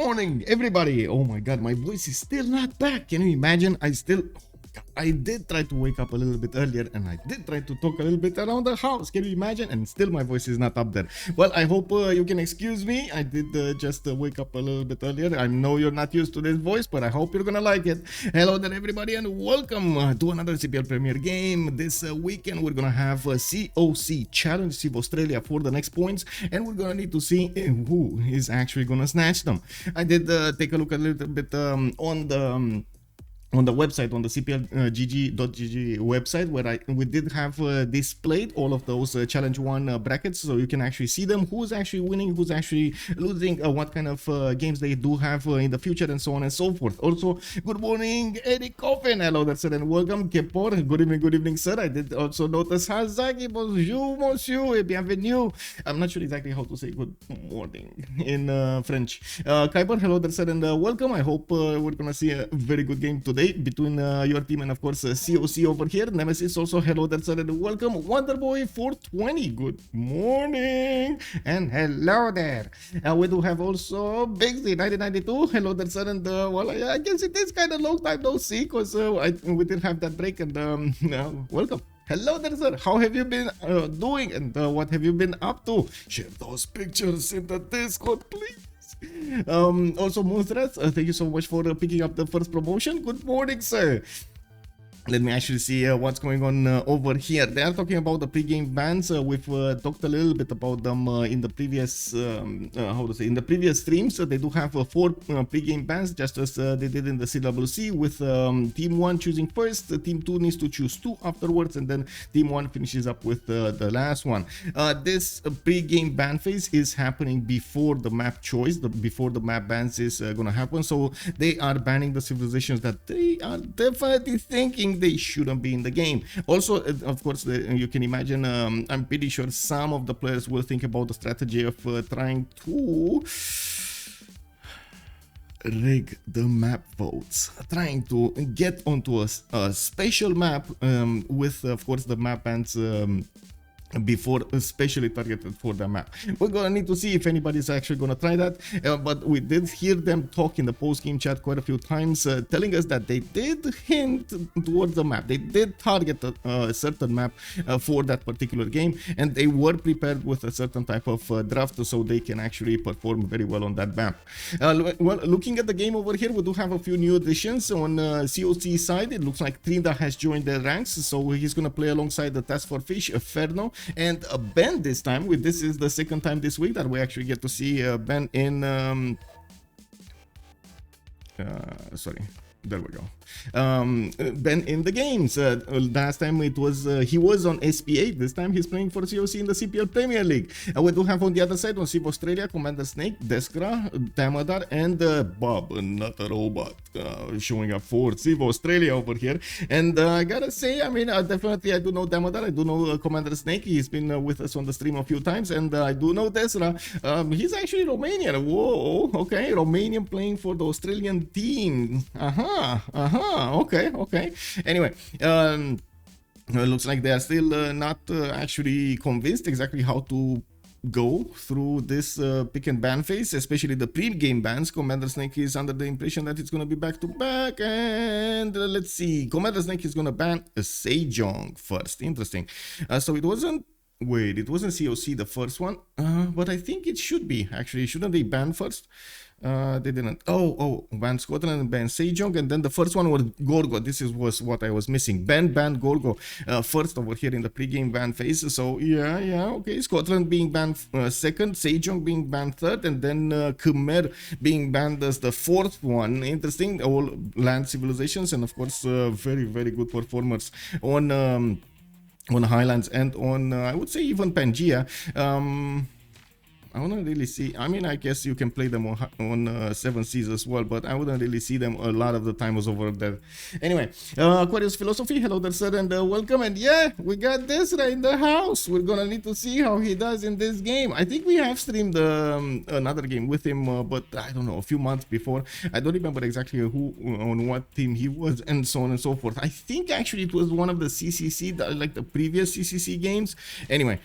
Morning, everybody. Oh my god, my voice is still not back. Can you imagine? I did try to wake up a little bit earlier and I did try to talk a little bit around the house. Can you imagine? And still my voice is not up there. Well, I hope you can excuse me. I did just wake up a little bit earlier. I know you're not used to this voice, but I hope you're gonna like it. Hello there, everybody, and welcome to another CPL Premier game. This weekend we're gonna have a COC Challenge Civ Australia for the next points, and we're gonna need to see who is actually gonna snatch them. I did take a look a little bit on the website, on the CPL GG.gg website, where we did have displayed all of those challenge 1 brackets, so you can actually see them, who's actually winning, who's actually losing, what kind of games they do have in the future, and so on and so forth. Also, good morning, Eddie Coffin. Hello there, sir, and welcome. Kepor, good evening, sir. I did also notice Hazaki, bonjour, monsieur, et bienvenue. I'm not sure exactly how to say good morning in French. Kuiper, hello there, sir, and welcome. I hope we're gonna see a very good game today between your team and of course COC over here. Nemesis also, hello there, sir, and welcome. Wonderboy 420, good morning, and hello there. We do have also Bixby 1992, hello there, sir, and well, I guess it is kind of long time no see, because we did have that break, and welcome. Hello there, sir. How have you been doing, and what have you been up to? Share those pictures in the Discord, please. Also, Moonthreads, thank you so much for picking up the first promotion. Good morning, sir. Let me actually see what's going on over here. They are talking about the pre-game bans. We've talked a little bit about them in the previous, in the previous streams. They do have 4 pre-game bans, just as they did in the CWC, with Team 1 choosing first, Team 2 needs to choose 2 afterwards, and then Team 1 finishes up with the last one. This pre-game ban phase is happening before the map choice, before the map bans is gonna happen. So they are banning the civilizations that they are definitely thinking they shouldn't be in the game. Also, of course, you can imagine, I'm pretty sure some of the players will think about the strategy of trying to rig the map votes, trying to get onto a special map with, of course, the map bans before, especially targeted for the map. We're gonna need to see if anybody's actually gonna try that, but we did hear them talk in the post-game chat quite a few times, telling us that they did hint towards the map. They did target a certain map for that particular game, and they were prepared with a certain type of draft, so they can actually perform very well on that map. Well, looking at the game over here, we do have a few new additions on COC side. It looks like Tryndaehre has joined the ranks, so he's gonna play alongside the TaskForceFish, Ferno, and Ben this time. This is the second time this week that we actually get to see Ben in sorry, there we go. Ben in the games. Last time it was he was on SP8. This time he's playing for COC in the CPL Premier League. We do have on the other side, on Civ Australia, Commander Snake, Deskra, Damadar, and Bobnotarobot showing up for Civ Australia over here. And I gotta say, I mean, definitely I do know Damadar, I do know Commander Snake. He's been with us on the stream a few times, and I do know Deskra. He's actually Romanian. Whoa, okay, Romanian playing for the Australian team. Okay. Anyway, it looks like they are still not actually convinced exactly how to go through this pick and ban phase, especially the pre-game bans. Commander Snake is under the impression that it's going to be back to back, and let's see, Commander Snake is going to ban a Sejong first. Interesting. So it wasn't, wait, it wasn't COC the first one, but I think it should be, actually. Shouldn't they ban first? They didn't. Ban Scotland and ban Sejong, and then the first one was Gorgo. This was what I was missing. Banned Gorgo first over here in the pre-game ban phase. So yeah, okay. Scotland being banned second, Sejong being banned third, and then Khmer being banned as the fourth one. Interesting. All land civilizations, and of course very good performers on Highlands and on I would say even Pangea. I wouldn't really see, I mean, I guess you can play them on 7 Seas as well, but I wouldn't really see them a lot of the time was over there. Anyway, Aquarius Philosophy, hello there, sir, and welcome. And yeah, we got Deskra in the house. We're gonna need to see how he does in this game. I think we have streamed another game with him, but I don't know, a few months before. I don't remember exactly who, on what team he was, and so on and so forth. I think actually it was one of the CCC, like the previous CCC games. Anyway.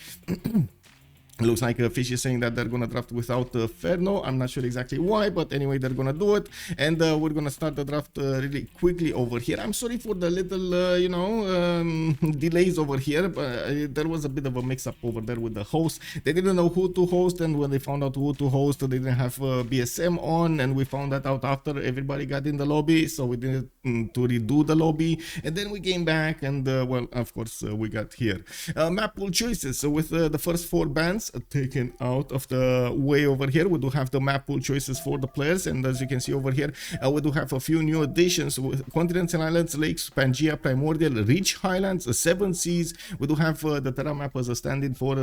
It looks like Fish is saying that they're gonna draft without Ferno. I'm not sure exactly why, but anyway, they're gonna do it, and we're gonna start the draft really quickly over here. I'm sorry for the little, you know, delays over here, but there was a bit of a mix-up over there with the host. They didn't know who to host, and when they found out who to host, they didn't have BSM on, and we found that out after everybody got in the lobby, so we didn't to redo the lobby, and then we came back, and well, of course, we got here. Map pool choices. So with the first 4 bands taken out of the way over here, we do have the map pool choices for the players, and as you can see over here, we do have a few new additions with continents and islands, lakes, Pangea, Primordial, Rich Highlands, 7 Seas. We do have the Terra map as a stand-in for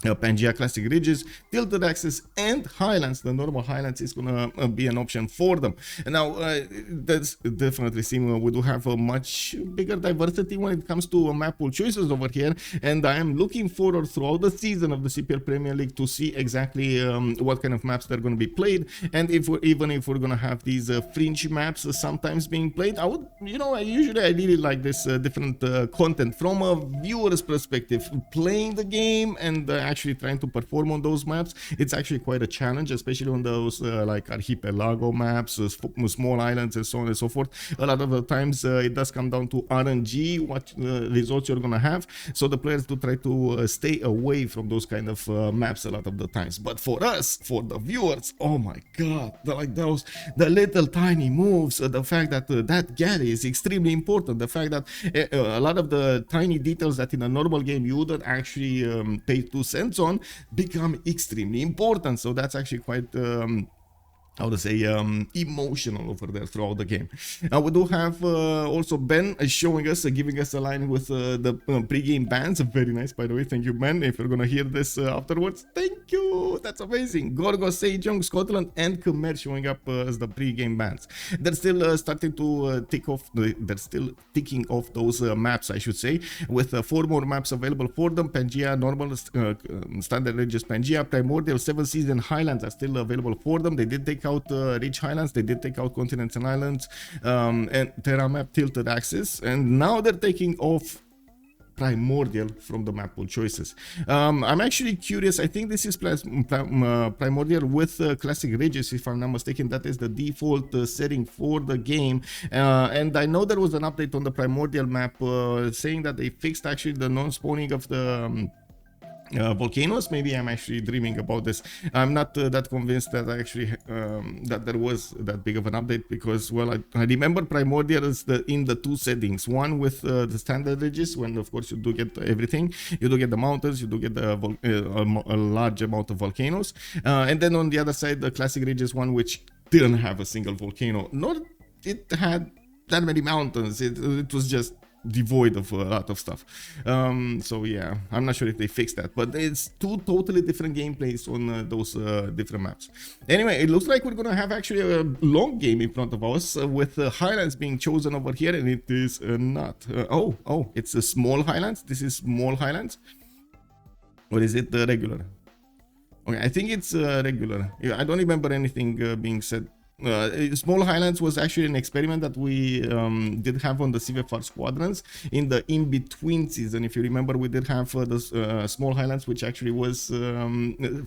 Pangea Classic Ridges, Tilted Axis, and Highlands. The normal Highlands is gonna be an option for them. And now that's definitely seem we do have a much bigger diversity when it comes to map pool choices over here, and I am looking forward throughout the season of the CPL Premier League to see exactly what kind of maps they're going to be played, and if we're gonna have these fringe maps sometimes being played. I would, you know, I really like this different content from a viewer's perspective, playing the game and actually trying to perform on those maps. It's actually quite a challenge, especially on those like archipelago maps, small islands, and so on and so forth. A lot of the times it does come down to RNG, what results you're gonna have, so the players do try to stay away from those kind of maps a lot of the times. But for us, for the viewers, oh my god, the little tiny moves, the fact that that galley is extremely important, the fact that a lot of the tiny details that in a normal game you wouldn't actually pay 2 cents on become extremely important. So that's actually quite how to say, emotional over there throughout the game. Now we do have also Ben showing us, giving us a line with the pre-game bans. Very nice, by the way. Thank you, Ben. If you're gonna hear this afterwards, thank you. That's amazing. Gorgo, Sejong, Scotland, and Khmer showing up as the pre-game bans. They're still starting to tick off. They're still ticking off those maps, I should say, with 4 more maps available for them. Pangea, normal, standard ranges, Pangea, Primordial, 7 Seas, and Highlands are still available for them. They did take out Rich Highlands, they did take out continents and islands, and Terra map, Tilted Axis, and now they're taking off Primordial from the map pool choices. I'm actually curious. I think this is Primordial with Classic Ridges, if I'm not mistaken. That is the default setting for the game, and I know there was an update on the Primordial map saying that they fixed actually the non-spawning of the volcanoes. Maybe I'm actually dreaming about this. I'm not that convinced that actually that there was that big of an update, because, well, I remember Primordial is in the 2 settings. One with the standard ridges, when of course you do get everything, you do get the mountains, you do get the a large amount of volcanoes, and then on the other side the classic ridges one, which didn't have a single volcano. Not it had that many mountains. It was just devoid of a lot of stuff. So yeah, I'm not sure if they fixed that, but it's 2 totally different gameplays on those different maps. Anyway, it looks like we're gonna have actually a long game in front of us, with Highlands being chosen over here, and it is not. Oh, it's a small Highlands. This is small Highlands. Or is it the regular? Okay, I think it's regular. Yeah, I don't remember anything being said. Small Highlands was actually an experiment that we did have on the CivAus squadrons in the in-between season. If you remember, we did have the Small Highlands, which actually was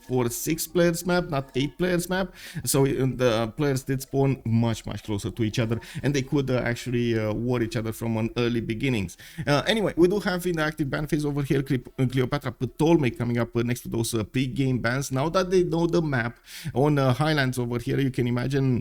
for 6 players map, not 8 players map. So the players did spawn much closer to each other, and they could actually war each other from an early beginnings. Anyway, we do have in the active ban phase over here Cleopatra Ptolemy coming up next to those pre-game bans. Now that they know the map on Highlands over here, you can imagine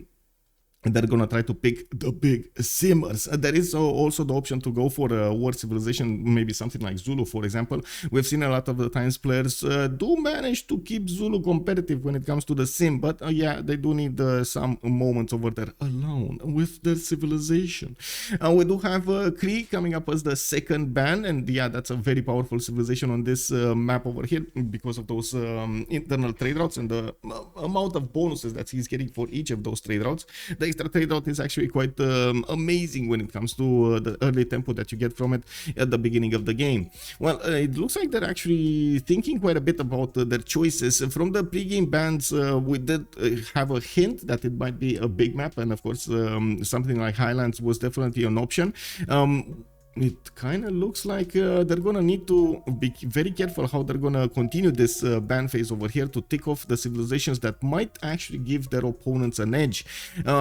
they're gonna try to pick the big simmers. There is also the option to go for a war civilization, maybe something like Zulu, for example. We've seen a lot of the times players do manage to keep Zulu competitive when it comes to the sim, but yeah, they do need some moments over there alone with their civilization. We do have Kree coming up as the second ban, and yeah, that's a very powerful civilization on this map over here because of those internal trade routes and the amount of bonuses that he's getting for each of those trade routes. The extra trade route is actually quite amazing when it comes to the early tempo that you get from it at the beginning of the game. Well, it looks like they're actually thinking quite a bit about their choices. From the pre-game bans, we did have a hint that it might be a big map, and of course something like Highlands was definitely an option. it kind of looks like they're gonna need to be very careful how they're gonna continue this ban phase over here to tick off the civilizations that might actually give their opponents an edge.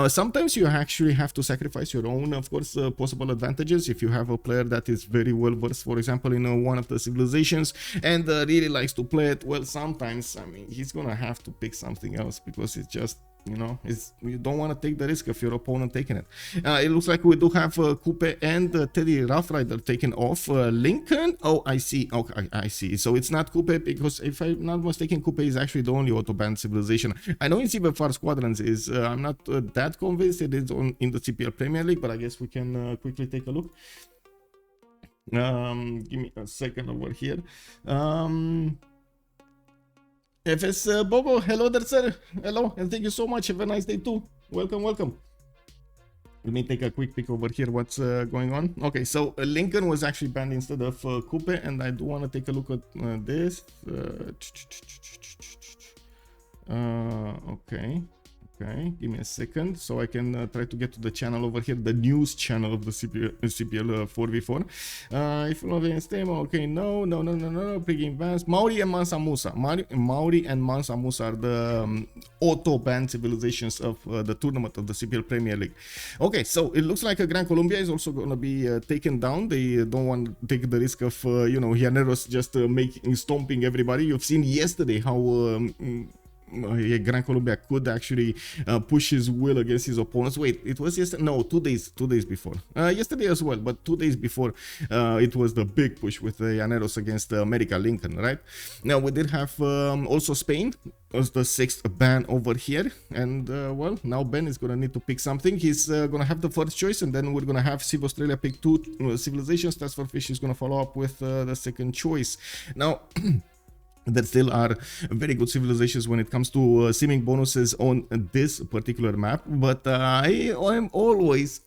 Sometimes you actually have to sacrifice your own, of course, possible advantages. If you have a player that is very well versed, for example, in one of the civilizations and really likes to play it, well, sometimes, I mean, he's gonna have to pick something else because it's just, you know, you don't want to take the risk of your opponent taking it. It looks like we do have Coupe and Teddy Rough Rider taken off. Lincoln, oh, I see. Okay, I see. So it's not Coupe, because if I'm not mistaken, Coupe is actually the only auto-banned civilization. I know in CivAus Squadrons is, I'm not that convinced it is in the CPL Premier League, but I guess we can quickly take a look. Give me a second over here. FS Bobo, hello there, sir. Hello, and thank you so much. Have a nice day too. Welcome, welcome. Let me take a quick peek over here what's going on. Okay, so Lincoln was actually banned instead of Coupe, and I do want to take a look at this. Okay. Okay, give me a second so I can try to get to the channel over here, the news channel of the CPL 4v4. If you love the stem, okay, no, pre-game bans. Maori and Mansa Musa. Maori and Mansa Musa are the auto-ban civilizations of the tournament of the CPL Premier League. Okay, so it looks like Gran Colombia is also going to be taken down. They don't want to take the risk of, you know, Llaneros just stomping everybody. You've seen yesterday how Gran Colombia could actually push his will against his opponents. Wait, it was yesterday? No, 2 days before. Yesterday as well, but 2 days before it was the big push with the Llaneros against America Lincoln, right? Now we did have also Spain as the 6th ban over here, and well, now Ben is gonna need to pick something. He's gonna have the first choice, and then we're gonna have Civ Australia pick 2 civilizations. TaskForceFish is gonna follow up with the second choice. Now there still are very good civilizations when it comes to seeming bonuses on this particular map, but I am always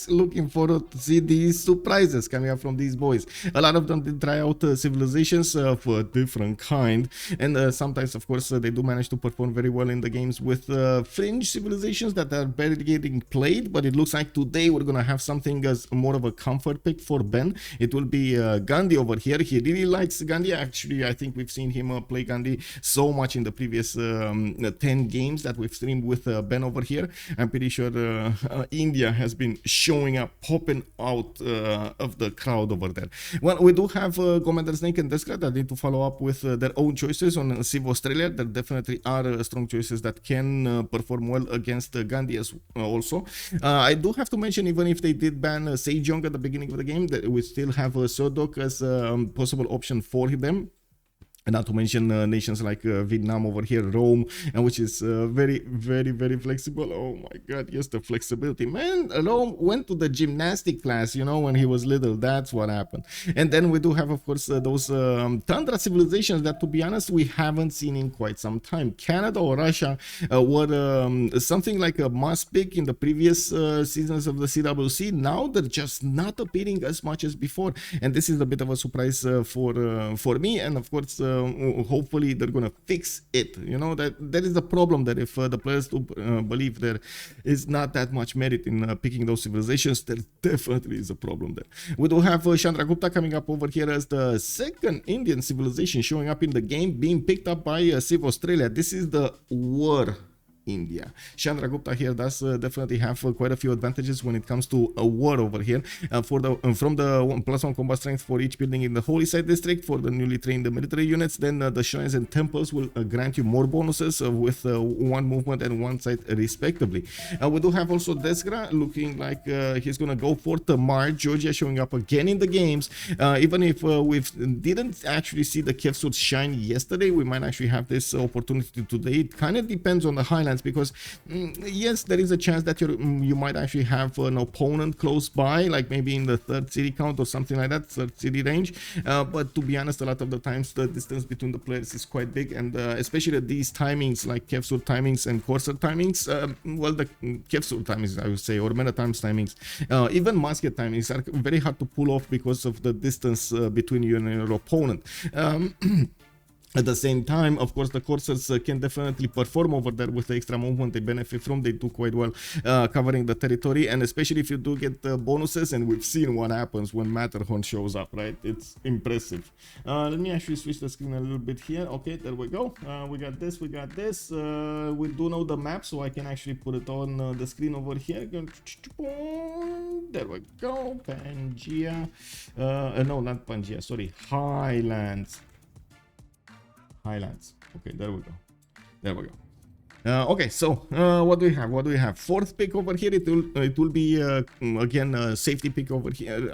looking forward to see these surprises coming up from these boys. A lot of them did try out civilizations of a different kind, and sometimes, of course, they do manage to perform very well in the games with fringe civilizations that are barely getting played. But it looks like today we're gonna have something as more of a comfort pick for Ben. It will be Ghandi over here. He really likes Ghandi. Actually, I think we've seen him play Ghandi so much in the previous 10 games that we've streamed with Ben over here. I'm pretty sure India has been showing up, popping out of the crowd over there. Well, we do have Commander Snake and Deskra that need to follow up with their own choices on Civ Australia. There definitely are strong choices that can perform well against Ghandi as also. I do have to mention, even if they did ban Sejong at the beginning of the game, that we still have Sodok as a possible option for them. And not to mention nations like Vietnam over here, Rome, and which is very flexible. Oh my god, yes, the flexibility. Man, Rome went to the gymnastic class, you know, when he was little. That's what happened. And then we do have, of course, those tundra civilizations that, to be honest, we haven't seen in quite some time. Canada or Russia were something like a must pick in the previous seasons of the CWC. Now they're just not appearing as much as before. And this is a bit of a surprise for me. And of course, hopefully they're gonna fix it. You know, that there is a problem that if the players do believe there is not that much merit in picking those civilizations, there definitely is a problem there. We do have Chandragupta coming up over here as the second Indian civilization showing up in the game, being picked up by Civ Australia. This is the war India. Chandragupta here does definitely have quite a few advantages when it comes to a war over here. From the +1 combat strength for each building in the Holy Site district for the newly trained military units, then the shrines and temples will grant you more bonuses with 1 movement and 1 site respectively. We do have also Deskra looking like he's gonna go for Tamar, Georgia showing up again in the games. Even if we didn't actually see the Kevsuits shine yesterday, we might actually have this opportunity today. It kind of depends on the highlands, because yes, there is a chance that you might actually have an opponent close by, like maybe in the 3rd city count or something like that, 3rd city range. But to be honest, a lot of the times the distance between the players is quite big, and especially at these timings like Kevsuit timings and Corsair timings, well, the Kevsuit timings, I would say, or Meta times timings, even Musket timings are very hard to pull off because of the distance between you and your opponent. At the same time, of course, the coursers can definitely perform over there with the extra movement they benefit from. They do quite well covering the territory, and especially if you do get bonuses, and we've seen what happens when Matterhorn shows up, right? It's impressive. Let me actually switch the screen a little bit here. Okay, there we go. We got this, we got this. We do know the map, so I can actually put it on the screen over here. There we go. Pangea. No, not Pangea, sorry. Highlands. Okay, there we go. There we go. Okay, so what do we have? What do we have? Fourth pick over here. It will be again a safety pick over here.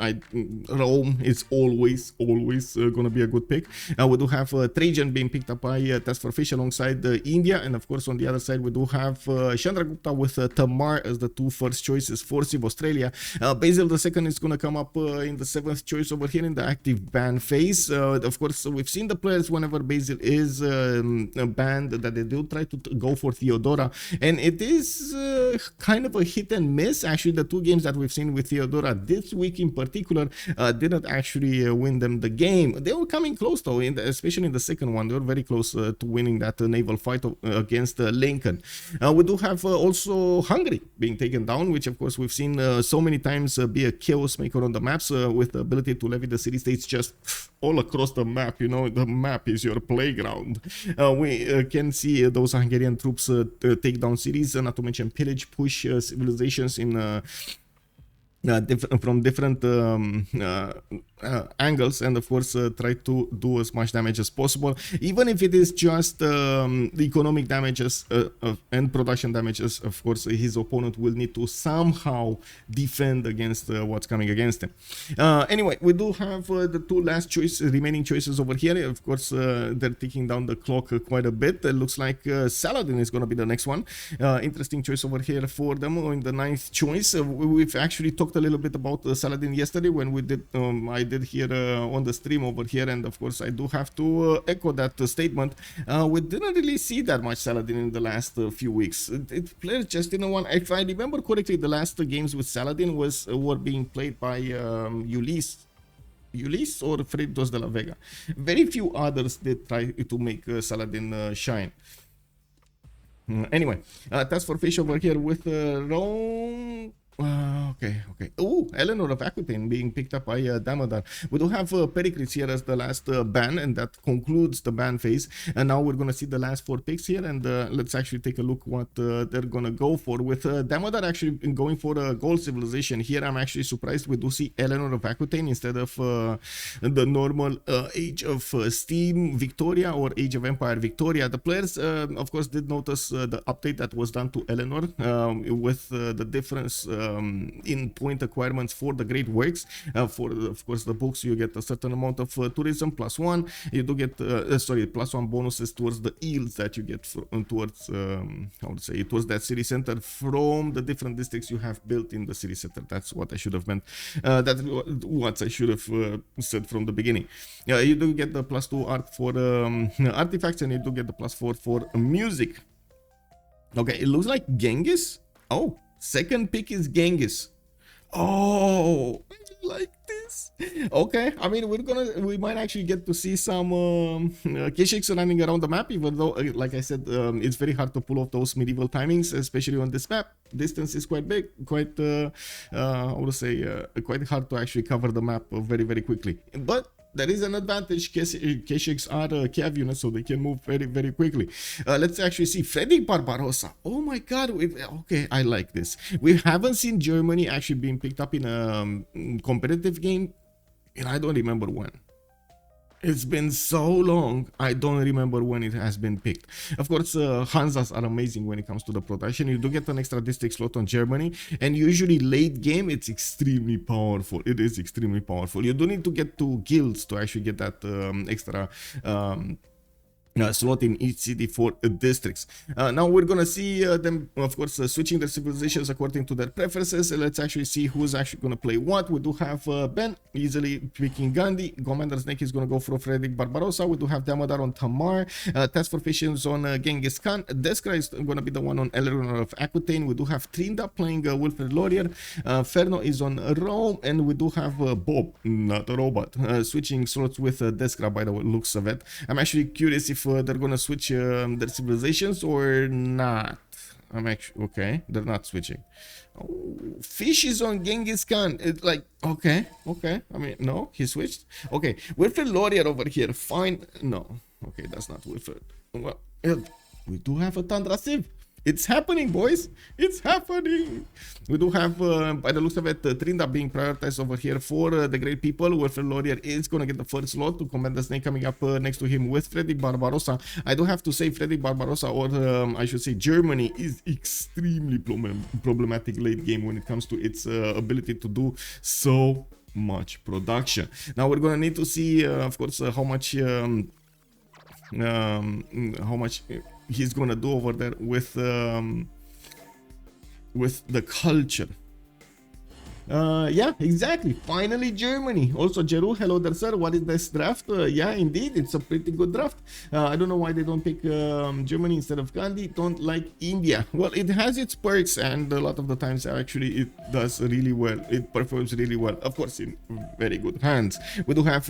Rome is always gonna be a good pick. We do have Trajan being picked up by TaskForceFish alongside India, and of course on the other side we do have Chandragupta with Tamar as the two first choices for Civ Australia. Basil the second is gonna come up in the 7th choice over here in the active ban phase. Of course, we've seen the players whenever Basil is banned that they do try to go for Theodora, and it is kind of a hit and miss. Actually, the two games that we've seen with Theodora this week in particular didn't actually win them the game. They were coming close though, especially in the second one. They were very close to winning that naval fight against Lincoln. We do have also Hungary being taken down, which of course we've seen so many times be a chaos maker on the maps with the ability to levy the city states just all across the map. You know, the map is your playground. We can see those Hungarian troops take down cities, not to mention pillage, push civilizations in from different angles, and of course try to do as much damage as possible, even if it is just the economic damages and production damages. Of course his opponent will need to somehow defend against what's coming against him. Anyway, we do have the two last remaining choices over here. Of course they're ticking down the clock quite a bit. It looks like Saladin is going to be the next one. Interesting choice over here for them in the 9th choice. We've actually talked a little bit about Saladin yesterday when we did I did here on the stream over here, and of course I do have to echo that statement. We didn't really see that much Saladin in the last few weeks. Players just didn't want. If I remember correctly, the last games with Saladin were being played by Ulysse or Fritos de la Vega. Very few others did try to make Saladin shine. Anyway, TaskForceFish over here with Rome. Okay. Oh, Eleanor of Aquitaine being picked up by Damadar. We do have Pericles here as the last ban, and that concludes the ban phase. And now we're gonna see the last 4 picks here, and let's actually take a look what they're gonna go for. With Damadar actually going for a gold civilization here, I'm actually surprised we do see Eleanor of Aquitaine instead of the normal Age of Steam Victoria or Age of Empire Victoria. The players, of course, did notice the update that was done to Eleanor with the difference in point acquirements for the great works. For of course the books, you get a certain amount of tourism +1. You do get +1 bonuses towards the yields that you get towards how to say, towards that city center from the different districts you have built in the city center. That's what I should have meant. That's what I should have said from the beginning. You do get the +2 art for artifacts, and you do get the +4 for music. Okay, it looks like Genghis. Oh, second pick is Genghis. Oh, I like this. Okay, I mean, we might actually get to see some Keshiks running around the map, even though, like I said, it's very hard to pull off those medieval timings, especially on this map. Distance is quite big, quite I would say quite hard to actually cover the map very quickly. But there is an advantage. Keshiks are cav units, so they can move very quickly. Let's actually see Frederick Barbarossa. Oh my god. Okay, I like this. We haven't seen Germany actually being picked up in a competitive game, and I don't remember when. It's been so long, I don't remember when it has been picked. Of course, Hansas are amazing when it comes to the production. You do get an extra district slot on Germany, and usually late game, it's extremely powerful. It is extremely powerful. You do need to get to guilds to actually get that extra slot in each city for districts. Now we're gonna see them, of course, switching their civilizations according to their preferences. Let's actually see who's actually gonna play what. We do have Ben easily picking Ghandi. Commander Snake is gonna go for Frederick Barbarossa. We do have Damadar on Tamar. TaskForceFish is on Genghis Khan. Deskra is gonna be the one on Eleanor of Aquitaine. We do have Tryndaehre playing Wilfred Laurier. Ferno is on Rome, and we do have Bobnotarobot switching slots with Deskra, by the looks of it. I'm actually curious if they're gonna switch their civilizations or not. I'm actually okay. They're not switching. Oh, Fish is on Genghis Khan. It's like okay. I mean, no, he switched. Okay, Wilfred Laurier over here. Fine. No. Okay, that's not Wilfred. Well, we do have a Tundra Civ. It's happening, boys. It's happening. We do have, by the looks of it, Tryndaehre being prioritized over here for the great people. Wilfred Laurier is going to get the first slot to command the Snake coming up next to him with Frederick Barbarossa. I do have to say Frederick Barbarossa, or I should say Germany, is extremely problematic late game when it comes to its ability to do so much production. Now we're going to need to see, of course, how much he's gonna do over there with the culture. Yeah, exactly. Finally, Germany. Also, Jeru, hello there, sir. What is this draft? Yeah, indeed, it's a pretty good draft. I don't know why they don't pick Germany instead of Ghandi. Don't like India. Well, it has its perks, and a lot of the times, actually, it does really well. It performs really well. Of course, in very good hands. We do have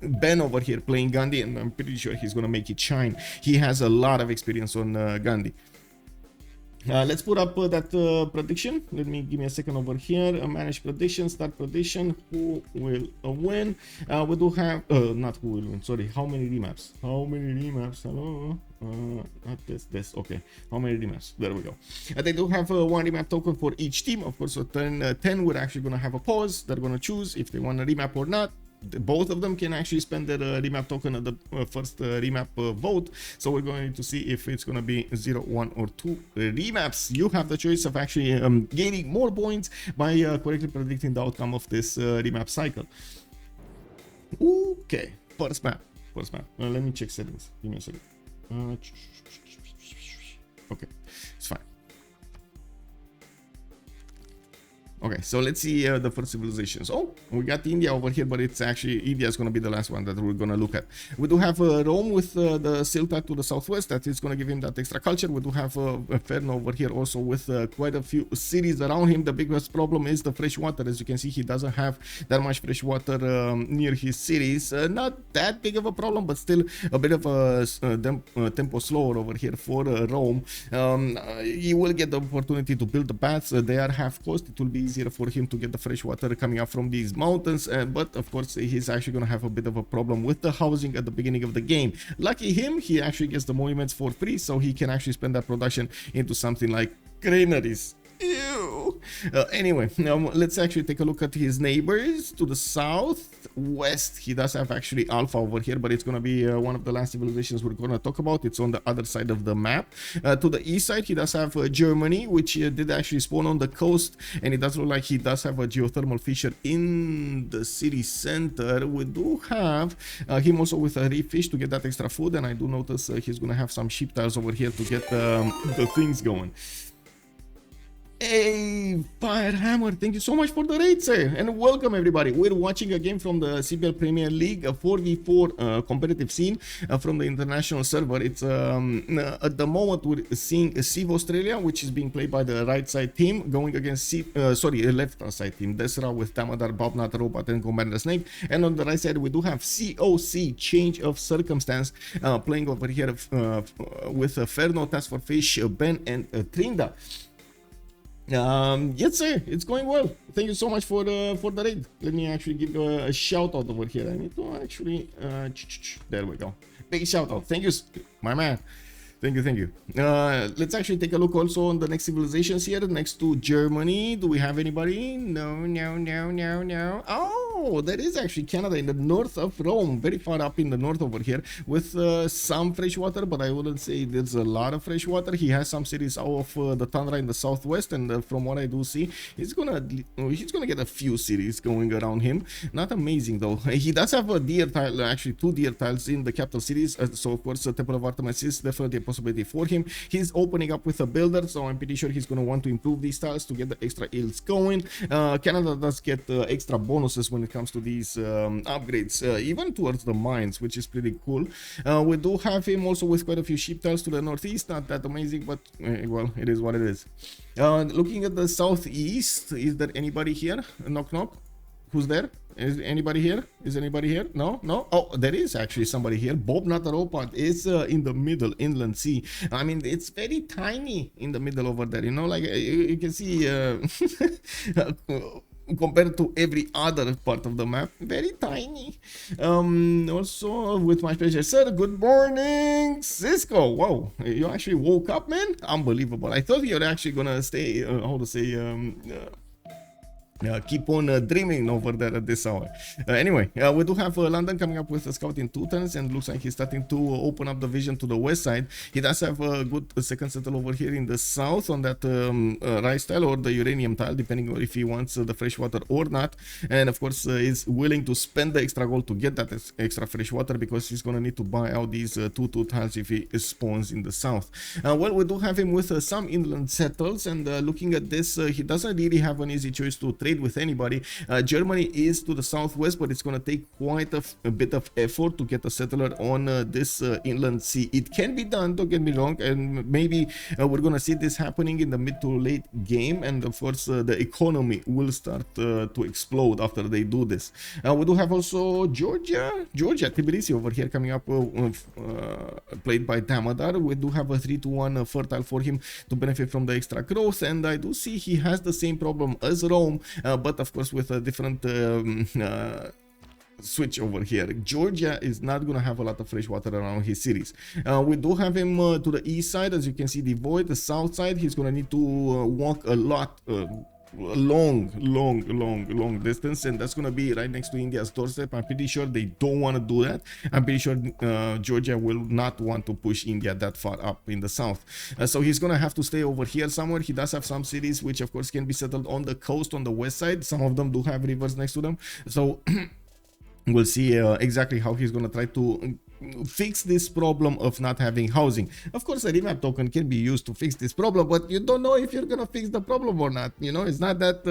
Ben over here playing Ghandi, and I'm pretty sure he's gonna make it shine. He has a lot of experience on Ghandi. Let's put up that prediction. Give me a second over here. Manage prediction, start prediction. Who will win? We do have not who will win. Sorry, how many remaps? How many remaps? Hello. Not this. Okay. How many remaps? There we go. They do have one remap token for each team. Of course, so turn 10 we're actually gonna have a pause. They're gonna choose if they want a remap or not. Both of them can actually spend their remap token at the first remap vote. So we're going to see if it's going to be 0, 1, or 2 remaps. You have the choice of actually gaining more points by correctly predicting the outcome of this remap cycle. Okay, first map. Let me check settings. Give me a second. Okay, it's fine. Okay, so let's see the first civilizations. Oh, we got India over here, but it's actually India is going to be the last one that we're going to look at. We do have Rome with the Silta to the southwest. That is going to give him that extra culture. We do have Ferno over here also with quite a few cities around him. The biggest problem is the fresh water. As you can see, he doesn't have that much fresh water near his cities. Not that big of a problem, but still a bit of a tempo slower over here for Rome. He will get the opportunity to build the baths. They are half cost. It will be easier for him to get the fresh water coming up from these mountains, but of course he's actually going to have a bit of a problem with the housing at the beginning of the game. Lucky him, he actually gets the monuments for free, so he can actually spend that production into something like granaries. Ew. Anyway, let's actually take a look at his neighbors to the southwest. He does have actually Alpha over here, but it's going to be one of the last civilizations we're going to talk about. It's on the other side of the map. To the east side, he does have Germany, which did actually spawn on the coast, and it does look like he does have a geothermal fissure in the city center. We do have him also with a reef fish to get that extra food, and I do notice he's going to have some sheep tiles over here to get the things going. Hey, Firehammer, thank you so much for the raid, sir, and welcome everybody. We're watching a game from the CPL Premier League, a 4v4 competitive scene from the international server. It's at the moment we're seeing Civ Australia, which is being played by the right side team, going against left side team, Deskra with Damadar, Bobnotarobot, and Commander Snake, and on the right side we do have COC, Change of Circumstance, playing over here with Ferno, TaskForceFish, Ben, and Tryndaehre. Yes sir, it's going well. Thank you so much for the raid. Let me actually give you a shout out over here. I need to actually there we go, big shout out. Thank you, my man. Thank you. Let's actually take a look also on the next civilizations here next to Germany. Do we have anybody? No. Oh, Oh, there is actually Canada in the north of Rome, very far up in the north over here, with some fresh water, but I wouldn't say there's a lot of fresh water. He has some cities out of the tundra in the southwest, and from what I do see, he's gonna get a few cities going around him. Not amazing though. He does have a deer tile, actually 2 deer tiles in the capital cities, so of course Temple of Artemis is definitely a possibility for him. He's opening up with a builder, so I'm pretty sure he's gonna want to improve these tiles to get the extra yields going. Canada does get extra bonuses when it comes to these upgrades, even towards the mines, which is pretty cool. We do have him also with quite a few sheep tiles to the northeast. Not that amazing, but well, it is what it is. Looking at the southeast, is there anybody here? Knock knock. Who's there? Is anybody here? Is anybody here? No? No? Oh, there is actually somebody here. Bobnotarobot is in the middle, inland sea. I mean, it's very tiny in the middle over there, you know, like you can see compared to every other part of the map, very tiny. Also, with my pleasure, sir, good morning, Cisco. Wow, you actually woke up, man. Unbelievable. I thought you were actually gonna stay, how to say, keep on dreaming over there at this hour. Anyway, we do have London coming up with a scout in 2 turns, and looks like he's starting to open up the vision to the west side. He does have a good second settle over here in the south on that rice tile or the uranium tile, depending on if he wants the fresh water or not. And of course, is willing to spend the extra gold to get that extra fresh water, because he's gonna need to buy out these 2 tiles if he spawns in the south. Well, we do have him with some inland settles, and looking at this, he doesn't really have an easy choice to trade with anybody. Germany is to the southwest, but it's going to take quite a bit of effort to get a settler on this inland sea. It can be done, don't get me wrong, and maybe we're going to see this happening in the mid to late game, and of course the economy will start to explode after they do this. We do have also Georgia, Tbilisi over here coming up, played by Damadar. We do have a 3-1 fertile for him to benefit from the extra growth, and I do see he has the same problem as Rome, but of course with a different switch over here. Georgia is not going to have a lot of fresh water around his cities. We do have him to the east side, as you can see, devoid. The south side, he's going to need to walk a lot, long distance, and that's going to be right next to India's doorstep. I'm pretty sure they don't want to do that. I'm pretty sure Georgia will not want to push India that far up in the south, so he's going to have to stay over here somewhere. He does have some cities which of course can be settled on the coast on the west side. Some of them do have rivers next to them, so we'll see exactly how he's going to try to fix this problem of not having housing. Of course, a remap token can be used to fix this problem, but you don't know if you're gonna fix the problem or not. You know, it's not that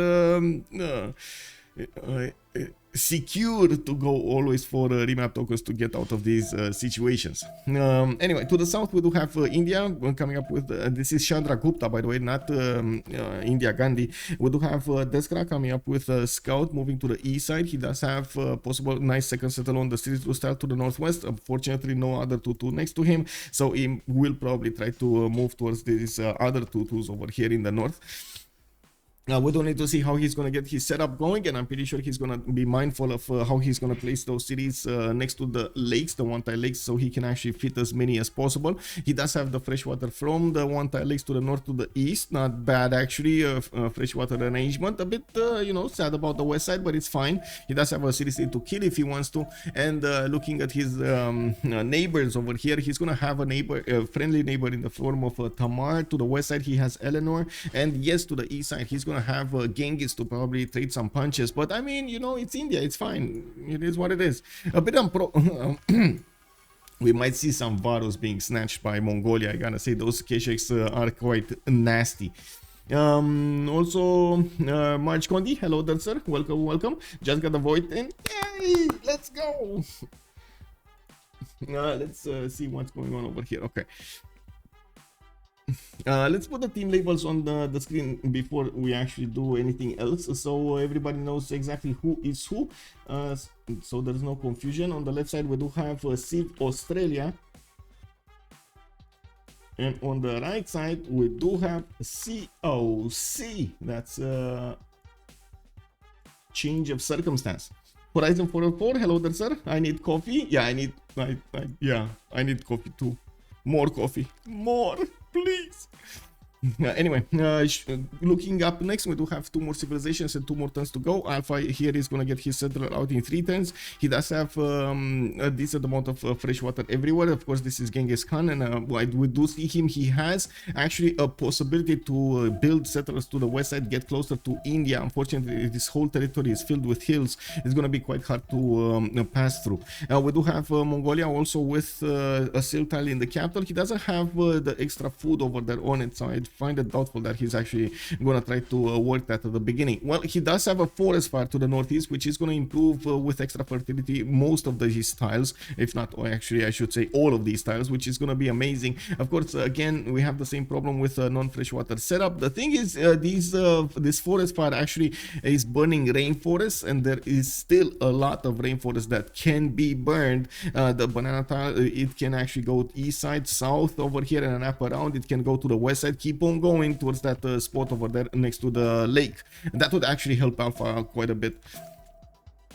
secure to go always for remap tokens to get out of these situations. Anyway, to the south we do have India coming up with this is Chandragupta, by the way, not India Ghandi. We do have Deskra coming up with a scout moving to the east side. He does have possible nice second settle on the series 2 style to the northwest. Unfortunately, no other 2-2 next to him, so he will probably try to move towards these other 2-2s over here in the north. We don't need to see how he's going to get his setup going, and I'm pretty sure he's going to be mindful of how he's going to place those cities next to the lakes, the one-tile lakes, so he can actually fit as many as possible. He does have the fresh water from the one-tile lakes to the north to the east. Not bad, actually. Fresh water arrangement. A bit, you know, sad about the west side, but it's fine. He does have a city state to kill if he wants to. And looking at his neighbors over here, he's going to have a neighbor, a friendly neighbor in the form of Tamar. To the west side, he has Eleanor. And yes, to the east side, he's going to have Genghis to probably trade some punches, but I mean, you know, it's India, it's fine, it is what it is. A bit we might see some Varus being snatched by Mongolia. I gotta say, those Kesheks are quite nasty. Also, March Condi, hello there, sir, welcome. Just got the void in, yay, let's go. Let's see what's going on over here. Okay, let's put the team labels on the screen before we actually do anything else, so everybody knows exactly who is who, so there's no confusion. On the left side we do have Civ Australia, and on the right side we do have COC. That's change of circumstance. Horizon 404, hello there, sir. I need coffee. Yeah, I need coffee too. More coffee, more, please. Anyway, looking up next, we do have 2 more civilizations and 2 more turns to go. Alpha here is gonna get his settler out in 3 turns. He does have a decent amount of fresh water everywhere. Of course, this is Genghis Khan, and we do see him. He has actually a possibility to build settlers to the west side, get closer to India. Unfortunately, this whole territory is filled with hills. It's gonna be quite hard to pass through. We do have Mongolia also with a silt tile in the capital. He doesn't have the extra food over there on it, so I find it doubtful that he's actually gonna try to work that at the beginning. Well, he does have a forest fire to the northeast, which is gonna improve with extra fertility most of his tiles, if not, or actually I should say all of these tiles, which is gonna be amazing. Of course, again, we have the same problem with non-freshwater setup. The thing is, this forest fire actually is burning rainforests, and there is still a lot of rainforest that can be burned. The banana tile, it can actually go east side, south over here, and wrap around. It can go to the west side, keep on going towards that spot over there next to the lake. That would actually help Alpha quite a bit.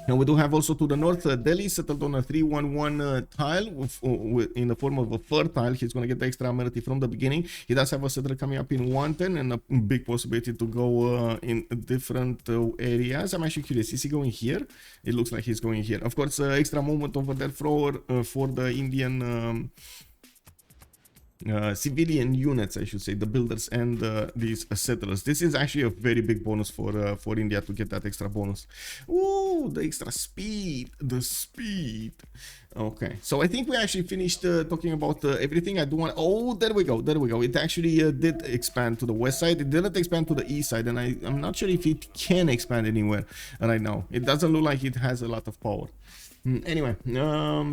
Now we do have also to the north, Delhi settled on a 311 tile in the form of a fur tile. He's going to get the extra amenity from the beginning. He does have a settler coming up in 110 and a big possibility to go in different areas. I'm actually curious, is he going here? It looks like he's going here. Of course, extra movement over there for the Indian civilian units, I should say, the builders and these settlers. This is actually a very big bonus for India to get that extra bonus. Ooh, the extra speed, the speed. Okay, so I think we actually finished talking about everything. I do want. Oh, there we go, there we go. It actually did expand to the west side. It didn't expand to the east side, and I'm not sure if it can expand anywhere right now. It doesn't look like it has a lot of power. Anyway,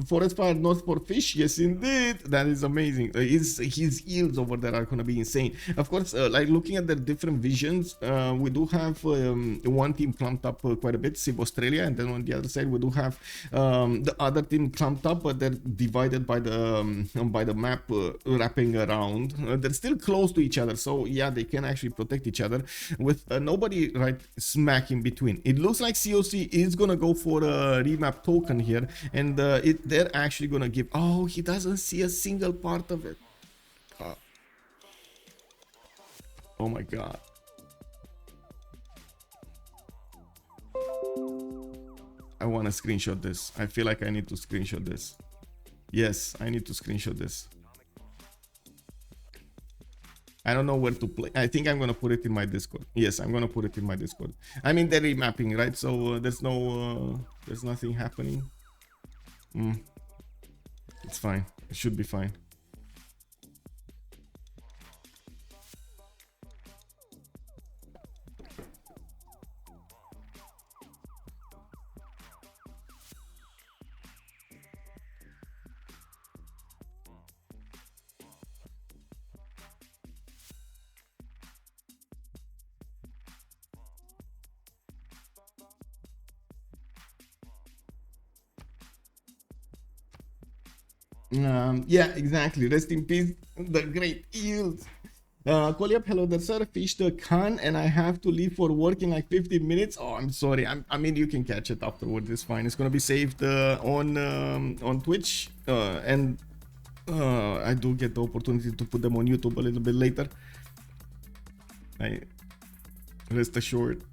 forest fire north for fish. Yes, indeed, that is amazing. His yields over there are gonna be insane. Of course, like looking at the different visions, we do have one team clumped up quite a bit, Civ Australia, and then on the other side we do have the other team clumped up, but they're divided by the map wrapping around. They're still close to each other, so yeah, they can actually protect each other with nobody right smack in between. It looks like COC is gonna go for a remap token here, and they're actually gonna give. Oh, he doesn't see a single part of it. Oh my god. I want to screenshot this. I feel like I need to screenshot this. Yes, I need to screenshot this. I don't know where to play. I think I'm gonna put it in my Discord. Yes, I'm gonna put it in my Discord. I mean, they're remapping, right? So there's nothing happening. It's fine. It should be fine. Yeah, exactly. Rest in peace, the great eels. Call up, hello there, sir. Fished a Khan, and I have to leave for work in like 15 minutes. Oh, I'm sorry. I mean, you can catch it afterwards. It's fine. It's gonna be saved on Twitch, and I do get the opportunity to put them on YouTube a little bit later. I rest assured.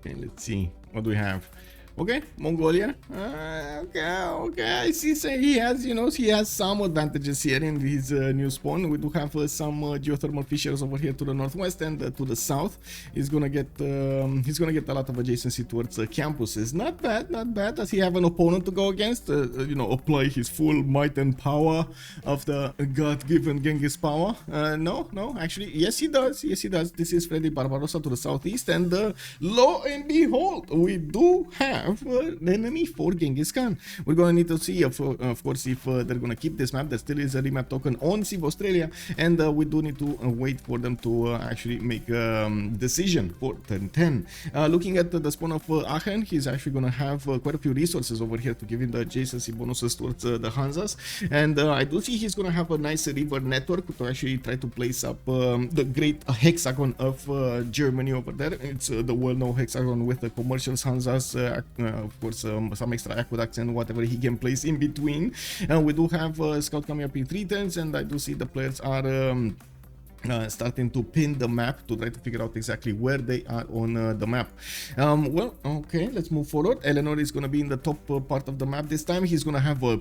Okay, let's see what do we have. Okay, Mongolia. Okay. I see. So he has, he has some advantages here in his new spawn. We do have some geothermal fissures over here to the northwest and to the south. He's gonna get a lot of adjacency towards campuses. Not bad. Does he have an opponent to go against? Apply his full might and power of the God-given Genghis power. No. Actually, yes, he does. This is Freddy Barbarossa to the southeast, and lo and behold, we do have an enemy for Genghis Khan. We're gonna need to see, of course, if they're gonna keep this map. There still is a remap token on Civ Australia, and we do need to wait for them to actually make a decision for turn 10. Looking at the spawn of Aachen, he's actually gonna have quite a few resources over here to give him the adjacency bonuses towards the Hanzas, and I do see he's gonna have a nice river network to actually try to place up the great hexagon of Germany over there. It's the well-known hexagon with the commercial Hanzas, of course, some extra aqueducts and whatever he can place in between. We do have scout coming up in 3 turns, and I do see the players are starting to pin the map to try to figure out exactly where they are on the map. Well, okay, let's move forward. Eleanor is going to be in the top part of the map this time. He's going to have a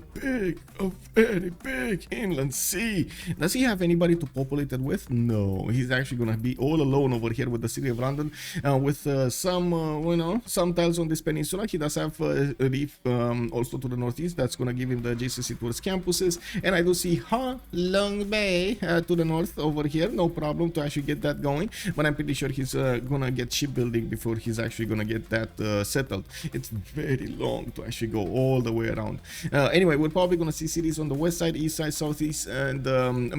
very big inland sea. Does he have anybody to populate it with? No, he's actually going to be all alone over here with the city of London, with some tiles on this peninsula. He does have a reef also to the northeast. That's going to give him the adjacency towards campuses, and I do see Ha Long Bay to the north over here. No problem to actually get that going, but I'm pretty sure he's gonna get shipbuilding before he's actually gonna get that settled. It's very long to actually go all the way around. Anyway, we're probably gonna see cities on the west side, east side, southeast, and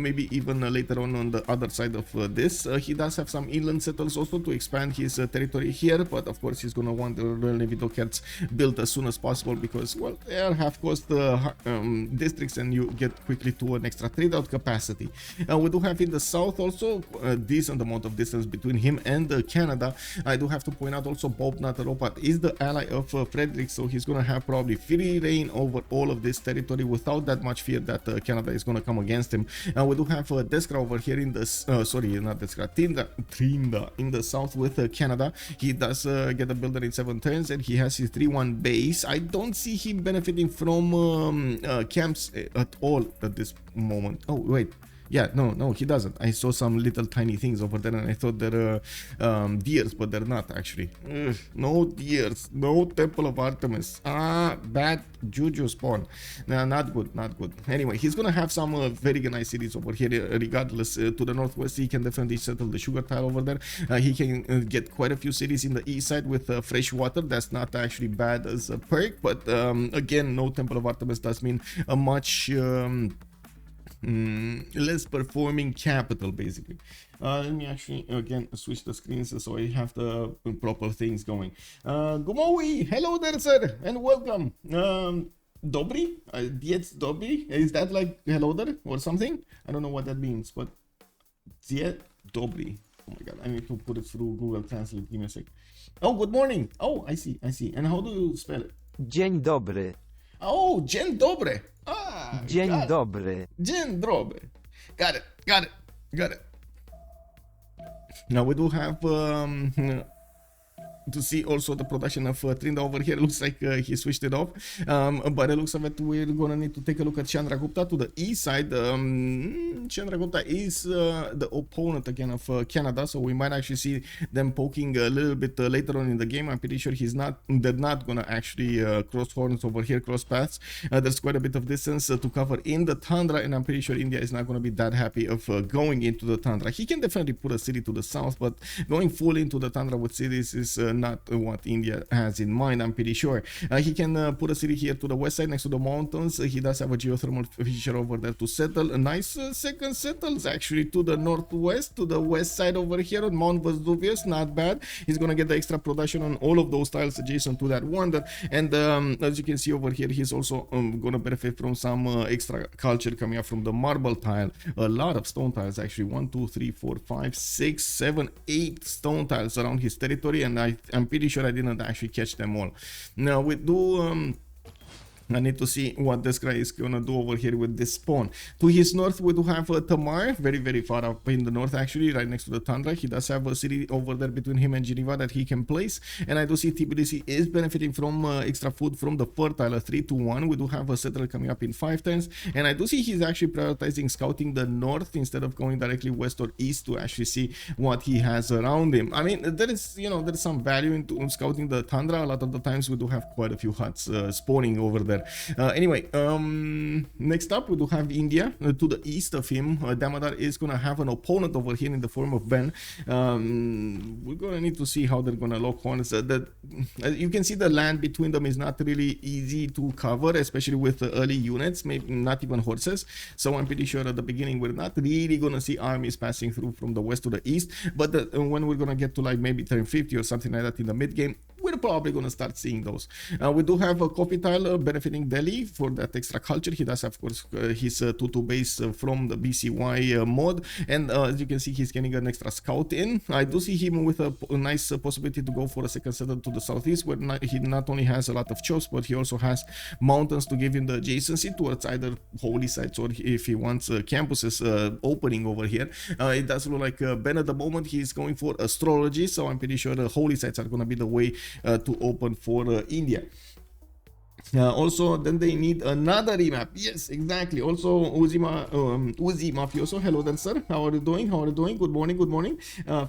maybe even later on the other side of this. He does have some inland settles also to expand his territory here, but of course he's gonna want the Royal Navy dockyards built as soon as possible because, well, they are half-cost districts, and you get quickly to an extra trade-out capacity. We do have in the south also a decent amount of distance between him and Canada. I do have to point out also Bobnotarobot is the ally of Frederick, so he's gonna have probably free reign over all of this territory without that much fear that Canada is gonna come against him. We do have Deskra over here in the Tryndaehre in the south with Canada. He does get a builder in 7 turns, and he has his 3-1 base. I don't see him benefiting from camps at all at this moment. Oh wait, yeah, no, he doesn't. I saw some little tiny things over there, and I thought they're deers, but they're not actually. No deers, no Temple of Artemis. Bad juju spawn. Nah, not good. Anyway, he's gonna have some very nice cities over here. Regardless, to the northwest, he can definitely settle the sugar tile over there. He can get quite a few cities in the east side with fresh water. That's not actually bad as a perk, but again, no Temple of Artemis does mean a much less performing capital, basically. Let me actually again switch the screens so I have the proper things going. Gumowi, hello there, sir, and welcome. Dobry, Dietz Dobry, is that like hello there or something? I don't know what that means, but Diet Dobry. Oh my god, I need to put it through Google Translate. Give me a sec. Oh, good morning. Oh, I see. And how do you spell it? Dzień dobry. Oh, dzień dobry. Dzień dobry. Dzień dobry. Got it. Now we do have to see also the production of Tryndaehre over here. Looks like he switched it off, but it looks like we're gonna need to take a look at Chandragupta to the east side. Chandragupta is the opponent again of Canada, so we might actually see them poking a little bit later on in the game. I'm pretty sure they're not gonna actually cross horns over here, cross paths. There's quite a bit of distance to cover in the tundra, and I'm pretty sure India is not gonna be that happy of going into the tundra. He can definitely put a city to the south, but going full into the tundra with cities is not what India has in mind, I'm pretty sure. He can put a city here to the west side next to the mountains. He does have a geothermal fissure over there to settle. A nice second settles actually to the northwest, to the west side over here on Mount Vesuvius. Not bad. He's gonna get the extra production on all of those tiles adjacent to that wonder. And as you can see over here, he's also gonna benefit from some extra culture coming up from the marble tile. A lot of stone tiles actually. 1, 2, 3, 4, 5, 6, 7, 8 stone tiles around his territory, and I'm pretty sure I didn't actually catch them all. Now we do I need to see what Deskra is gonna do over here with this spawn. To his north, we do have Tamar, very far up in the north, actually, right next to the tundra. He does have a city over there between him and Geneva that he can place. And I do see TBDC is benefiting from extra food from the fertile 3-1. We do have a settler coming up in 5 turns. And I do see he's actually prioritizing scouting the north instead of going directly west or east to actually see what he has around him. I mean, there is, you know, there's some value into scouting the tundra. A lot of the times we do have quite a few huts spawning over there. Anyway, next up we do have India. To the east of him, Damadar is gonna have an opponent over here in the form of Ben. We're gonna need to see how they're gonna lock horns. You can see the land between them is not really easy to cover, especially with the early units, maybe not even horses. So I'm pretty sure at the beginning we're not really gonna see armies passing through from the west to the east. But when we're gonna get to like maybe turn 50 or something like that in the mid game, we're probably going to start seeing those. We do have a coffee tile benefiting Delhi for that extra culture. He does, of course, his 2-2 base from the BCY mod. And as you can see, he's getting an extra scout in. I do see him with a nice possibility to go for a second settle to the southeast, where he not only has a lot of chops, but he also has mountains to give him the adjacency towards either holy sites or if he wants campuses opening over here. It does look like Ben at the moment, he's going for astrology. So I'm pretty sure the holy sites are going to be the way to open for India. Also, then they need another remap. Yes, exactly. Also, Uzi Mafioso. Hello then, sir. How are you doing? How are you doing? Good morning. Good morning.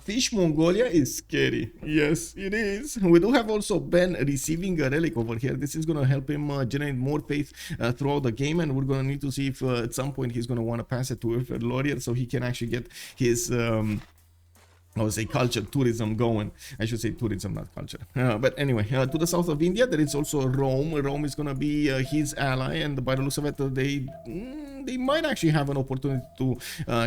Fish Mongolia is scary. Yes, it is. We do have also Ben receiving a relic over here. This is going to help him generate more faith throughout the game, and we're going to need to see if at some point he's going to want to pass it to a lawyer so he can actually get his I would say culture, tourism going. I should say tourism, not culture. But anyway, to the south of India, there is also Rome. Rome is going to be his ally, and by the looks of it, they might actually have an opportunity to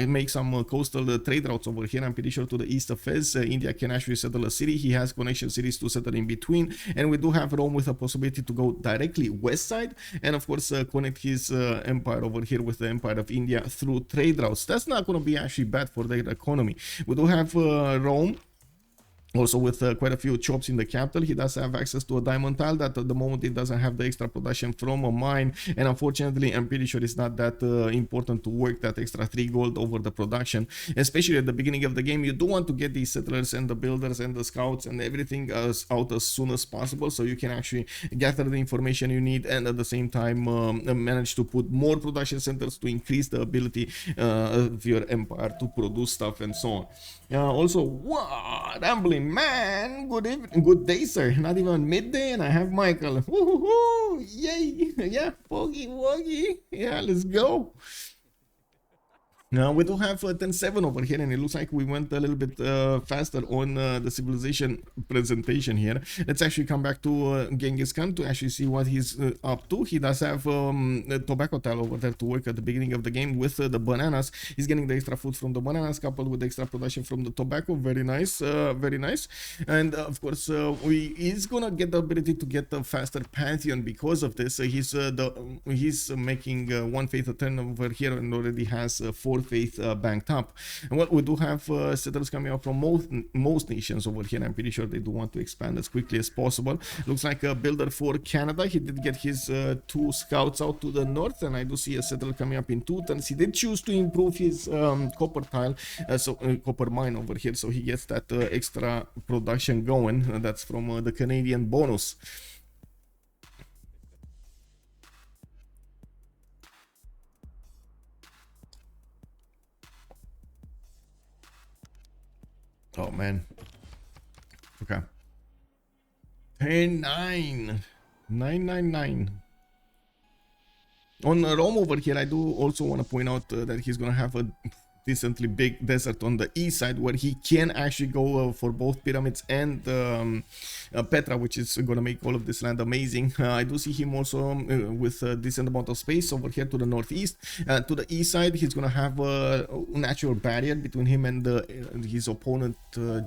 make some coastal trade routes over here. I'm pretty sure to the east of Fez, India can actually settle a city. He has connection cities to settle in between, and we do have Rome with a possibility to go directly west side, and of course connect his empire over here with the Empire of India through trade routes. That's not going to be actually bad for their economy. We do have Rome also with quite a few chops in the capital. He does have access to a diamond tile that at the moment it doesn't have the extra production from a mine, and unfortunately I'm pretty sure it's not that important to work that extra 3 gold over the production, especially at the beginning of the game. You do want to get these settlers and the builders and the scouts and everything out as soon as possible, so you can actually gather the information you need and at the same time manage to put more production centers to increase the ability of your empire to produce stuff and so on. Also, what? Rambling man, good evening, good day, sir. Not even midday, and I have Michael. Woohoo! Yay! Yeah, Poggy Woggy. Yeah, let's go. Now we do have 10-7 over here, and it looks like we went a little bit faster on the civilization presentation here. Let's actually come back to Genghis Khan to actually see what he's up to. He does have a tobacco tile over there to work at the beginning of the game with the bananas. He's getting the extra food from the bananas coupled with the extra production from the tobacco. Very nice, very nice. And of course, he's gonna get the ability to get a faster pantheon because of this. He's making 1 faith a turn over here and already has 4 faith banked up. And what we do have settlers coming out from most nations over here. I'm pretty sure they do want to expand as quickly as possible. Looks like a builder for Canada. He did get his 2 scouts out to the north, and I do see a settler coming up in 2 turns. He did choose to improve his copper tile, copper mine over here, so he gets that extra production going. That's from the Canadian bonus. Oh man. Okay. 10-9. 9-9-9. On Rome over here, I do also want to point out that he's gonna have a decently big desert on the east side where he can actually go for both pyramids and Petra, which is going to make all of this land amazing. I do see him also with a decent amount of space over here to the northeast. To the east side, he's going to have a natural barrier between him and his opponent,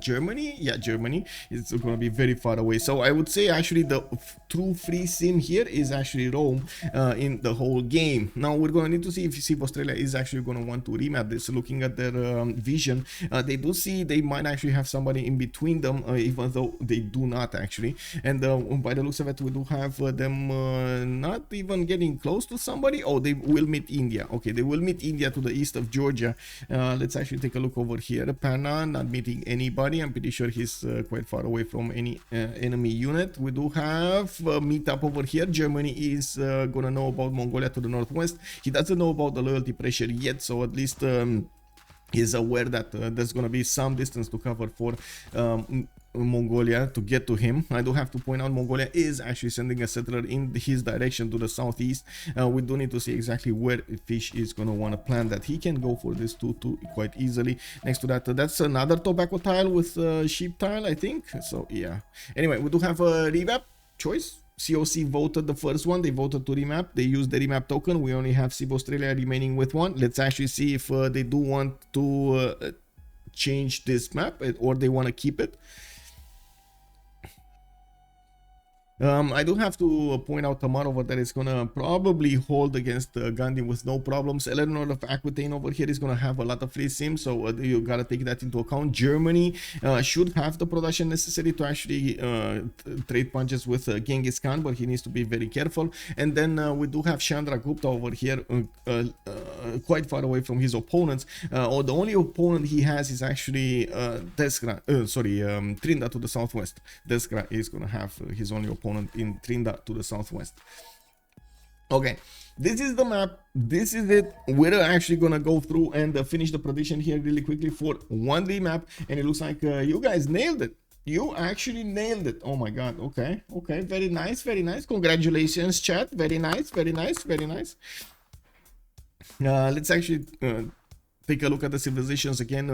Germany. Yeah, Germany. It's going to be very far away. So I would say actually the true free sim here is actually Rome in the whole game. Now we're going to need to see if Civ Australia is actually going to want to remap this. Look, looking at their vision, they do see they might actually have somebody in between them, even though they do not actually. And by the looks of it, we do have them not even getting close to somebody. Oh, they will meet India. Okay, they will meet India to the east of Georgia. Let's actually take a look over here. Pana not meeting anybody. I'm pretty sure he's quite far away from any enemy unit. We do have meet up over here. Germany is gonna know about Mongolia to the northwest. He doesn't know about the loyalty pressure yet, so at least he's aware that there's gonna be some distance to cover for Mongolia to get to him. I do have to point out Mongolia is actually sending a settler in his direction to the southeast. We do need to see exactly where Fish is going to want to plant that. He can go for this too quite easily. Next to that, that's another tobacco tile with sheep tile, I think. So yeah. Anyway, we do have a revamp choice. COC voted the first one. They voted to remap. They used the remap token. We only have Civ Australia remaining with one. Let's actually see if they do want to change this map or they want to keep it. I do have to point out Tamar over there is gonna probably hold against Ghandi with no problems. Eleanor of Aquitaine over here is gonna have a lot of free sims, so you gotta take that into account. Germany should have the production necessary to actually trade punches with Genghis Khan, but he needs to be very careful. And then we do have Chandragupta over here, quite far away from his opponents. Or the only opponent he has is actually Deskra, Tryndaehre to the southwest. Deskra is gonna have his only opponent in Tryndaehre to the southwest. Okay, this is the map. This is it. We're actually gonna go through and finish the prediction here really quickly for one remap, and it looks like you guys nailed it. You actually nailed it. Oh my god. Okay, very nice, very nice. Congratulations, chat. Very nice, very nice, very nice. Let's actually take a look at the civilizations again,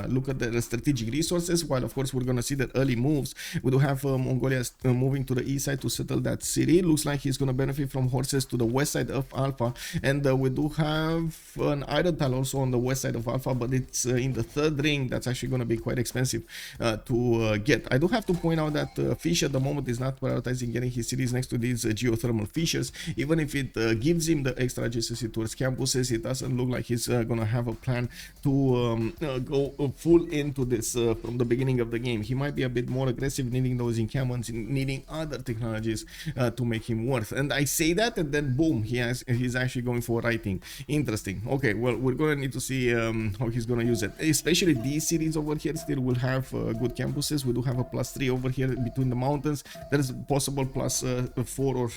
look at the strategic resources, while of course we're going to see the early moves. We do have Mongolia moving to the east side to settle that city. Looks like he's going to benefit from horses to the west side of Alpha, and we do have an iron tile also on the west side of Alpha, but it's in the third ring. That's actually going to be quite expensive to get. I do have to point out that Fish at the moment is not prioritizing getting his cities next to these geothermal fissures. Even if it gives him the extra adjacency towards campuses, it doesn't look like he's going to have a plan to go full into this from the beginning of the game. He might be a bit more aggressive, needing those encampments, needing other technologies to make him worth. And I say that, and then boom, he's actually going for writing. Interesting. Okay, well, we're gonna need to see how he's gonna use it. Especially these cities over here still will have good campuses. We do have a +3 over here between the mountains. There's possible +4 or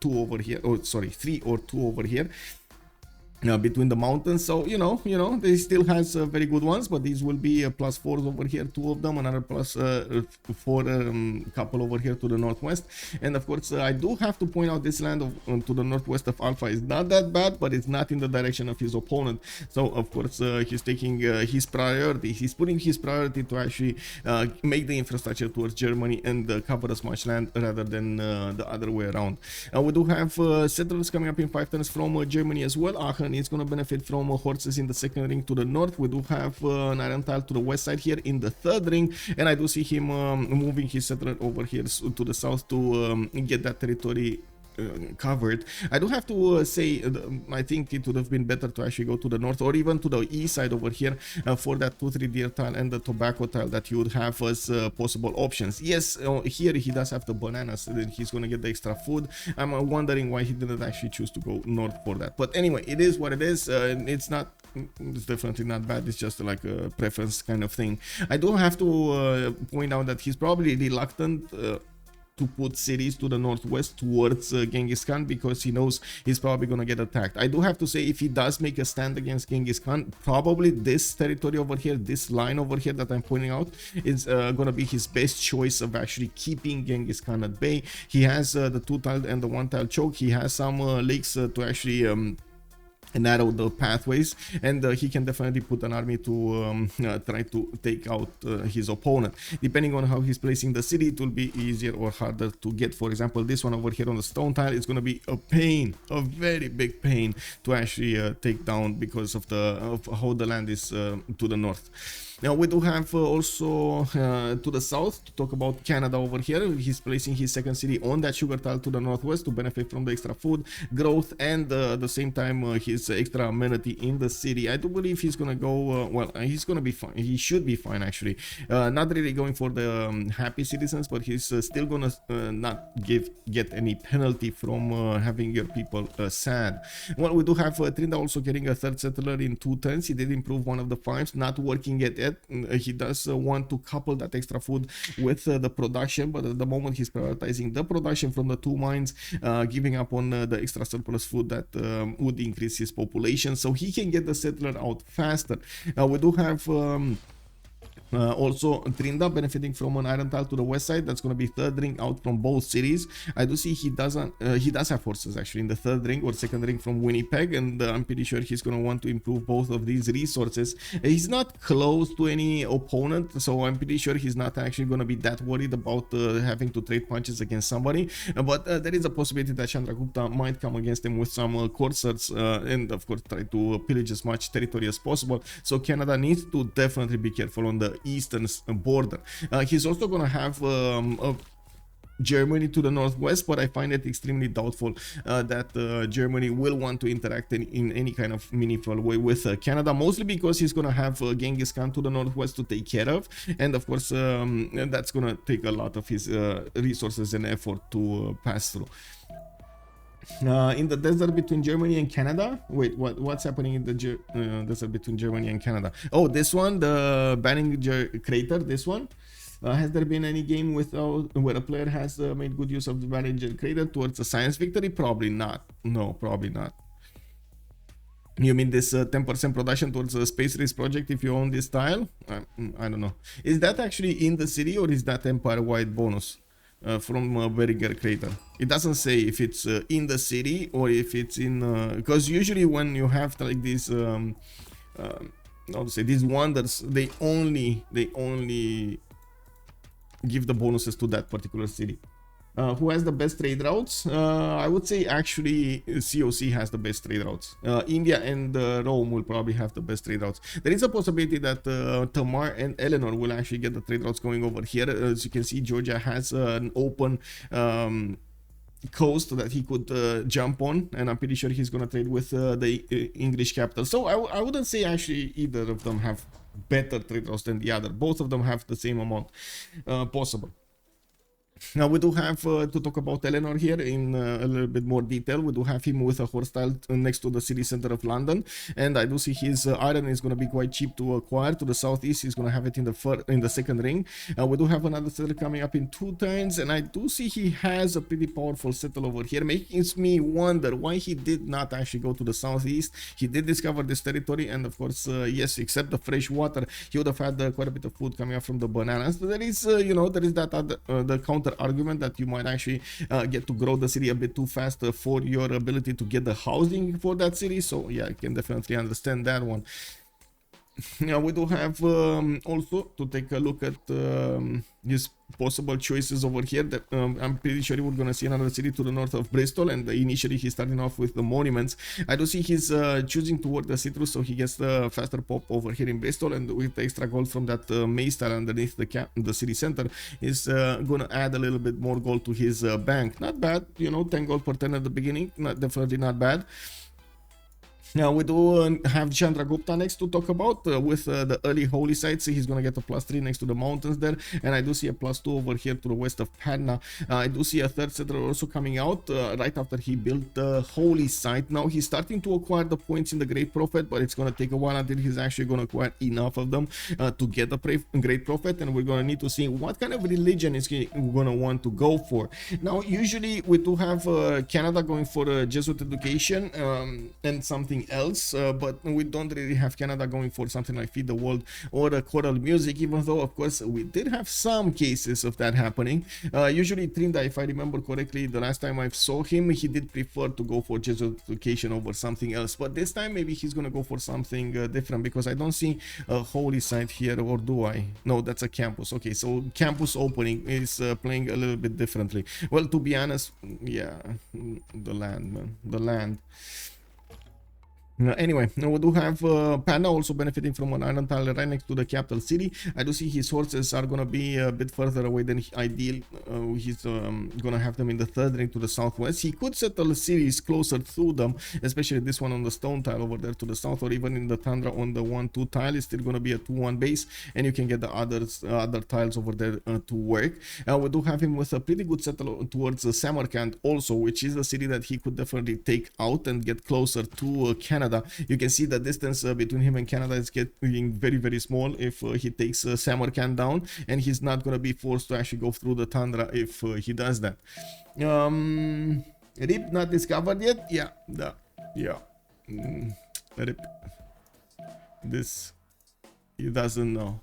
2 over here. Oh, sorry, 3 or 2 over here. Between the mountains, so you know they still has very good ones, but these will be +4s over here, 2 of them, another +4 couple over here to the northwest. And of course I do have to point out this land to the northwest of Alpha is not that bad, but it's not in the direction of his opponent. So of course he's taking his priority, he's putting his priority to actually make the infrastructure towards Germany and cover as much land rather than the other way around. We do have settlers coming up in 5 turns from Germany as well. Aachen is going to benefit from horses in the second ring to the north. We do have an iron tile to the west side here in the third ring, and I do see him moving his settler over here to the south to get that territory covered. I do have to say I think it would have been better to actually go to the north or even to the east side over here for that 2-3 deer tile and the tobacco tile that you would have as possible options. Yes, here he does have the bananas, so then he's gonna get the extra food. I'm wondering why he didn't actually choose to go north for that, but anyway, it is what it is. It's definitely not bad. It's just like a preference kind of thing. I do have to point out that he's probably reluctant to put cities to the northwest towards Genghis Khan, because he knows he's probably gonna get attacked. I do have to say, if he does make a stand against Genghis Khan, probably this territory over here, this line over here that I'm pointing out, is gonna be his best choice of actually keeping Genghis Khan at bay. He has the 2-tile and the 1-tile choke. He has some lakes to actually narrow the pathways, and he can definitely put an army to try to take out his opponent. Depending on how he's placing the city, it will be easier or harder to get. For example, this one over here on the stone tile is going to be a pain, a very big pain to actually take down, because of how the land is to the north. Now we do have also to the south, to talk about Canada over here. He's placing his second city on that sugar tile to the northwest to benefit from the extra food growth, and at the same time he's this extra amenity in the city. I do believe he's gonna go, well, he's gonna be fine. He should be fine, actually. Not really going for the happy citizens, but he's still gonna not get any penalty from having your people sad. Well, we do have Tryndaehre also getting a third settler in 2 turns. He did improve one of the farms, not working yet. He does want to couple that extra food with the production, but at the moment he's prioritizing the production from the 2 mines, giving up on the extra surplus food that would increase his population, so he can get the settler out faster. We do have also Tryndaehre benefiting from an iron tile to the west side. That's going to be third ring out from both cities. I do see he does have forces actually in the third ring or second ring from Winnipeg, and I'm pretty sure he's going to want to improve both of these resources. He's not close to any opponent, so I'm pretty sure he's not actually going to be that worried about having to trade punches against somebody, but there is a possibility that Chandragupta might come against him with some corsairs and of course try to pillage as much territory as possible. So Canada needs to definitely be careful on the eastern border. He's also going to have Germany to the northwest, but I find it extremely doubtful that Germany will want to interact in any kind of meaningful way with Canada, mostly because he's going to have Genghis Khan to the northwest to take care of, and of course that's going to take a lot of his resources and effort to pass through. In the desert between Germany and Canada. Wait, what's happening in the desert between Germany and Canada? Oh, this one, the Banninger crater, this one. Has there been any game where a player has made good use of the Banninger crater towards a science victory? Probably not. No, probably not. You mean this 10% production towards a space race project if you own this tile? I don't know. Is that actually in the city or is that empire-wide bonus? From Banninger crater. It doesn't say if it's in the city or if it's in because usually when you have like these how to say, these wonders, they only give the bonuses to that particular city. Who has the best trade routes? I would say actually COC has the best trade routes. India and Rome will probably have the best trade routes. There is a possibility that Tamar and Eleanor will actually get the trade routes going over here. As you can see, Georgia has an open coast that he could jump on, and I'm pretty sure he's going to trade with the English capital. So I wouldn't say actually either of them have better trade routes than the other. Both of them have the same amount possible. Now we do have to talk about Eleanor here in a little bit more detail. We do have him with a horse tile next to the city center of London, and I do see his iron is going to be quite cheap to acquire. To the southeast, he's going to have it in the second ring. We do have another settler coming up in 2 turns, and I do see he has a pretty powerful settle over here, making me wonder why he did not actually go to the southeast. He did discover this territory, and of course, yes, except the fresh water, he would have had quite a bit of food coming up from the bananas. There is, there is that the counter argument that you might actually get to grow the city a bit too fast for your ability to get the housing for that city. So yeah, I can definitely understand that one. Now we do have also to take a look at his possible choices over here. That I'm pretty sure we're gonna see another city to the north of Bristol, and initially he's starting off with the monuments. I do see he's choosing toward the citrus, so he gets the faster pop over here in Bristol, and with the extra gold from that maze tile underneath the city center, is gonna add a little bit more gold to his bank. Not bad, 10 gold per turn at the beginning. Definitely not bad. Now we do have Chandragupta next to talk about with the early holy sites. He's gonna get a +3 next to the mountains there, and I do see a +2 over here to the west of Patna. I do see a third settler also coming out right after he built the holy site. Now he's starting to acquire the points in the Great Prophet, but it's gonna take a while until he's actually gonna acquire enough of them to get the Great Prophet, and we're gonna need to see what kind of religion is he gonna want to go for. Now usually we do have Canada going for Jesuit education and something else, but we don't really have Canada going for something like Feed the World or choral music, even though of course we did have some cases of that happening. Usually Tryndaehre, if I remember correctly, the last time I saw him, he did prefer to go for Jesuit education over something else, but this time maybe he's gonna go for something different, because I don't see a holy site here, or do I? No, that's a campus. Okay, so campus opening is playing a little bit differently. Well, to be honest, yeah, the land, man, the land. Anyway, now we do have Panda also benefiting from an iron tile right next to the capital city. I do see his horses are gonna be a bit further away than ideal. He's gonna have them in the third ring to the southwest. He could settle cities closer to them, especially this one on the stone tile over there to the south, or even in the tundra on the 1-2 tile. It's still gonna be a 2-1 base, and you can get the other tiles over there to work. We do have him with a pretty good settle towards Samarkand also, which is a city that he could definitely take out and get closer to Canada. You can see the distance between him and Canada is getting very, very small if he takes Samarkand down, and he's not going to be forced to actually go through the tundra if he does that. RIP not discovered yet? Yeah. RIP. This, he doesn't know.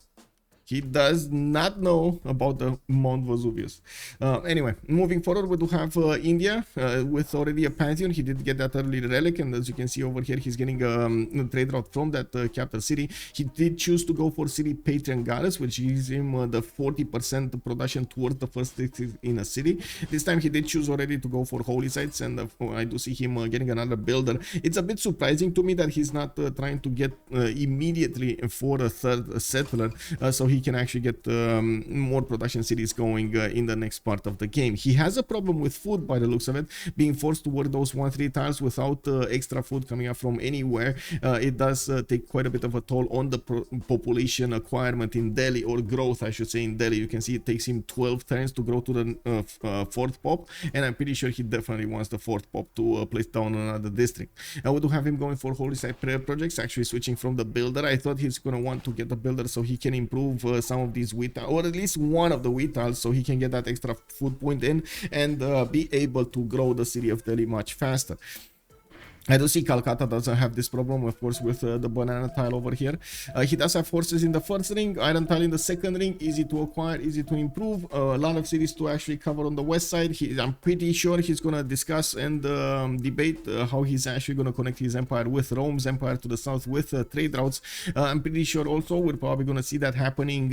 He does not know about the Mount Vesuvius. Anyway, moving forward, we do have India with already a pantheon. He did get that early relic, and as you can see over here, he's getting a trade route from that capital city. He did choose to go for city patron goddess, which gives him the 40% production towards the first city in a city. This time he did choose already to go for holy sites, and I do see him getting another builder. It's a bit surprising to me that he's not trying to get immediately for a third settler, so he can actually get more production cities going in the next part of the game. He has a problem with food by the looks of it, being forced to work those 1-3 tiles without extra food coming up from anywhere. It does take quite a bit of a toll on the population acquirement in Delhi, or growth I should say in Delhi. You can see it takes him 12 turns to grow to the fourth pop, and I'm pretty sure he definitely wants the fourth pop to place down another district. We do have him going for holy site prayer projects, actually switching from the builder. I thought he's going to want to get the builder so he can improve some of these wheat, or at least one of the wheat tiles, so he can get that extra food point in and be able to grow the city of Delhi much faster. I do see Calcutta doesn't have this problem, of course, with the banana tile over here. He does have horses in the first ring, iron tile in the second ring, easy to acquire, easy to improve. A lot of cities to actually cover on the west side. I'm pretty sure he's going to discuss and debate how he's actually going to connect his empire with Rome's empire to the south with trade routes. I'm pretty sure also we're probably going to see that happening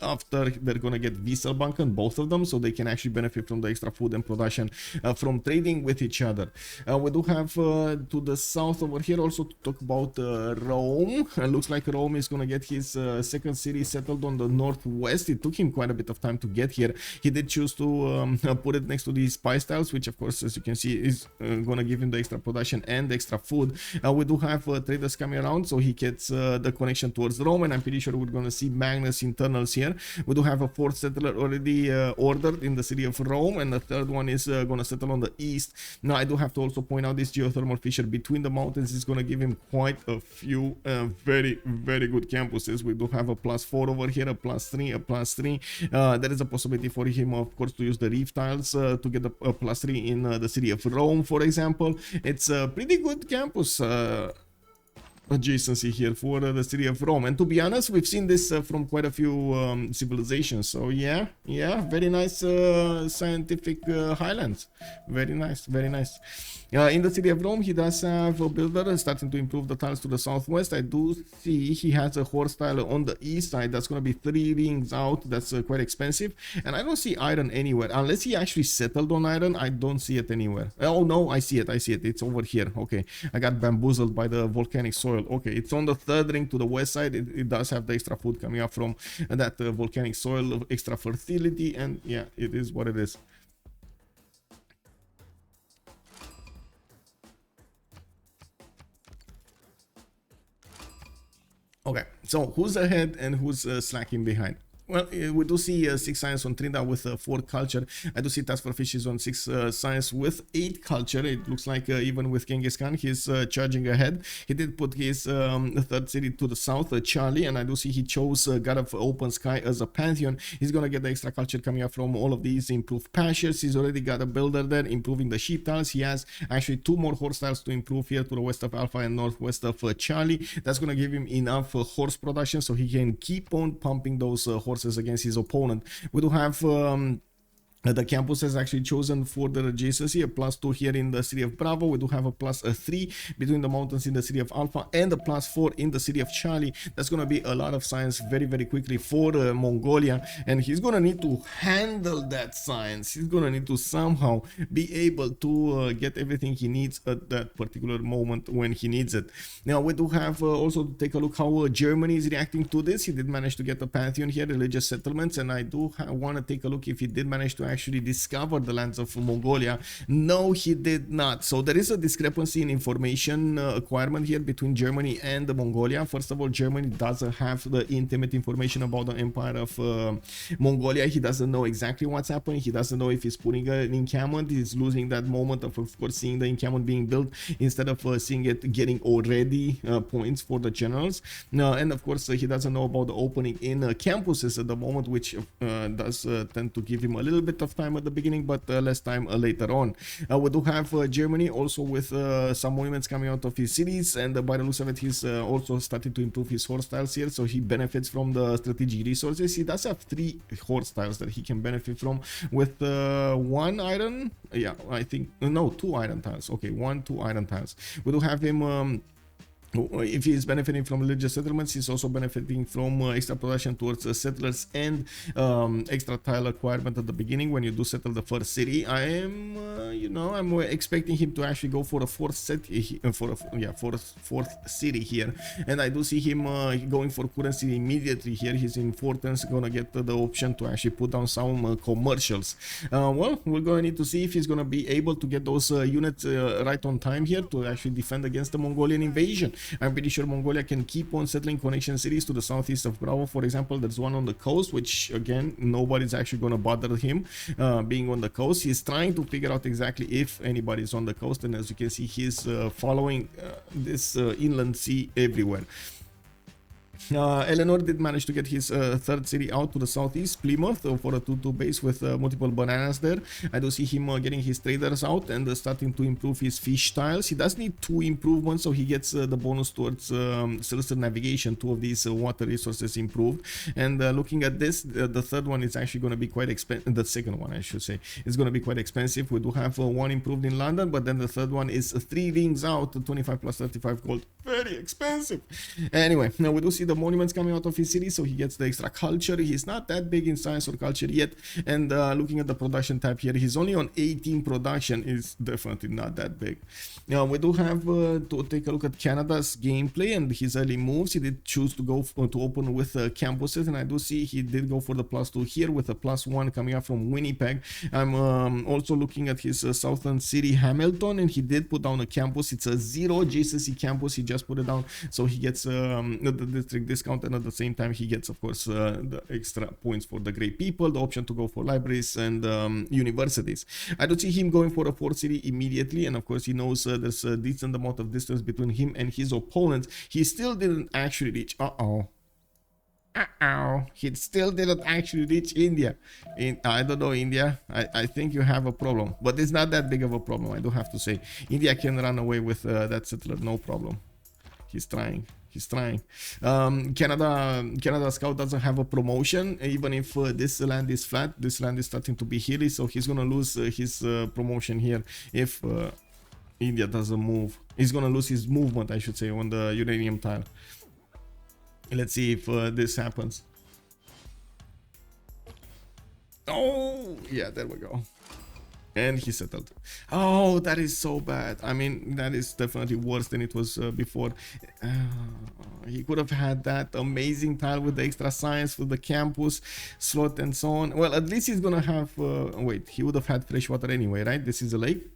after they're going to get Wieselbanken, both of them, so they can actually benefit from the extra food and production from trading with each other. We do have to the south over here also to talk about Rome. Looks like Rome is gonna get his second city settled on the northwest. It took him quite a bit of time to get here. He did choose to put it next to these spice tiles, which of course, as you can see, is gonna give him the extra production and extra food. We do have traders coming around, so he gets the connection towards Rome, and I'm pretty sure we're gonna see Magnus internals here. We do have a fourth settler already ordered in the city of Rome, and the third one is gonna settle on the east. Now I do have to also point out this geothermal fissure between the mountains is going to give him quite a few very, very good campuses. We do have a +4 over here, a +3, a +3. There is a possibility for him, of course, to use the reef tiles to get a +3 in the city of Rome, for example. It's a pretty good campus adjacency here for the city of Rome, and to be honest, we've seen this from quite a few civilizations. So yeah, very nice scientific highlands. Very nice, very nice. In the city of Rome, he does have a builder starting to improve the tiles to the southwest. I do see he has a horse tile on the east side. That's going to be 3 rings out. That's quite expensive, and I don't see iron anywhere unless he actually settled on iron. I don't see it anywhere. Oh no, I see it. It's over here. Okay, I got bamboozled by the volcanic soil. Okay, it's on the third ring to the west side. It does have the extra food coming up from that volcanic soil, extra fertility, and yeah, it is what it is. Okay, so who's ahead and who's slacking behind? Well, we do see 6 science on Tryndaehre with 4 culture. I do see TaskForceFish is on 6 science with 8 culture. It looks like even with Genghis Khan, he's charging ahead. He did put his third city to the south, Charlie, and I do see he chose God of Open Sky as a pantheon. He's going to get the extra culture coming up from all of these improved pastures. He's already got a builder there, improving the sheep tiles. He has actually 2 more horse tiles to improve here to the west of Alpha and northwest of Charlie. That's going to give him enough horse production so he can keep on pumping those horses against his opponent. We do have The campus has actually chosen for the adjacency a +2 here in the city of Bravo. We do have a +3 between the mountains in the city of Alpha and the +4 in the city of Charlie. That's going to be a lot of science very, very quickly for Mongolia, and he's going to need to handle that science. He's going to need to somehow be able to get everything he needs at that particular moment when he needs it. Now, we do have also to take a look how Germany is reacting to this. He did manage to get a pantheon here, religious settlements, and I do want to take a look if he did manage to actually discover the lands of Mongolia. No, he did not. So there is a discrepancy in information acquirement here between Germany and Mongolia. First of all, Germany doesn't have the intimate information about the empire of Mongolia. He doesn't know exactly what's happening. He doesn't know if he's putting an encampment. He's losing that moment of course, seeing the encampment being built instead of seeing it getting already points for the generals. And of course, he doesn't know about the opening in campuses at the moment, which does tend to give him a little bit of time at the beginning, but less time later on. We do have Germany also with some monuments coming out of his cities, and by the looks of it, he's also starting to improve his horse styles here, so he benefits from the strategic resources. He does have 3 horse styles that he can benefit from with 1 iron, yeah, I think, no, 2 iron tiles, okay, 2 iron tiles. We do have him if he is benefiting from religious settlements, he's also benefiting from extra production towards settlers and extra tile acquirement at the beginning when you do settle the first city. I am, I'm expecting him to actually go for a fourth city here, and I do see him going for currency immediately here. He's in 4 turns gonna get the option to actually put down some commercials. Well, we're gonna need to see if he's gonna be able to get those units right on time here to actually defend against the Mongolian invasion. I'm pretty sure Mongolia can keep on settling connection cities to the southeast of Bravo. For example, there's one on the coast, which again, nobody's actually going to bother him being on the coast. He's trying to figure out exactly if anybody's on the coast, and as you can see, he's following this inland sea everywhere. Eleanor did manage to get his 3rd city out to the southeast, Plymouth, for a 2-2 base with multiple bananas there. I do see him getting his traders out and starting to improve his fish tiles. He does need 2 improvements, so he gets the bonus towards celestial navigation. 2 of these water resources improved. And looking at this, the 3rd one is actually going to be quite expensive. The 2nd one, I should say, is going to be quite expensive. We do have 1 improved in London, but then the 3rd one is 3 rings out, 25 plus 35 gold. Very expensive. Anyway, now we do see the monuments coming out of his city, so he gets the extra culture. He's not that big in science or culture yet, and looking at the production tab here, he's only on 18 production. Is definitely not that big. Now we do have to take a look at Canada's gameplay and his early moves. He did choose to go to open with campuses, and I do see he did go for the +2 here with a +1 coming up from Winnipeg. I'm also looking at his southern city, Hamilton, and he did put down a campus. It's a 0 JCC campus. He just put it down, so he gets the district discount, and at the same time he gets, of course, the extra points for the great people, the option to go for libraries and universities. I don't see him going for a 4th city immediately, and of course he knows there's a decent amount of distance between him and his opponents. He still didn't actually reach he still didn't actually reach India. I don't know, India, I think you have a problem, but it's not that big of a problem, I do have to say. India can run away with that settler, no problem. He's trying. Canada Scout doesn't have a promotion, even if this land is flat. This land is starting to be hilly, so he's gonna lose his promotion here if India doesn't move. He's gonna lose his movement, I should say, on the uranium tile. Let's see if this happens. Oh, yeah, there we go. And he settled. Oh, that is so bad. I mean, that is definitely worse than it was before. He could have had that amazing tile with the extra science for the campus slot and so on. Well, at least he's gonna have wait, he would have had fresh water anyway, right? This is a lake.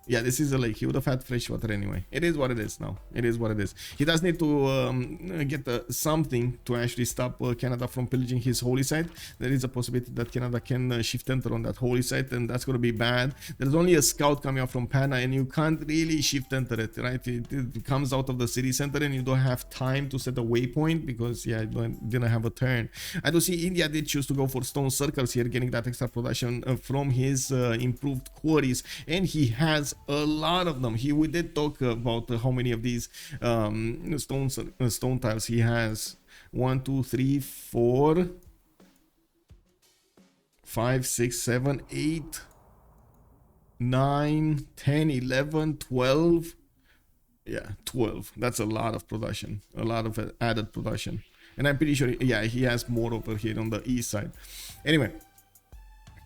Yeah, this is a lake. He would have had fresh water anyway. It is what it is now. It is what it is. He does need to get something to actually stop Canada from pillaging his holy site. There is a possibility that Canada can shift enter on that holy site, and that's going to be bad. There's only a scout coming out from Pana, and you can't really shift enter it, right? It comes out of the city center, and you don't have time to set a waypoint because, yeah, it didn't have a turn. I do see India did choose to go for stone circles here, getting that extra production from his improved quarries, and he has a lot of them. We did talk about how many of these stone tiles he has. 1, 2, 3, 4. 5, 6, 7, 8, 9, 10, 11, 12. Yeah, 12. That's a lot of production, a lot of added production. And I'm pretty sure, yeah, he has more over here on the east side. Anyway,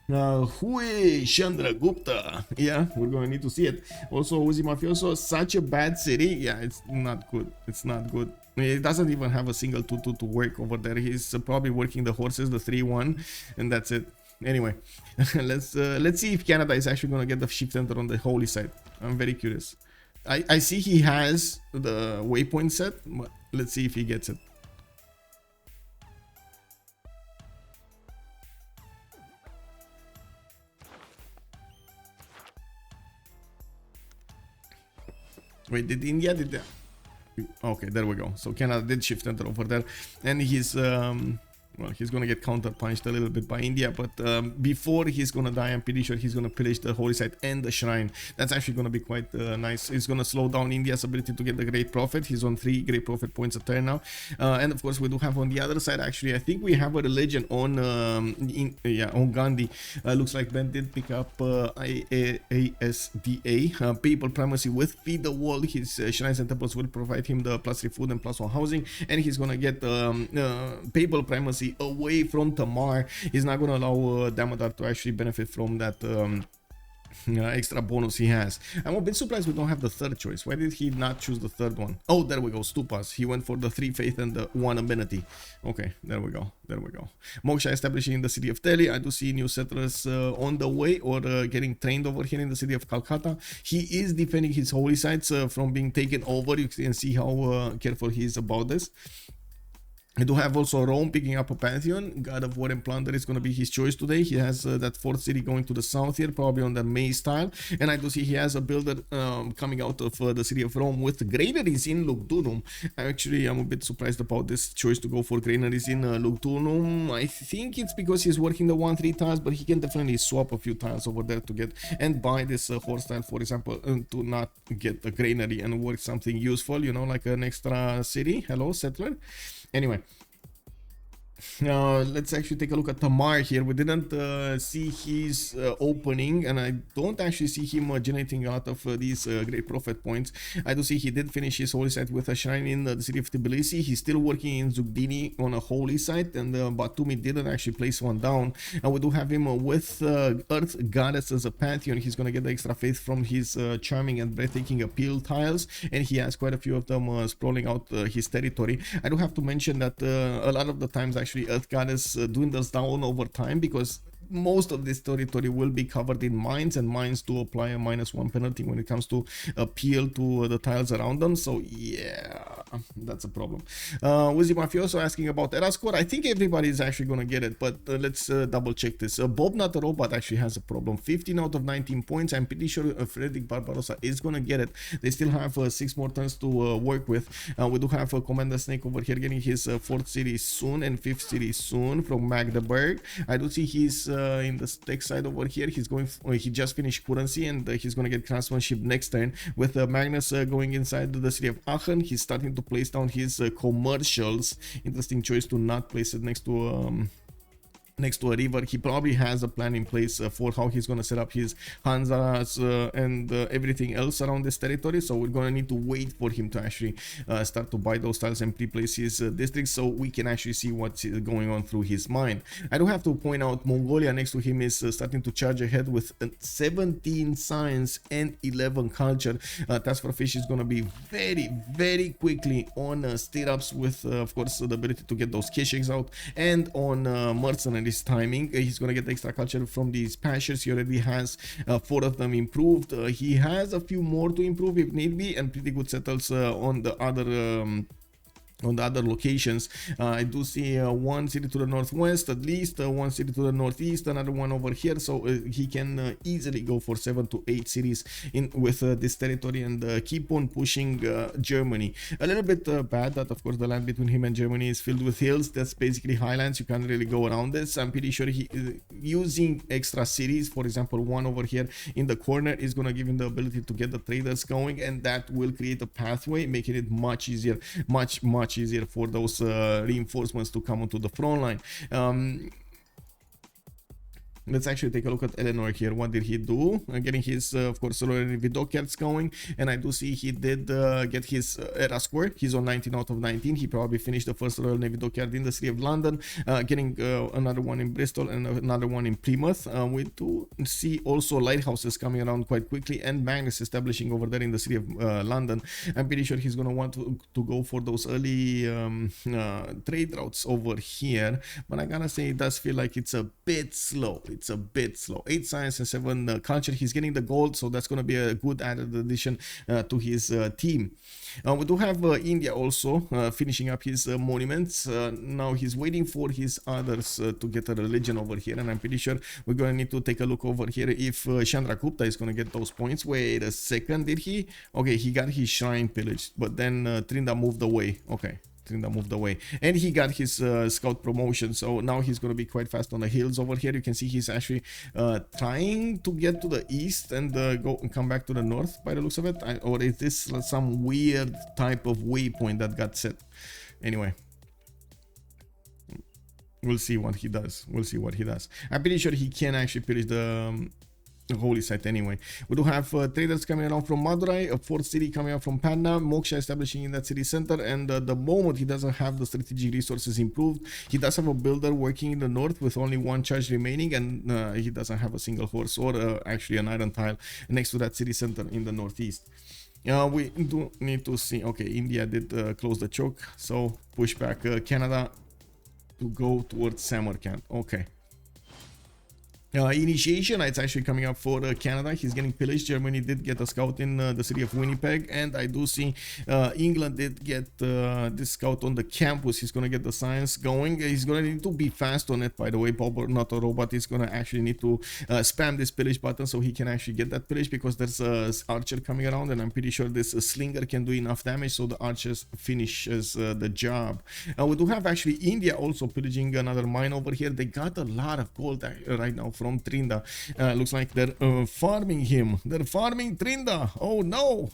who is Chandragupta? Yeah, we're gonna need to see it. Also, Uzi Mafioso, such a bad city. Yeah, it's not good. It's not good. It doesn't even have a single 2-2 to work over there. He's probably working the horses, the 3-1, and that's it. Anyway, let's see if Canada is actually gonna get the shift center on the holy side. I'm very curious. I see he has the waypoint set, but let's see if he gets it. Wait, did India did that? Okay, there we go. So Canada did shift enter over there, and he's well, he's gonna get counter punched a little bit by India, but before he's gonna die, I'm pretty sure he's gonna pillage the holy site and the shrine. That's actually gonna be quite nice. It's gonna slow down India's ability to get the great prophet. He's on 3 great prophet points a turn now, and of course we do have on the other side. Actually, I think we have a religion on on Ghandi. Looks like Ben did pick up ASDA, papal primacy with feed the world. His shrines and temples will provide him the +3 food and +1 housing, and he's gonna get papal primacy away from Tamar. He's not going to allow Damadar to actually benefit from that extra bonus he has. I'm a bit surprised we don't have the third choice. Why did he not choose the third one? Oh, there we go, Stupas. He went for the 3 faith and the 1 amenity. Okay, there we go, there we go. Moksha establishing in the city of Delhi. I do see new settlers on the way or getting trained over here in the city of Calcutta. He is defending his holy sites from being taken over. You can see how careful he is about this. I do have also Rome picking up a pantheon. God of War and Plunder is going to be his choice today. He has that fourth city going to the south here, probably on the maze style. And I do see he has a builder coming out of the city of Rome with granaries in Lugdunum. I'm a bit surprised about this choice to go for granaries in Lugdunum. I think it's because he's working the 1-3 tiles, but he can definitely swap a few tiles over there to get and buy this horse tile, for example, to not get the granary and work something useful, you know, like an extra city. Hello, settler. Anyway, let's actually take a look at Tamar here. We didn't see his opening, and I don't actually see him generating a lot of these great prophet points. I do see he did finish his holy site with a shrine in the city of Tbilisi. He's still working in Zugdini on a holy site, and Batumi didn't actually place one down. And we do have him with Earth Goddess as a pantheon. He's gonna get the extra faith from his charming and breathtaking appeal tiles, and he has quite a few of them sprawling out his territory. I do have to mention that a lot of the times actually Earth Goddess dwindles down over time because most of this territory will be covered in mines, and mines do apply a -1 penalty when it comes to appeal to the tiles around them. So yeah, that's a problem. Wizzy Mafioso asking about Erascore. I think everybody is actually gonna get it, but let's double check this. Bobnotarobot actually has a problem. 15 out of 19 points. I'm pretty sure Frederick Barbarossa is gonna get it. They still have 6 more turns to work with. We do have Commander Snake over here getting his 4th city soon and 5th city soon from Magdeburg. I do see he's in the tech side over here. He's going he just finished currency, and he's going to get craftsmanship next turn with Magnus going inside the city of Aachen. He's starting to place down his commercials. Interesting choice to not place it next to a river. He probably has a plan in place for how he's going to set up his Hanzas and everything else around this territory. So we're going to need to wait for him to actually start to buy those tiles and pre-place his districts, so we can actually see what's going on through his mind. I do have to point out Mongolia next to him is starting to charge ahead with 17 science and 11 culture. TaskForceFish is going to be very quickly on stirrups with of course the ability to get those kishaks out, and on mercenary timing. He's gonna get extra culture from these pastures. He already has 4 of them improved. He has a few more to improve if need be, and pretty good settles on the other locations. I do see 1 city to the northwest, at least 1 city to the northeast, another one over here, so he can easily go for 7 to 8 cities in with this territory and keep on pushing Germany. A little bit bad that of course the land between him and Germany is filled with hills. That's basically highlands. You can't really go around this. I'm pretty sure he using extra cities, for example 1 over here in the corner, is going to give him the ability to get the traders going, and that will create a pathway, making it much easier, much easier for those reinforcements to come onto the front line. Let's actually take a look at Eleanor here. What did he do? Getting his, of course, video cards going. And I do see he did get his era score. He's on 19 out of 19. He probably finished the first Royal Navy dockyard in the city of London. Getting another one in Bristol and another one in Plymouth. We do see also lighthouses coming around quite quickly and magnets establishing over there in the city of London. I'm pretty sure he's going to want to go for those early trade routes over here. But I gotta say, it does feel like it's a bit slow. It's a bit slow. 8 science and 7 culture. He's getting the gold, so that's going to be a good added addition to his team. We do have India also finishing up his monuments. Now he's waiting for his others to get a religion over here, and I'm pretty sure we're going to need to take a look over here if Chandragupta is going to get those points. Wait a second, did he? Okay, he got his shrine pillaged, but then Tryndaehre moved away. Okay. That moved away, and he got his scout promotion, so now he's going to be quite fast on the hills over here. You can see he's actually trying to get to the east and go and come back to the north by the looks of it. Or is this some weird type of waypoint that got set? Anyway, we'll see what he does. We'll see what he does. I'm pretty sure he can actually pillage the holy site anyway. We do have traders coming around from Madurai, a fourth city coming out from Patna, Moksha establishing in that city center, and the moment he doesn't have the strategic resources improved, he does have a builder working in the north with only 1 charge remaining, and he doesn't have a single horse or actually an iron tile next to that city center in the northeast. We do need to see, okay, India did close the choke, so push back Canada to go towards Samarkand. Okay. Initiation, it's actually coming up for Canada. He's getting pillaged. Germany did get a scout in the city of Winnipeg, and I do see England did get this scout on the campus. He's going to get the science going. He's going to need to be fast on it, by the way. Bobnotarobot is going to actually need to spam this pillage button so he can actually get that pillage, because there's a archer coming around, and I'm pretty sure this slinger can do enough damage so the archers finishes the job. We do have actually India also pillaging another mine over here. They got a lot of gold right now from Tryndaehre. Looks like they're farming him. They're farming Tryndaehre. Oh no!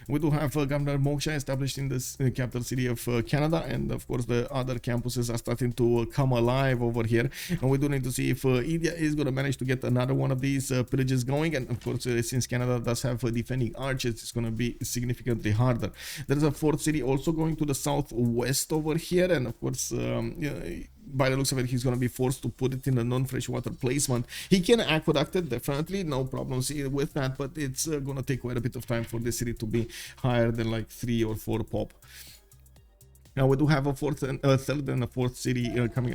We do have Governor Moksha established in this capital city of Canada, and of course the other campuses are starting to come alive over here. And we do need to see if India is going to manage to get another one of these pillages going. And of course, since Canada does have defending archers, it's going to be significantly harder. There's a fourth city also going to the southwest over here, and of course, by the looks of it, he's going to be forced to put it in a non-freshwater placement. He can aqueduct it, definitely, no problems with that, but it's going to take quite a bit of time for this city to be higher than like 3 or 4 pop. Now we do have a third and a fourth city coming.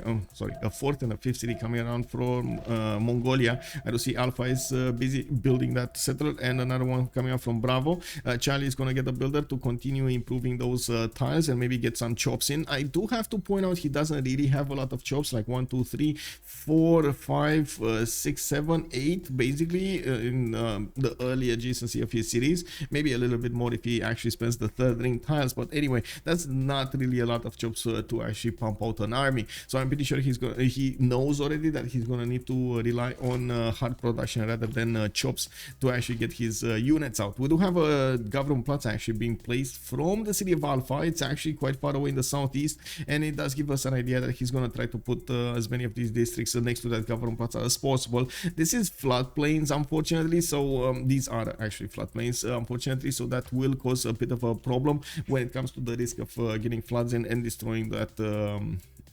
A fourth and a fifth city coming around from Mongolia. I do see Alpha is busy building that settler, and another one coming up from Bravo. Charlie is gonna get a builder to continue improving those tiles and maybe get some chops in. I do have to point out he doesn't really have a lot of chops, like 1, 2, 3, 4, 5, 6, 7, 8, basically in the early adjacency of his cities. Maybe a little bit more if he actually spends the third ring tiles, but anyway, that's not really a lot of chops to actually pump out an army. So I'm pretty sure he knows already that he's gonna need to rely on hard production rather than chops to actually get his units out. We do have a Gavronplatz actually being placed from the city of Alpha. It's actually quite far away in the southeast, and it does give us an idea that he's gonna try to put as many of these districts next to that Gavronplatz as possible. This is floodplains, unfortunately, so these are actually floodplains, unfortunately, so that will cause a bit of a problem when it comes to the risk of getting floods and destroying that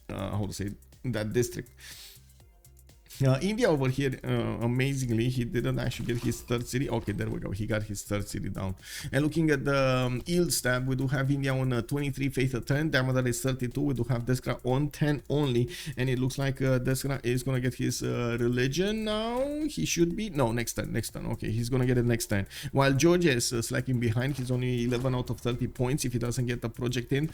how to say, that district. India over here, amazingly, he didn't actually get his third city. Okay, there we go. He got his third city down. And looking at the yields tab, we do have India on 23, Faith at 10. Damadar is 32. We do have Deskra on 10 only. And it looks like Deskra is going to get his religion now. He should be. No, next turn. Okay, he's going to get it next turn. While Georgia is slacking behind. He's only 11 out of 30 points. If he doesn't get the project in,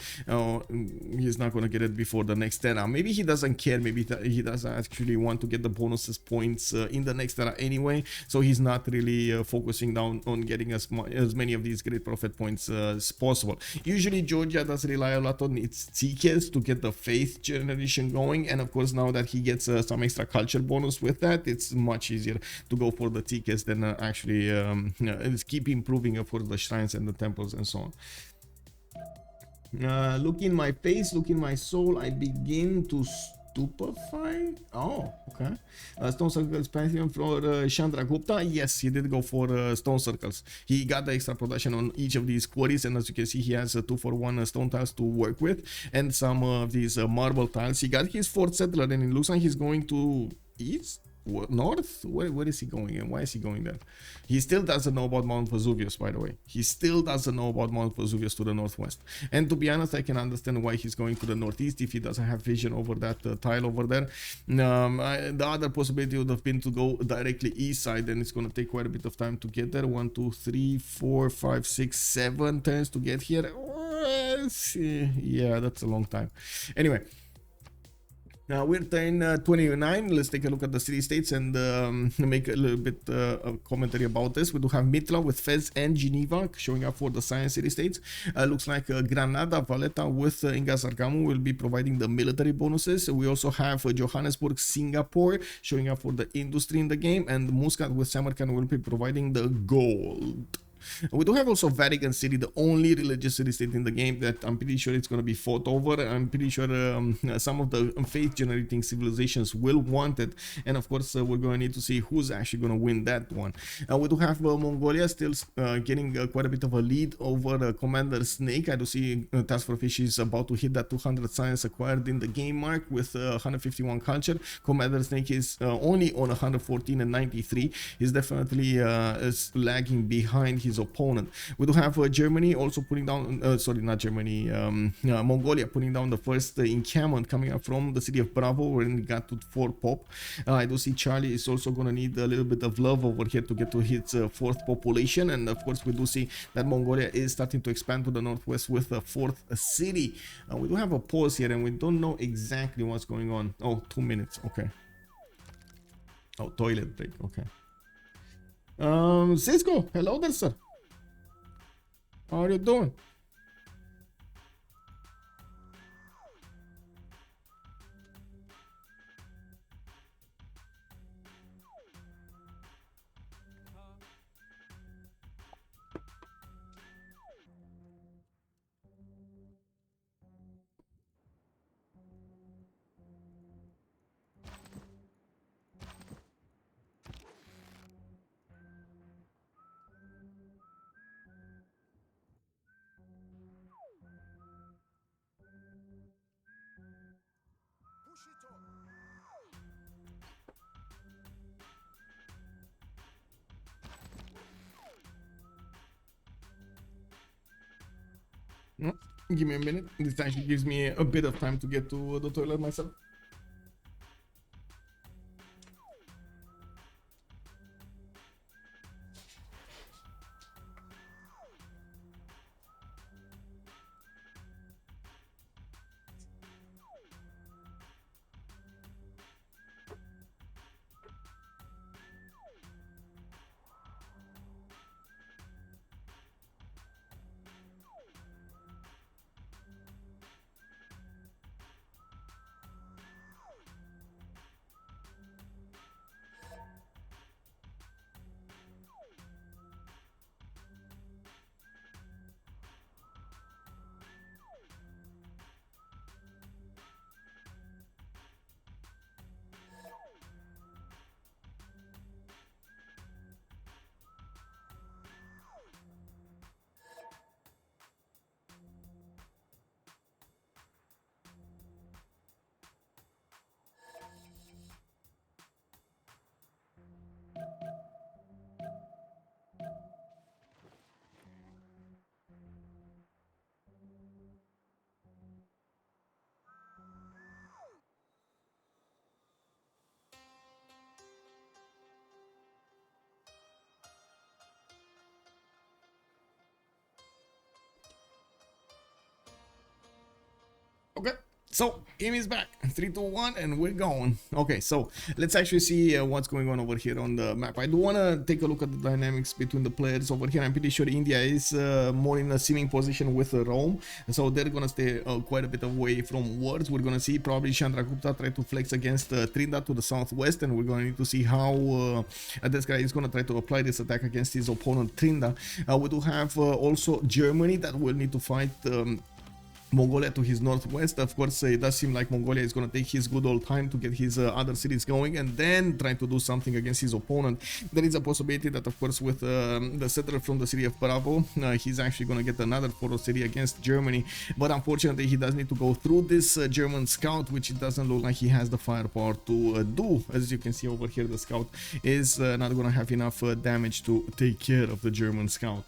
he's not going to get it before the next era. Maybe he doesn't care. Maybe he doesn't actually want to get the bonuses points in the next era anyway, so he's not really focusing down on getting as many of these great profit points as possible. Usually Georgia does rely a lot on its TKs to get the faith generation going, and of course now that he gets some extra culture bonus with that, it's much easier to go for the TKs than actually keep improving for the shrines and the temples and so on. Look in my face, look in my soul, I begin to stupefy. Oh, okay. Stone circles pantheon for Chandragupta. Yes, he did go for stone circles. He got the extra production on each of these quarries, and as you can see, he has 2 for 1 stone tiles to work with, and some of these marble tiles. He got his fourth settler, and it looks like he's going to east. North? Where is he going, and why is he going there? He still doesn't know about Mount Vesuvius, by the way. He still doesn't know about Mount Vesuvius to the northwest. And to be honest, I can understand why he's going to the northeast if he doesn't have vision over that tile over there. The other possibility would have been to go directly east side, and it's going to take quite a bit of time to get there. 1, 2, 3, 4, 5, 6, 7 turns to get here. Yeah, that's a long time. Anyway. Now we're turn 29. Let's take a look at the city-states and make a little bit of commentary about this. We do have Mitla with Fez and Geneva showing up for the science city-states. Looks like Granada, Valletta with Inga Sargamu will be providing the military bonuses. We also have Johannesburg, Singapore showing up for the industry in the game, and Muscat with Samarkand will be providing the gold. We do have also Vatican City, the only religious city-state in the game that I'm pretty sure it's going to be fought over. I'm pretty sure some of the faith-generating civilizations will want it, and of course we're going to need to see who's actually going to win that one. We do have Mongolia still getting quite a bit of a lead over Commander Snake. I do see TaskForceFish is about to hit that 200 science acquired in the game mark with 151 culture. Commander Snake is only on 114 and 93. He's definitely is lagging behind his opponent. We do have Germany also putting down, sorry, not Germany, Mongolia putting down the first encampment coming up from the city of Bravo, where it got to 4 pop. I do see Charlie is also going to need a little bit of love over here to get to his 4th population, and of course we do see that Mongolia is starting to expand to the northwest with a 4th city. We do have a pause here, and we don't know exactly what's going on. Oh, 2 minutes, okay. Oh, toilet break, okay. Cisco, hello there, sir. How are you doing? Give me a minute. This actually gives me a bit of time to get to the toilet myself. Okay, so game is back. 3, 2, 1, and we're going. Okay, so let's actually see what's going on over here on the map. I do want to take a look at the dynamics between the players over here. I'm pretty sure India is more in a seeming position with Rome, so they're gonna stay quite a bit away from wars. We're gonna see probably Chandragupta try to flex against Tryndaehre to the southwest, and we're gonna need to see how Deskra is gonna try to apply this attack against his opponent Tryndaehre. We do have also Germany that will need to fight Mongolia to his northwest. Of course, it does seem like Mongolia is going to take his good old time to get his other cities going and then try to do something against his opponent. There is a possibility that, of course, with the settler from the city of Bravo, he's actually going to get another photo city against Germany. But unfortunately, he does need to go through this German scout, which it doesn't look like he has the firepower to do. As you can see over here, the scout is not going to have enough damage to take care of the German scout.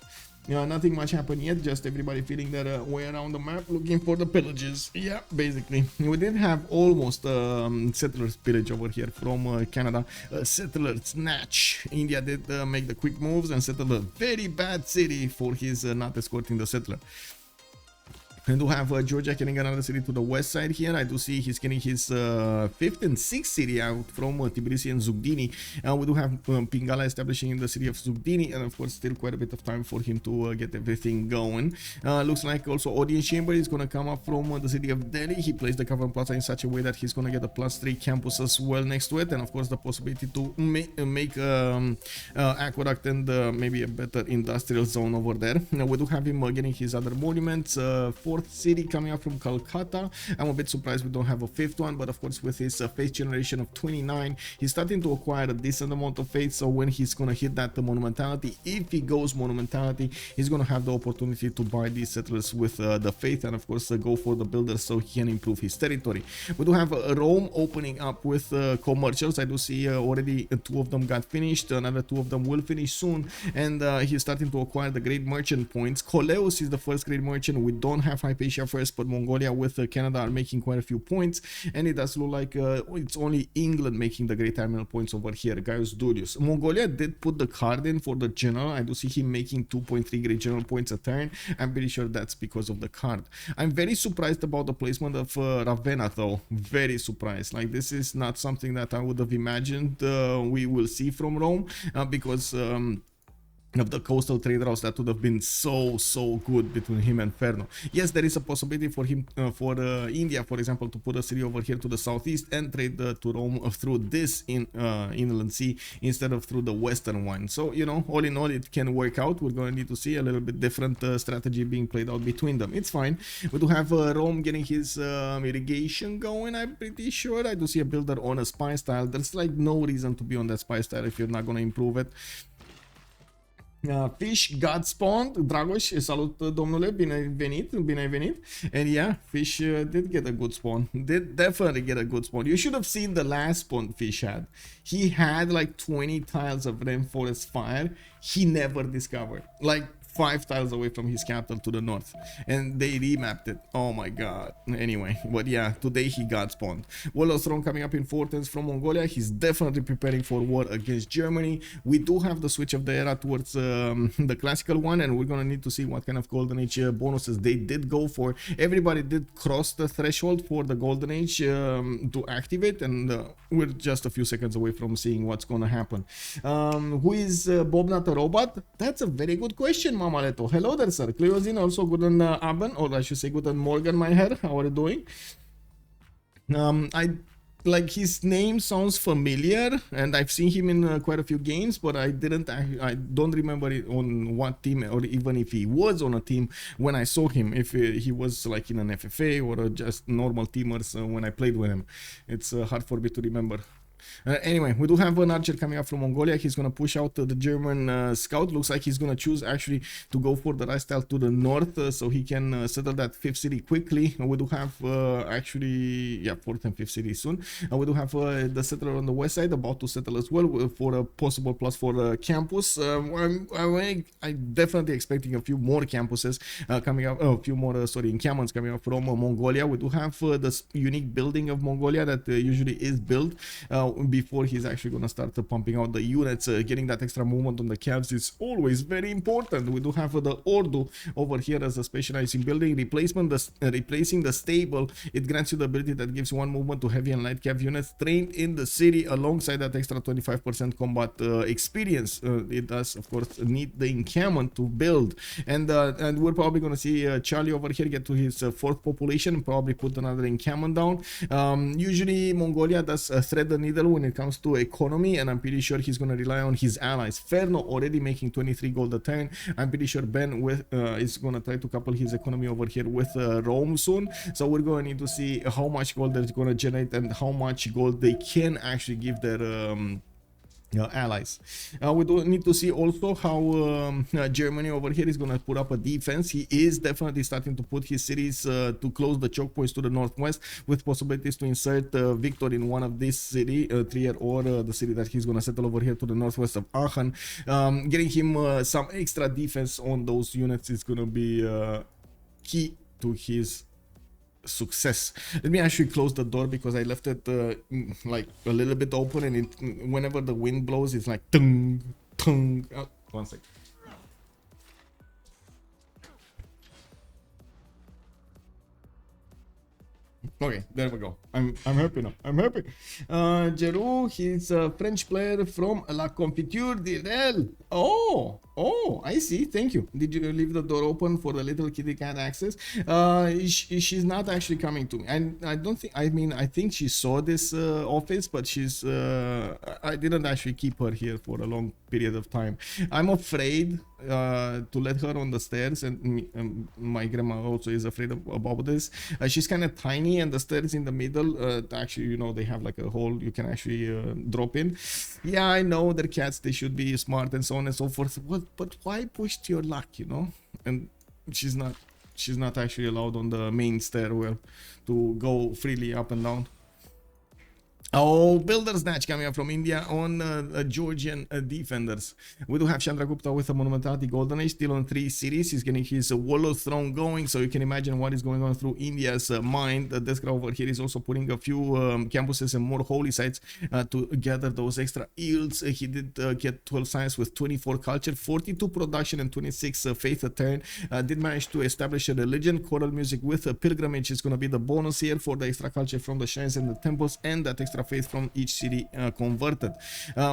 Nothing much happened yet, just everybody feeling their way around the map looking for the pillages. Yeah, basically. We did have almost settlers pillage over here from Canada. Settler snatch. India did make the quick moves and settled a very bad city for his not escorting the settler. I do have Georgia getting another city to the west side here. I do see he's getting his 5th and 6th city out from Tbilisi and Zugdini. We do have Pingala establishing in the city of Zugdini, and of course still quite a bit of time for him to get everything going. Looks like also Audience Chamber is going to come up from the city of Delhi. He placed the Cavern Plaza in such a way that he's going to get a +3 campus as well next to it, and of course the possibility to make aqueduct and maybe a better industrial zone over there. We do have him getting his other monuments. 4th city coming up from Calcutta. I'm a bit surprised we don't have a 5th one, but of course with his faith generation of 29, he's starting to acquire a decent amount of faith. So when he's gonna hit that monumentality, if he goes monumentality, he's gonna have the opportunity to buy these settlers with the faith, and of course go for the builders so he can improve his territory. We do have Rome opening up with commercials. I do see already 2 of them got finished, another 2 of them will finish soon, and he's starting to acquire the great merchant points. Coleus is the first great merchant. We don't have Hypatia first, but Mongolia with Canada are making quite a few points, and it does look like it's only England making the great terminal points over here. Gaius Durius. Mongolia did put the card in for the general. I do see him making 2.3 great general points a turn. I'm pretty sure that's because of the card. I'm very surprised about the placement of Ravenna though. Very surprised. Like, this is not something that I would have imagined we will see from Rome, because of the coastal trade routes that would have been so good between him and Ferno. Yes, there is a possibility for him for India, for example, to put a city over here to the southeast and trade to Rome through this inland sea instead of through the western one. So, you know, all in all, it can work out. We're going to need to see a little bit different strategy being played out between them. It's fine. We do have Rome getting his irrigation going, I'm pretty sure. I do see a builder on a spy style. There's like no reason to be on that spy style if you're not going to improve it. Fish got spawned. Dragoș, salut domnule, bine ai venit. And yeah, Fish did get a good spawn. Did definitely get a good spawn. You should have seen the last spawn Fish had. He had like 20 tiles of rainforest fire. He never discovered. Like 5 tiles away from his capital to the north, and they remapped it. Oh my god. Anyway, but yeah, today he got spawned. Warlord's Throne coming up in 4 turns from Mongolia. He's definitely preparing for war against Germany. We do have the switch of the era towards the classical one, and we're gonna need to see what kind of golden age bonuses they did go for. Everybody did cross the threshold for the golden age to activate, and we're just a few seconds away from seeing what's gonna happen. Who is Bobnotarobot? That's a very good question, Mama Leto. Hello there, sir. Cleozin, also guten Abend, or I should say guten Morgen, my head. How are you doing? I like, his name sounds familiar, and I've seen him in quite a few games, but I don't remember it on what team, or even if he was on a team when I saw him, if he was like in an FFA or just normal teamers when I played with him. It's hard for me to remember. Anyway, we do have an archer coming up from Mongolia. He's going to push out the German scout. Looks like he's going to choose actually to go for the right style to the north, so he can settle that 5th city quickly. We do have actually, yeah, 4th and 5th city soon. We do have the settler on the west side about to settle as well for a possible +4 campus. I'm definitely expecting a few more campuses coming up, a few more, encampments coming up from Mongolia. We do have this unique building of Mongolia that usually is built before he's actually going to start pumping out the units. Getting that extra movement on the cabs is always very important. We do have the Ordu over here as a specializing building. Replacing the stable, it grants you the ability that gives 1 movement to heavy and light cav units trained in the city, alongside that extra 25% combat experience. It does, of course, need the encampment to build, and we're probably going to see Charlie over here get to his 4th population and probably put another encampment down. Usually Mongolia does thread the needle middle when it comes to economy, and I'm pretty sure he's going to rely on his allies. Ferno already making 23 gold a turn. I'm pretty sure Ben is going to try to couple his economy over here with Rome soon. So we're going to need to see how much gold they're going to generate and how much gold they can actually give their allies. We do need to see also how Germany over here is going to put up a defense. He is definitely starting to put his cities to close the choke points to the northwest, with possibilities to insert Victor in one of this city, Trier, or the city that he's going to settle over here to the northwest of Aachen. Getting him some extra defense on those units is going to be key to his success. Let me actually close the door because I left it like a little bit open, and whenever the wind blows it's like tung tung. Oh, one sec. Okay, there we go. I'm happy now. I'm happy. Jeru, he's a French player from La Confiture d'Irel. Oh, I see. Thank you. Did you leave the door open for the little kitty cat access? She's not actually coming to me. I don't think. I mean, I think she saw this office, but she's. I didn't actually keep her here for a long period of time. I'm afraid to let her on the stairs, and my grandma also is afraid about this. She's kind of tiny, and the stairs in the middle, actually, you know, they have like a hole you can actually drop in. Yeah, I know they're cats, they should be smart and so on and so forth. But why push your luck, you know? And she's not actually allowed on the main stairwell to go freely up and down. Oh, Builder Snatch coming up from India on Georgian defenders. We do have Chandragupta with a Monumentality Golden Age still on 3 cities. He's getting his Wallow Throne going, so you can imagine what is going on through India's mind. Deskra over here is also putting a few campuses and more holy sites to gather those extra yields. He did get 12 science with 24 culture, 42 production, and 26 faith a turn. Did manage to establish a religion. Choral music with a pilgrimage is going to be the bonus here for the extra culture from the shrines and the temples, and that extra faith from each city converted.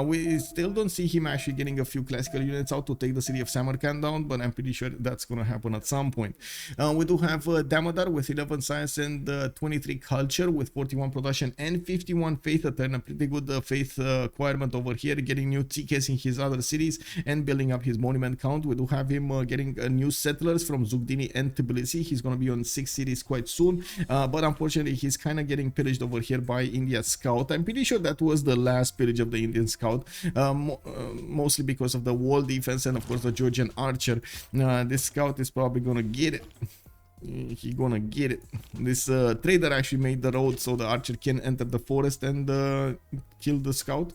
We still don't see him actually getting a few classical units out to take the city of Samarkand down, but I'm pretty sure that's going to happen at some point. We do have Damadar with 11 science and 23 culture with 41 production and 51 faith a turn. A pretty good faith acquirement over here, getting new TKs in his other cities and building up his monument count. We do have him getting new settlers from Zugdini and Tbilisi. He's going to be on 6 cities quite soon, but unfortunately he's kind of getting pillaged over here by India's scout. I'm pretty sure that was the last pillage of the Indian scout, mostly because of the wall defense and of course the Georgian archer. This scout is probably gonna get it. He gonna get it. This trader actually made the road so the archer can enter the forest and kill the scout.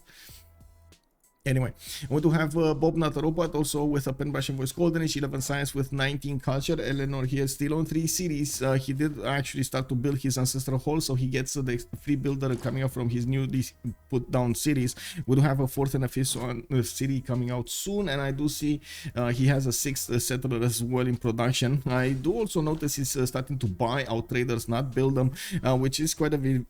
Anyway, we do have Bobnotarobot also with a pen brush and voice golden age, 11 science with 19 culture. Eleanor here still on 3 cities. He did actually start to build his ancestral hall, so he gets the free builder coming out from his newly put down cities. We do have a 4th and a 5th city coming out soon, and I do see he has a 6th settler as well in production. I do also notice he's starting to buy out traders, not build them, which is quite an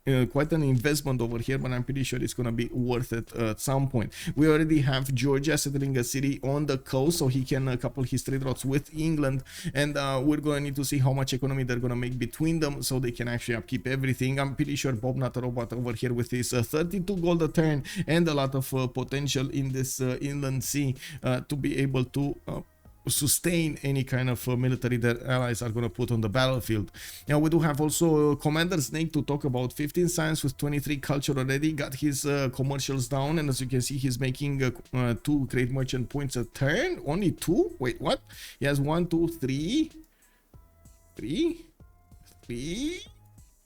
investment over here, but I'm pretty sure it's gonna be worth it at some point. We already have Georgia settling a city on the coast, so he can couple his trade routes with England, and we're going to need to see how much economy they're going to make between them so they can actually upkeep everything. I'm pretty sure Bobnotarobot over here with his 32 gold a turn and a lot of potential in this inland sea to be able to sustain any kind of military that allies are going to put on the battlefield. Now we do have also Commander Snake to talk about. 15 science with 23 culture already, got his commercials down, and as you can see he's making 2 great merchant points a turn. Only 2? Wait, what? He has 1, 2, 3.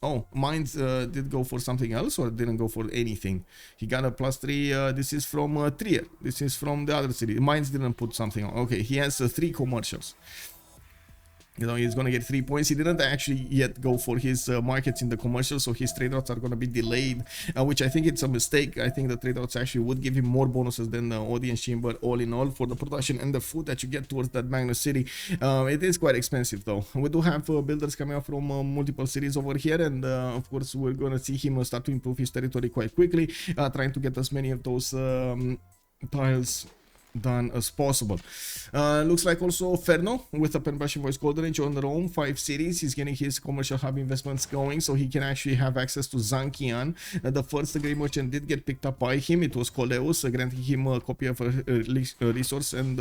Oh, mines did go for something else or didn't go for anything. He got a +3. This is from Trier. This is from the other city. Mines didn't put something on. Okay, he has 3 commercials. You know, he's gonna get 3 points. He didn't actually yet go for his markets in the commercial, so his trade routes are gonna be delayed, which I think it's a mistake. I think the trade routes actually would give him more bonuses than the audience chamber all in all for the production and the food that you get towards that Magnus city. It is quite expensive though. We do have builders coming up from multiple cities over here, and of course we're gonna see him start to improve his territory quite quickly, trying to get as many of those tiles done as possible. Looks like also Ferno with a pen brushing voice golden age on Rome 5 cities. He's getting his commercial hub investments going, so he can actually have access to Zankian. The first grey merchant did get picked up by him. It was Coleus, granting him a copy of a resource, and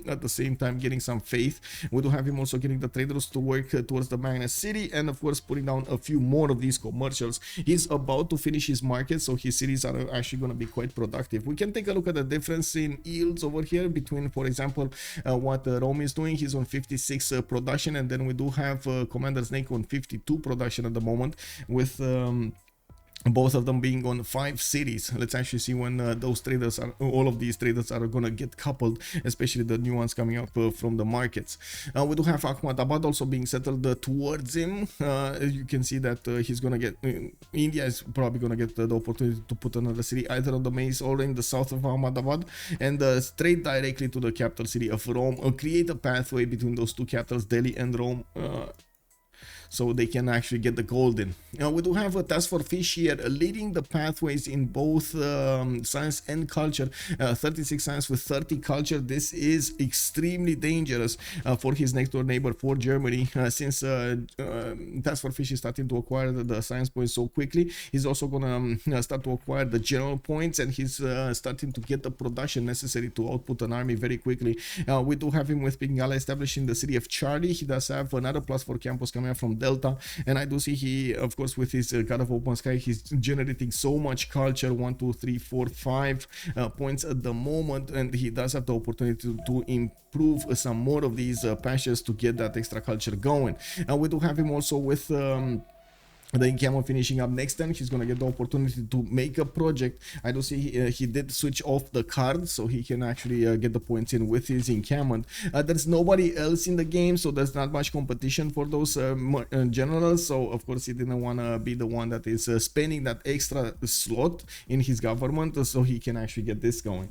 at the same time getting some faith. We do have him also getting the traders to work towards the Magna City, and of course putting down a few more of these commercials. He's about to finish his market, so his cities are actually going to be quite productive. We can take a look at the difference in yields over here between, for example, what Rome is doing. He's on 56 production, and then we do have Commander Snake on 52 production at the moment, with both of them being on 5 cities. Let's actually see when those traders are, all of these traders are gonna get coupled, especially the new ones coming up from the markets. We do have Damadar also being settled towards him. You can see that he's gonna get India is probably gonna get the opportunity to put another city either on the maze or in the south of Ahmedabad, and straight directly to the capital city of Rome, create a pathway between those two capitals, Delhi and Rome, so they can actually get the gold in. Now we do have a TaskForceFish here leading the pathways in both science and culture. 36 science with 30 culture. This is extremely dangerous for his next door neighbor, for Germany, since TaskForceFish is starting to acquire the science points so quickly. He's also gonna start to acquire the general points, and he's starting to get the production necessary to output an army very quickly. We do have him with Pingala establishing the city of Charlie. He does have another +4 campus coming up from Delta, and I do see he, of course, with his God of Open Sky, he's generating so much culture, 1 2 3 4 5 points at the moment, and he does have the opportunity to improve some more of these patches to get that extra culture going. And we do have him also with the encampment finishing up next time. He's gonna get the opportunity to make a project. I do see he did switch off the card, so he can actually get the points in with his encampment. There's nobody else in the game, so there's not much competition for those generals, so of course he didn't want to be the one that is spending that extra slot in his government, so he can actually get this going.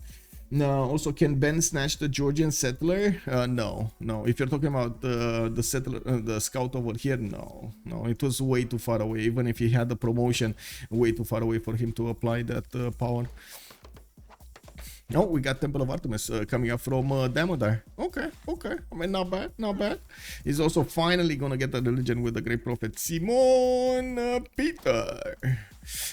No, also, can Ben snatch the Georgian settler? No. If you're talking about the settler, the scout over here, no. It was way too far away. Even if he had the promotion, way too far away for him to apply that power. No, we got Temple of Artemis coming up from Damadar. Okay. I mean, not bad. He's also finally gonna get the religion with the great prophet Simon Peter.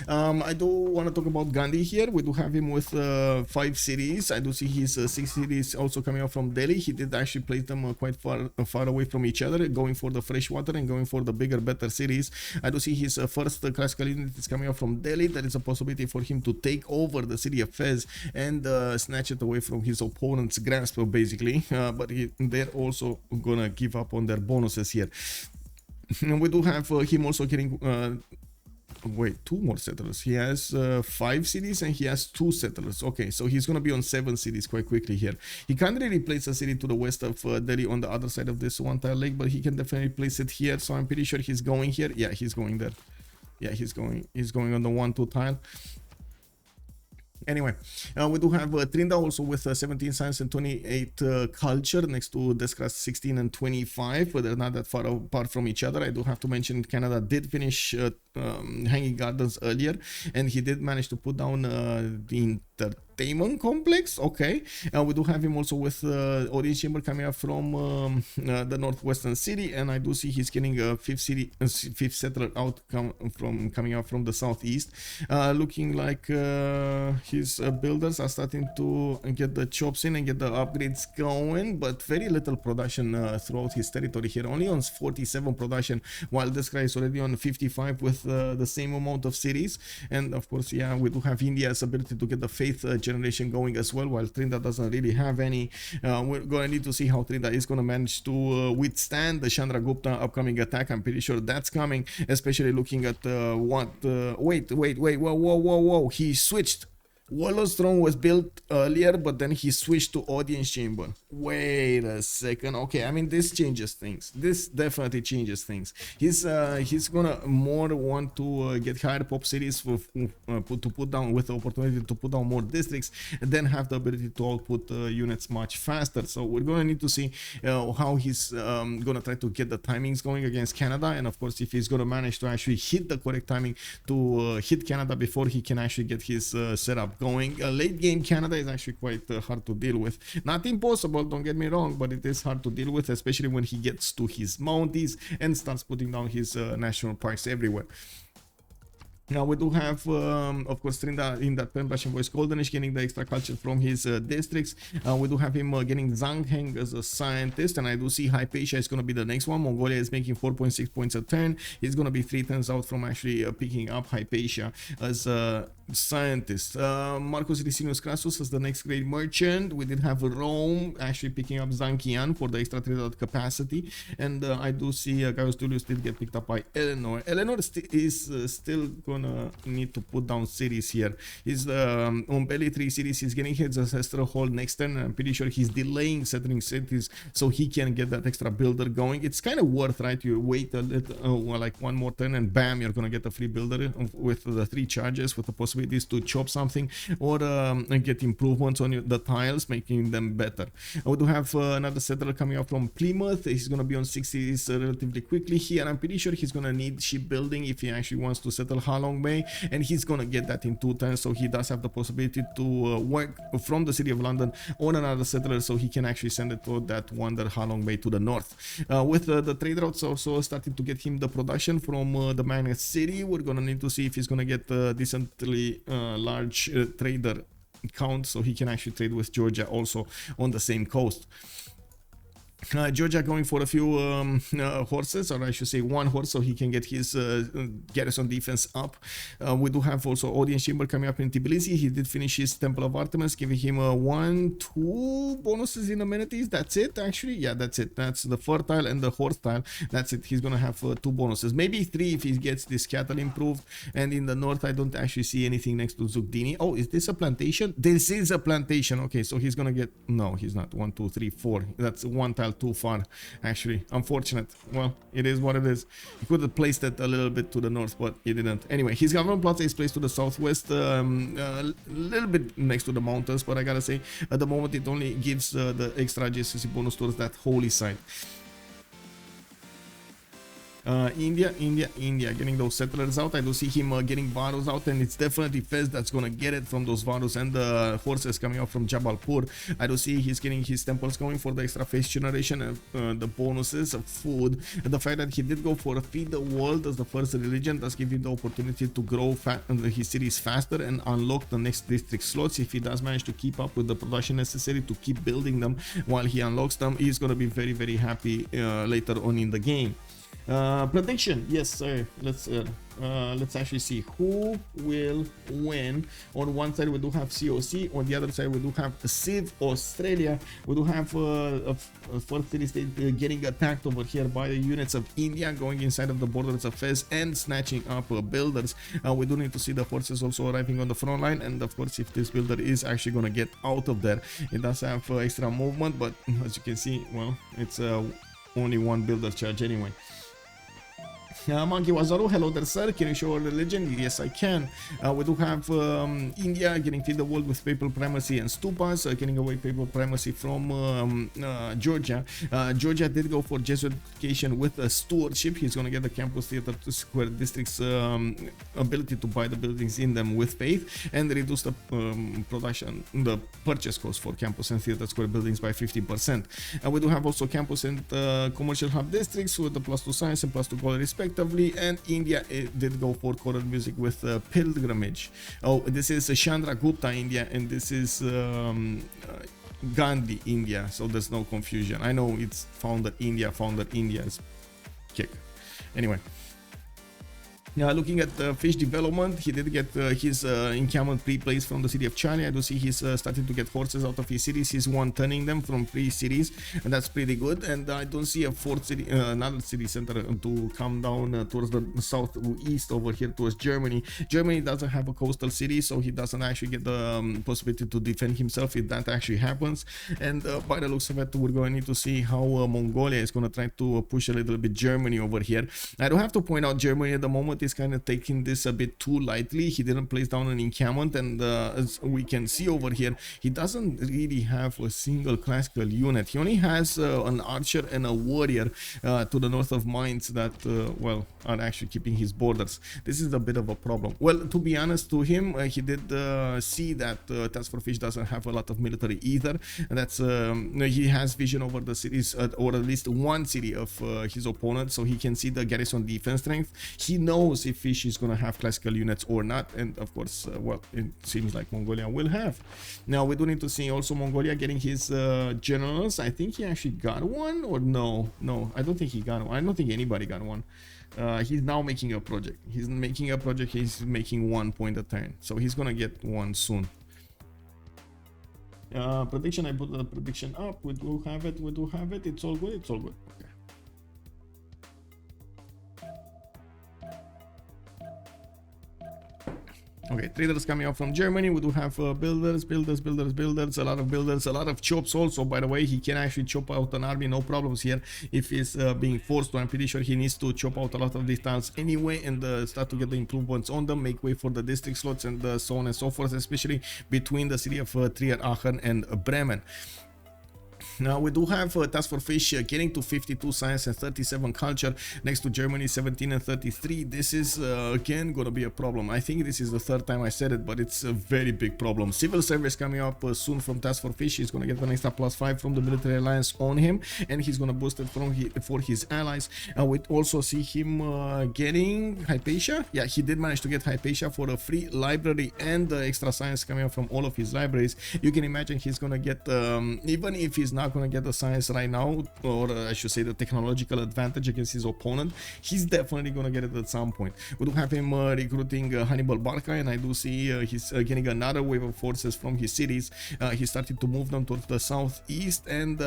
I do want to talk about Ghandi here. We do have him with 5 cities. I do see his 6 cities also coming out from Delhi. He did actually place them quite far away from each other, going for the freshwater and going for the bigger, better cities. I do see his first classical unit is coming out from Delhi. There is a possibility for him to take over the city of Fez and snatch it away from his opponent's grasp, basically. But they're also gonna give up on their bonuses here. And we do have him also getting wait, 2 more settlers. He has 5 cities and he has 2 settlers. Okay, so he's gonna be on 7 cities quite quickly here. He can't really place a city to the west of Delhi on the other side of this one tile lake, but he can definitely place it here, so I'm pretty sure he's going here. Yeah, he's going there. Yeah, he's going on the 1-2 tile. Anyway, we do have Tryndaehre also with 17 science and 28 culture next to Deskra 16 and 25, but they're not that far apart from each other. I do have to mention Canada did finish Hanging Gardens earlier, and he did manage to put down the entertainment complex. Okay, we do have him also with audience chamber coming up from the northwestern city, and I do see he's getting a 5th settler coming out from the southeast. Looking like his builders are starting to get the chops in and get the upgrades going, but very little production throughout his territory here. Only on 47 production, while this guy is already on 55 with the same amount of cities. And of course, yeah, we do have India's ability to get the faith generation going as well, while Tryndaehre doesn't really have any. We're going to need to see how Tryndaehre is going to manage to withstand the Chandragupta upcoming attack. I'm pretty sure that's coming, especially looking at what wait, whoa, he switched. Warlord's Throne was built earlier, but then he switched to Audience Chamber. Wait a second. Okay, I mean, this changes things. This definitely changes things. He's gonna more want to get higher pop cities to put down, with the opportunity to put down more districts, and then have the ability to output units much faster. So we're gonna need to see how he's gonna try to get the timings going against Canada, and of course, if he's gonna manage to actually hit the correct timing to hit Canada before he can actually get his setup going. Late game Canada is actually quite hard to deal with. Not impossible, don't get me wrong, but it is hard to deal with, especially when he gets to his mounties and starts putting down his national parks everywhere. Now we do have, of course, Tryndaehre in that pen Russian voice Goldenish getting the extra culture from his districts. We do have him getting Zhangheng as a scientist, and I do see Hypatia is going to be the next one. Mongolia is making 4.6 points a turn. He's going to be 3 turns out from actually picking up Hypatia as a scientist. Marcus Licinius Crassus as the next great merchant. We did have Rome actually picking up Zankian for the extra trade capacity, and I do see Gaius Julius did get picked up by Eleanor. Eleanor is still gonna need to put down cities here. He's on belly 3 cities. He's getting his ancestral hold next turn, and I'm pretty sure he's delaying settling cities so he can get that extra builder going. It's kind of worth, right? You wait a little, like one more turn, and bam, you're gonna get a free builder with the 3 charges, with the possibilities to chop something or get improvements on the tiles, making them better. We do have another settler coming up from Plymouth. He's gonna be on 6 cities relatively quickly here. I'm pretty sure he's gonna need shipbuilding if he actually wants to settle Halong Bay, and he's gonna get that in 2 turns, so he does have the possibility to work from the city of London on another settler, so he can actually send it to that wonder Halong Bay to the north. With the trade routes also starting to get him the production from the Magnet City, we're gonna need to see if he's gonna get a decently large trader count, so he can actually trade with Georgia also on the same coast. Georgia going for a few horses, or I should say 1 horse, so he can get his garrison defense up. We do have also Audience Chamber coming up in Tbilisi. He did finish his Temple of Artemis, giving him 1-2 bonuses in amenities. That's it, actually. Yeah, that's it. That's the fertile and the horse tile. That's it. He's gonna have 2 bonuses, maybe 3 if he gets this cattle improved. And in the north, I don't actually see anything next to Zugdini. Oh, is this a plantation? This is a plantation. Okay, so he's gonna get, no, he's not. 1, 2, 3, 4. That's 1 tile too far, actually. Unfortunate. Well, it is what it is. He could have placed it a little bit to the north, but he didn't. Anyway, his government plaza is placed to the southwest, a little bit next to the mountains, but I gotta say, at the moment, it only gives the extra adjacency bonus towards that holy site. India, getting those settlers out. I do see him getting Varus out, and it's definitely Fez that's gonna get it from those Varus and the horses coming out from Jabalpur. I do see he's getting his temples going for the extra face generation and the bonuses of food. And the fact that he did go for Feed the World as the first religion does give him the opportunity to grow his cities faster and unlock the next district slots. If he does manage to keep up with the production necessary to keep building them while he unlocks them, he's gonna be very, very happy later on in the game. Prediction, yes sir. Let's actually see who will win. On one side we do have COC, on the other side we do have Civ Australia. We do have a first city state getting attacked over here by the units of India, going inside of the borders of Fez and snatching up builders. We do need to see the forces also arriving on the front line, and of course if this builder is actually going to get out of there. It does have extra movement, but as you can see, well, it's only 1 builder charge anyway. Monkey Wazaru, hello there sir, can you show our religion? Yes I can. We do have India getting Feed the World with papal primacy and stupas, getting away papal primacy from Georgia. Georgia did go for Jesuitification with a stewardship. He's going to get the campus theater to square districts ability to buy the buildings in them with faith, and reduce the the purchase cost for campus and theater square buildings by 15%. We do have also campus and commercial hub districts with the +2 science and +2 gold respectively. And India did go for choral music with pilgrimage. Oh, this is Chandragupta India, and this is Ghandi India, so there's no confusion. I know it's founder India's kick. Anyway, looking at fish development, he did get his encampment pre-placed from the city of China. I do see he's starting to get horses out of his cities. He's turning them from 3 cities, and that's pretty good. And I don't see a 4th city, another city center to come down towards the southeast over here towards Germany. Germany doesn't have a coastal city, so he doesn't actually get the possibility to defend himself if that actually happens. And by the looks of it, we're going to need to see how Mongolia is going to try to push a little bit Germany over here. I don't have to point out Germany at the moment is is kind of taking this a bit too lightly. He didn't place down an encampment, and as we can see over here, he doesn't really have a single classical unit. He only has an archer and a warrior to the north of mines that, well, are actually keeping his borders. This is a bit of a problem. Well, to be honest to him, he did see that TaskForceFish doesn't have a lot of military either. And that's he has vision over the cities, or at least one city of his opponent, so he can see the garrison defense strength. He knows if Fish is going to have classical units or not, and of course, well, it seems like Mongolia will have. Now we do need to see also Mongolia getting his generals. I think he actually got one, or no, I don't think he got one. I don't think anybody got one. He's now making a project. He's making 1 point a turn, so he's gonna get one soon. Prediction, I put the prediction up. We do have it, it's all good, okay. Okay, traders coming out from Germany. We do have builders, a lot of builders, a lot of chops also. By the way, he can actually chop out an army, no problems here if he's being forced to. I'm pretty sure he needs to chop out a lot of these tiles anyway and start to get the improvements on them, make way for the district slots and so on and so forth, especially between the city of Trier, Aachen and Bremen. Now we do have TaskForceFish getting to 52 science and 37 culture next to Germany 17 and 33. This is again gonna be a problem. I think this is the third time I said it, but it's a very big problem. Civil service coming up soon from TaskForceFish. He's gonna get an extra +5 from the military alliance on him, and he's gonna boost it for his allies. We also see him getting Hypatia. Yeah, he did manage to get Hypatia for a free library and extra science coming up from all of his libraries. You can imagine he's gonna get, even if he's not gonna get the science right now, or I should say the technological advantage against his opponent, he's definitely gonna get it at some point. We do have him recruiting Hannibal Barca, and I do see he's getting another wave of forces from his cities. He started to move them towards the southeast, and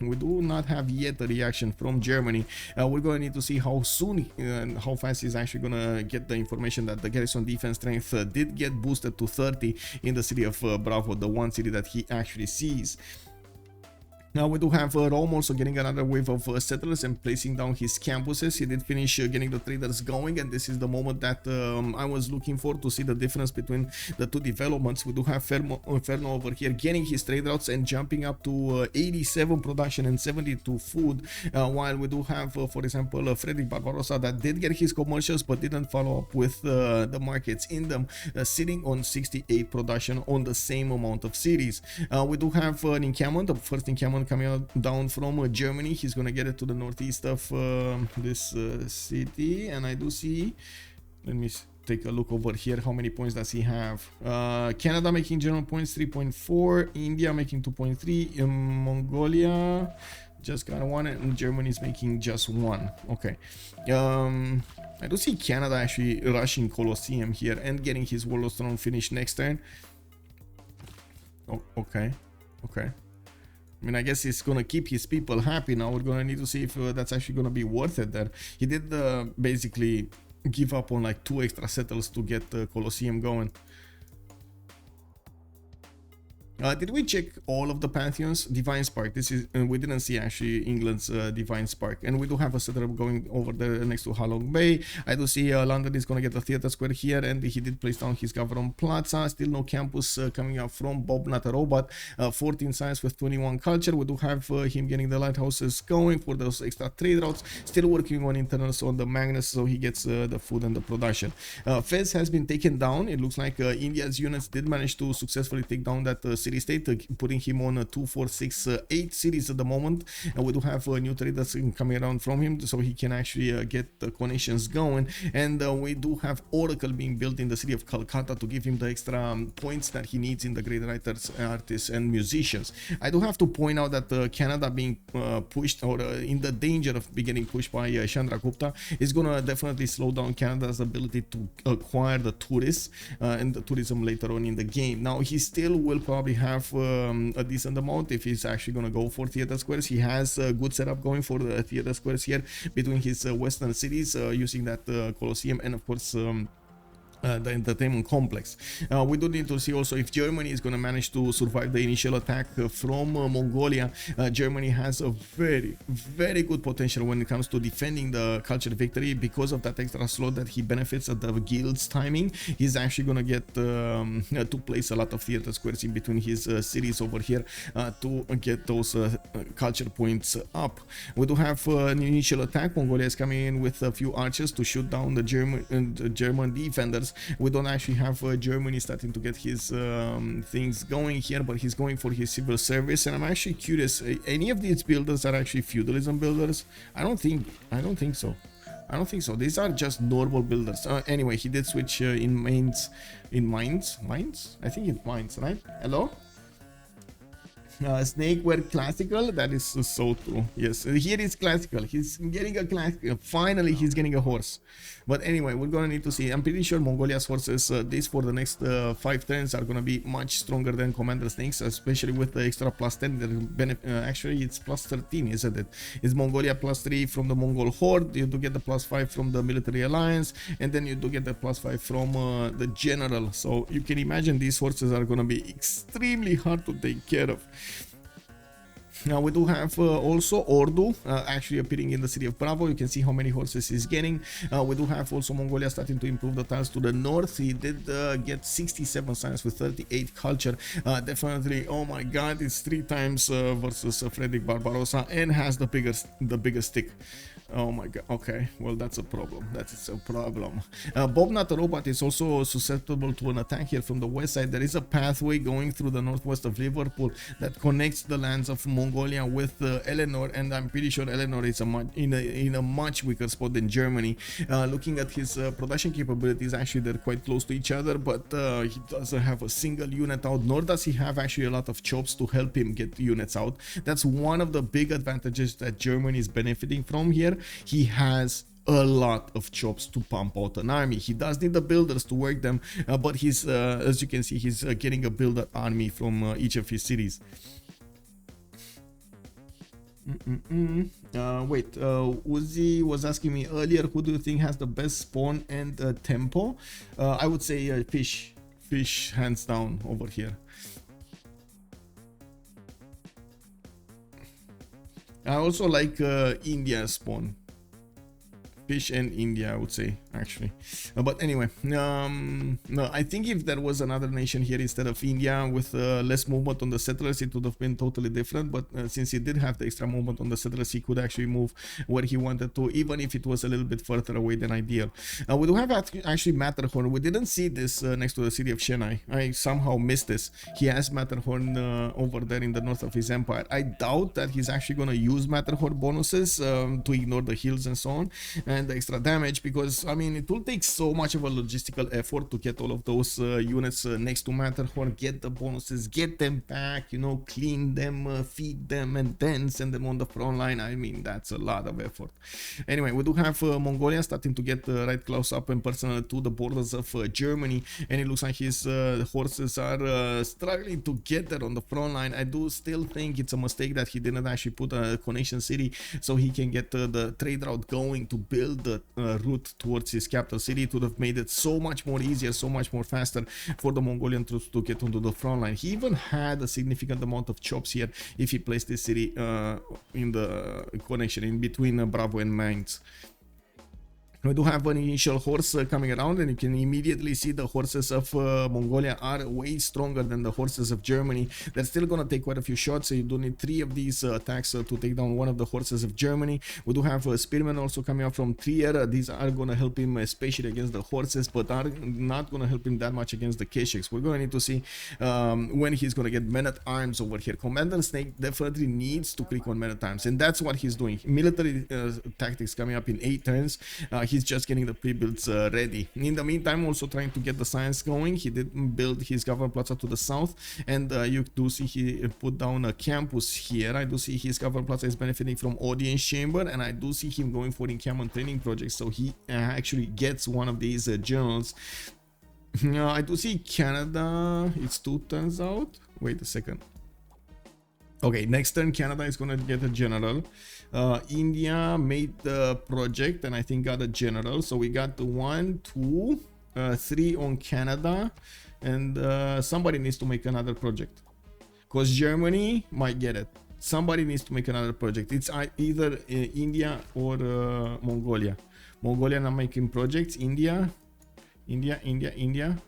we do not have yet a reaction from Germany. We're gonna need to see how soon and how fast he's actually gonna get the information that the garrison defense strength did get boosted to 30 in the city of Bravo, the one city that he actually sees. Now we do have Rome also getting another wave of settlers and placing down his campuses. He did finish getting the traders going, and this is the moment that I was looking for to see the difference between the two developments. We do have Ferno over here getting his trade routes and jumping up to 87 production and 72 food, while we do have, for example, Frederick Barbarossa that did get his commercials but didn't follow up with the markets in them, sitting on 68 production on the same amount of cities. We do have an encampment, the first encampment coming out down from Germany. He's gonna get it to the northeast of this city, and I do see, let me take a look over here, how many points does he have? Canada making general points 3.4, India making 2.3, Mongolia just got one, and Germany is making just one. Okay, I do see Canada actually rushing Colosseum here and getting his Warlord Throne finished next turn. Oh, okay. I mean, I guess he's gonna keep his people happy. Now we're gonna need to see if that's actually gonna be worth it there. He did basically give up on like 2 extra settles to get Colosseum going. Did we check all of the pantheons? Divine Spark. This is, we didn't see actually England's Divine Spark, and we do have a setup going over there next to Halong Bay. I do see London is gonna get a theater square here, and he did place down his Gavron Plaza. Still no campus coming up from Bobnotarobot. 14 science with 21 culture. We do have him getting the lighthouses going for those extra trade routes. Still working on internals on the Magnus, so he gets the food and the production. Fez has been taken down. It looks like India's units did manage to successfully take down that city state, putting him on 2, 4, 6, 8 cities at the moment. And we do have new traders coming around from him, so he can actually get the connections going. And we do have Oracle being built in the city of Calcutta to give him the extra points that he needs in the great writers, artists and musicians. I do have to point out that Canada being pushed, or in the danger of getting pushed by Chandragupta, is gonna definitely slow down Canada's ability to acquire the tourists and the tourism later on in the game. Now he still will probably have a decent amount if he's actually gonna go for theater squares. He has a good setup going for the theater squares here between his western cities, using that Colosseum and of course the entertainment complex. We do need to see also if Germany is going to manage to survive the initial attack from Mongolia. Germany has a very good potential when it comes to defending the culture victory because of that extra slot that he benefits at the guild's timing. He's actually going to get to place a lot of theater squares in between his cities over here to get those culture points up. We do have an initial attack. Mongolia is coming in with a few archers to shoot down the German defenders. We don't actually have Germany starting to get his things going here, but he's going for his civil service. And I'm actually curious, any of these builders are actually feudalism builders? I don't think so. I don't think so. These are just normal builders. Anyway, he did switch in mines. I think in mines, right? Hello? Snake were classical. That is so true. Yes, here is classical. He's getting a classical. Finally, he's getting a horse. But anyway, we're gonna need to see. I'm pretty sure Mongolia's horses, these for the next 5 turns, are gonna be much stronger than Commander Snake's, especially with the extra +10. Actually, it's +13, isn't it? It's Mongolia +3 from the Mongol Horde. You do get the +5 from the military alliance, and then you do get the +5 from the general. So you can imagine these horses are gonna be extremely hard to take care of. Now we do have also Ordu actually appearing in the city of Bravo. You can see how many horses he's getting. We do have also Mongolia starting to improve the tiles to the north. He did get 67 science with 38 culture. Definitely, oh my god, it's 3 times versus Frederick Barbarossa and has the biggest stick. Oh my god, okay, well that's a problem. That's a problem. Bobnotarobot is also susceptible to an attack here from the west side. There is a pathway going through the northwest of Liverpool that connects the lands of Mongolia with Eleanor, and I'm pretty sure Eleanor is in a much weaker spot than Germany. Looking at his production capabilities, actually they're quite close to each other, but he doesn't have a single unit out, nor does he have actually a lot of chops to help him get units out. That's one of the big advantages that Germany is benefiting from here. He has a lot of chops to pump out an army. He does need the builders to work them, but he's as you can see, he's getting a builder army from each of his cities. Wait, Uzi was asking me earlier, who do you think has the best spawn and tempo? I would say fish hands down over here. I also like India spawn. Fish and India, I would say, actually. But anyway, no, I think if there was another nation here instead of India with less movement on the settlers, it would have been totally different. But since he did have the extra movement on the settlers, he could actually move where he wanted to, even if it was a little bit further away than ideal. We do have actually Matterhorn. We didn't see this next to the city of Chennai. I somehow missed this. He has Matterhorn over there in the north of his empire. I doubt that he's actually going to use Matterhorn bonuses to ignore the heals and so on, and the extra damage, because I mean it will take so much of a logistical effort to get all of those units next to Matterhorn, get the bonuses, get them back, you know, clean them, feed them, and then send them on the front line. I mean, that's a lot of effort. Anyway, we do have Mongolia starting to get right close up and personal to the borders of Germany, and it looks like his horses are struggling to get there on the front line. I do still think it's a mistake that he didn't actually put a connection city so he can get the trade route going to build the route towards his capital city. It would have made it so much more easier, so much more faster for the Mongolian troops to get onto the front line. He even had a significant amount of chops here if he placed this city in the connection in between Bravo and Mainz. We do have an initial horse coming around, and you can immediately see the horses of Mongolia are way stronger than the horses of Germany. They're still going to take quite a few shots, so you do need 3 of these attacks to take down one of the horses of Germany. We do have spearmen also coming up from Tryndaehre. These are going to help him especially against the horses, but are not going to help him that much against the Keshiks. We're going to need to see when he's going to get men-at-arms over here. Commander Snake definitely needs to click on men-at-arms, and that's what he's doing. Military tactics coming up in 8 turns. He's just getting the pre-builds ready. In the meantime, also trying to get the science going. He did build his government plaza to the south, and you do see he put down a campus here. I do see his government plaza is benefiting from audience chamber, and I do see him going for encampment training projects, so he actually gets one of these journals. I do see Canada, it's 2 turns out. Wait a second. Okay, next turn Canada is gonna get a general. India made the project and I think got a general. So we got the 1, 2, 3 on Canada, and somebody needs to make another project, because Germany might get it. Somebody needs to make another project. It's either India or Mongolia. Mongolia not making projects. India.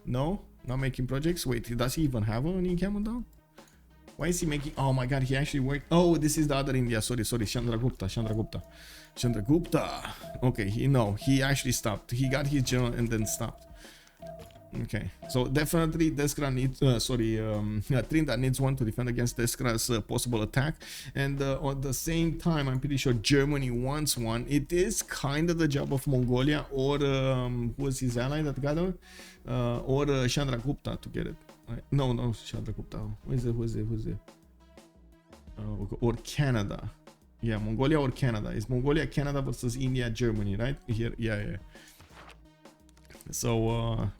No, not making projects. Wait, does he even have an income down? Why is he making? Oh my god, he actually worked. Oh, this is the other India. Sorry, Chandragupta. Okay, he actually stopped. He got his general and then stopped. Okay, so definitely Deskra needs, Tryndaehre needs one to defend against Deskra's possible attack, and at the same time, I'm pretty sure Germany wants one. It is kind of the job of Mongolia or who was his ally that got it, or Chandragupta to get it. No, Chandragupta. Who is it? Or Canada. Yeah, Mongolia or Canada. It's Mongolia, Canada versus India, Germany, right? Here, yeah. So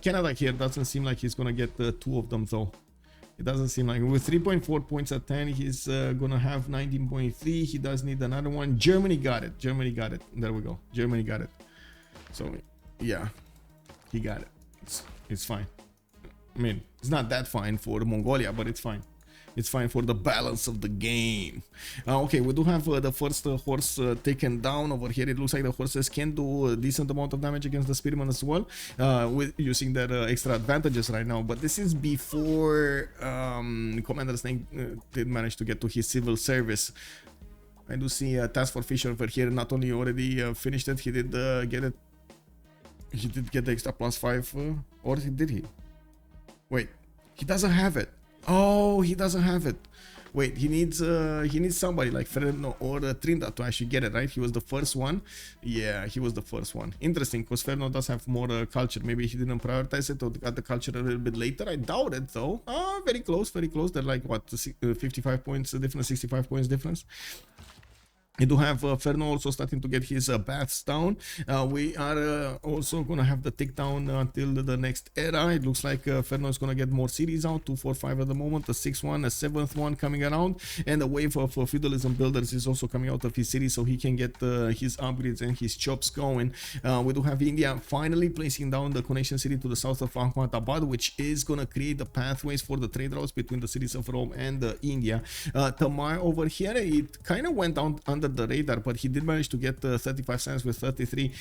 Canada here doesn't seem like he's gonna get two of them though. It doesn't seem like. With 3.4 points at 10, he's gonna have 19.3. He does need another one. Germany got it. There we go. Germany got it. So yeah, he got it. It's fine. I mean, it's not that fine for Mongolia, but it's fine. It's fine for the balance of the game. Okay, we do have the first horse taken down over here. It looks like the horses can do a decent amount of damage against the spearmen as well, with using their extra advantages right now. But this is before Commander Snake did manage to get to his civil service. I do see TaskForceFish over here not only already finished it, he did get it. He did get the extra +5, or did he? Wait, he doesn't have it. Oh, he doesn't have it. Wait, he needs somebody like Ferno or Tryndaehre to actually get it, right? He was the first one. Yeah, he was the first one. Interesting, because Ferno does have more culture. Maybe he didn't prioritize it or got the culture a little bit later. I doubt it though. Very close. They're like what, 55 points difference, 65 points difference. We do have Ferno also starting to get his baths down. We are also going to have the takedown until the next era. It looks like Ferno is going to get more cities out, 2, 4, 5 at the moment, a 6th one, a 7th one coming around, and a wave of feudalism builders is also coming out of his city, so he can get his upgrades and his chops going. We do have India finally placing down the connection city to the south of Ahmadabad, which is going to create the pathways for the trade routes between the cities of Rome and India. Tamar over here, it kind of went down under the radar, but he did manage to get 35 cents with 33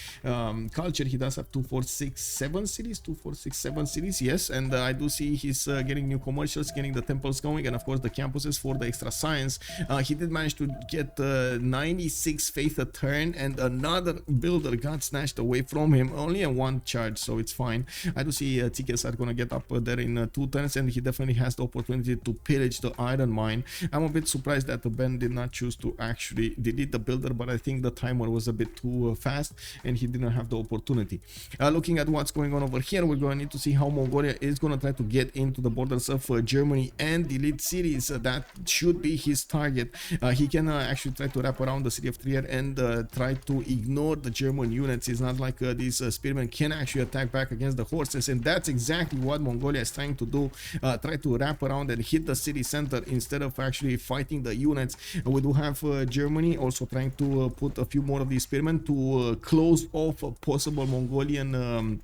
culture. He does have 2, 4, 6, 7 cities, yes, and I do see he's getting new commercials, getting the temples going, and of course the campuses for the extra science. He did manage to get 96 faith a turn, and another builder got snatched away from him, only a 1 charge, so it's fine. I do see tickets are gonna get up there in 2 turns, and he definitely has the opportunity to pillage the iron mine. I'm a bit surprised that the Ben did not choose to actually delete the builder, but I think the timer was a bit too fast and he didn't have the opportunity. Looking at what's going on over here, we're going to need to see how Mongolia is going to try to get into the borders of Germany and delete cities. That should be his target. He can actually try to wrap around the city of Tryndaehre and try to ignore the German units. It's not like these spearmen can actually attack back against the horses, and that's exactly what Mongolia is trying to do. Try to wrap around and hit the city center instead of actually fighting the units. We do have Germany also trying to put a few more of these spearmen to close off a possible Mongolian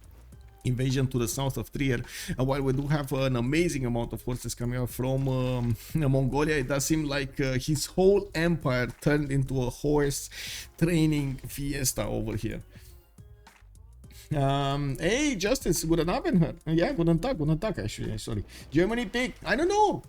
invasion to the south of Tryndaehre. While we do have an amazing amount of forces coming out from Mongolia, it does seem like his whole empire turned into a horse training fiesta over here. Hey, Justice, guten Abend. Yeah, guten Tag, actually, sorry. Germany pick. I don't know.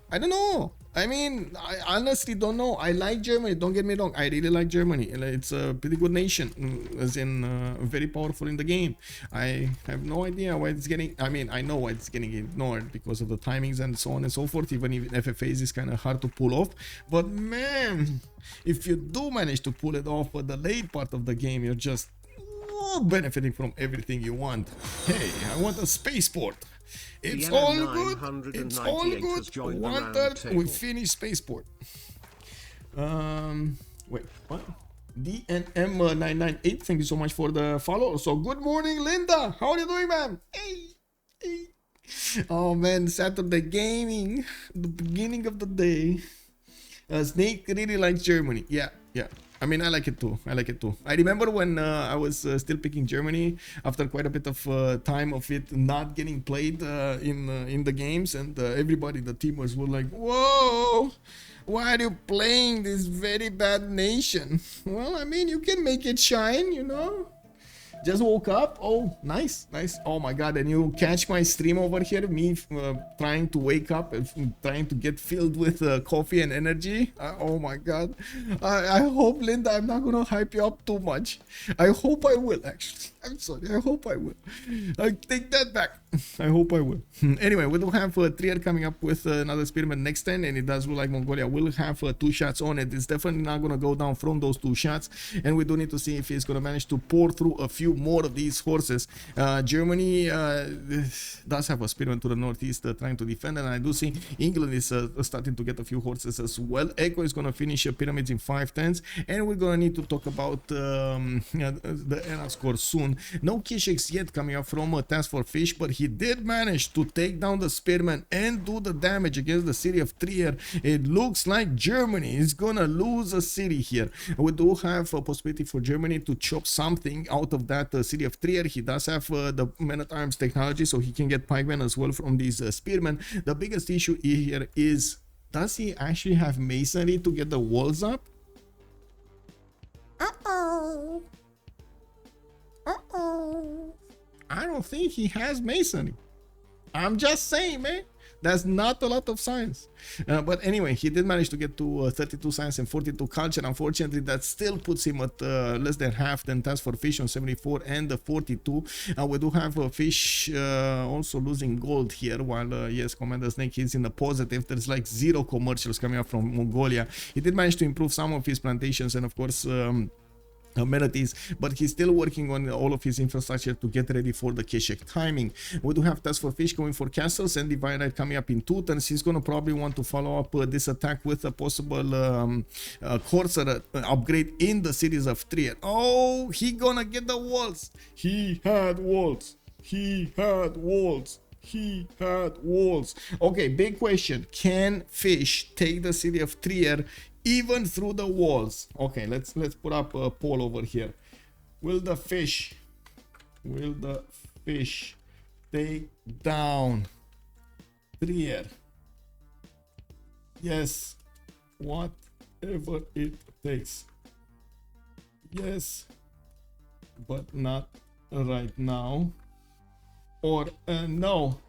I mean, I honestly don't know. I like Germany, don't get me wrong. I really like Germany. It's a pretty good nation, as in very powerful in the game. I have no idea why it's getting, I mean, I know why it's getting ignored because of the timings and so on and so forth. Even if FFAs is kind of hard to pull off. But man, if you do manage to pull it off at the late part of the game, you're just benefiting from everything you want. Hey, I want a spaceport. It's all good. It's all good. 1/3, we finish spaceport. Wait, what? DNM998, thank you so much for the follow. So good morning, Linda. How are you doing, man? Hey. Oh man, Saturday gaming, the beginning of the day. Snake really likes Germany. Yeah, Yeah. I mean, I like it too. I like it too. I remember when I was still picking Germany after quite a bit of time of it not getting played in the games, and everybody, the team was like, "Whoa, why are you playing this very bad nation?" Well, I mean, you can make it shine, you know. Just woke up. Oh, nice, nice. Oh my god, and you catch my stream over here, me trying to wake up and trying to get filled with coffee and energy. Oh my god. I hope, Linda, I'm not gonna hype you up too much. I hope I will, actually. I'm sorry, I hope I will. I take that back. I hope I will. Anyway, we do have Tryndaehre coming up with another spearman next turn, and it does look like Mongolia will have 2 shots on it. It's definitely not gonna go down from those 2 shots, and we do need to see if he's gonna manage to pour through a few more of these horses. Germany does have a spearman to the northeast trying to defend, and I do see England is starting to get a few horses as well. Echo is going to finish pyramids in 5 turns, and we're going to need to talk about the era score soon. No Kishix yet coming up from TaskForceFish, but he did manage to take down the spearman and do the damage against the city of Tryndaehre. It looks like Germany is going to lose a city here. We do have a possibility for Germany to chop something out of that city of Tryndaehre. He does have the men-at-arms technology, so he can get pikemen as well from these spearmen. The biggest issue here is, does he actually have masonry to get the walls up? Uh-oh. Uh-oh. I don't think he has masonry. I'm just saying, man. That's not a lot of science. But anyway, he did manage to get to 32 science and 42 culture. Unfortunately, that still puts him at less than half than TaskForceFish on 74 and 42. We do have Fish also losing gold here, while yes, Commander Snake is in the positive. There's like 0 commercials coming up from Mongolia. He did manage to improve some of his plantations and of course amenities, but he's still working on all of his infrastructure to get ready for the Keshek timing. We do have TaskForceFish going for castles and Divine coming up in 2 turns. He's going to probably want to follow up this attack with a possible Corsair upgrade in the cities of Tryndaehre. Oh, he gonna get the walls. He had walls. He had walls. He had walls. Okay, big question. Can Fish take the city of Tryndaehre even through the walls? Okay, let's put up a poll over here. Will the fish take down Tryndaehre? Yes, whatever it takes. Yes, but not right now. Or no,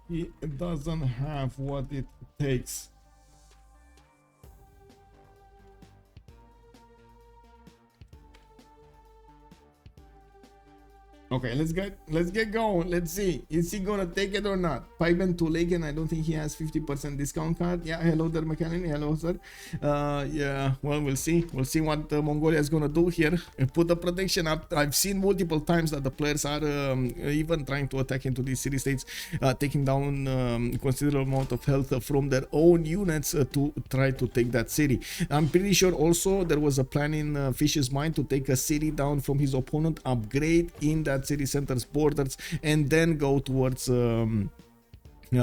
he doesn't have what it takes. Okay, let's get going. Let's see. Is he gonna take it or not? Pikeman to Lagan, I don't think he has 50% discount card. Yeah, hello there, McKellen. Hello, sir. Yeah, well, we'll see. We'll see what Mongolia is gonna do here. Put the protection up. I've seen multiple times that the players are even trying to attack into these city states, taking down considerable amount of health from their own units to try to take that city. I'm pretty sure also there was a plan in Fish's mind to take a city down from his opponent, upgrade in that city center's borders, and then go towards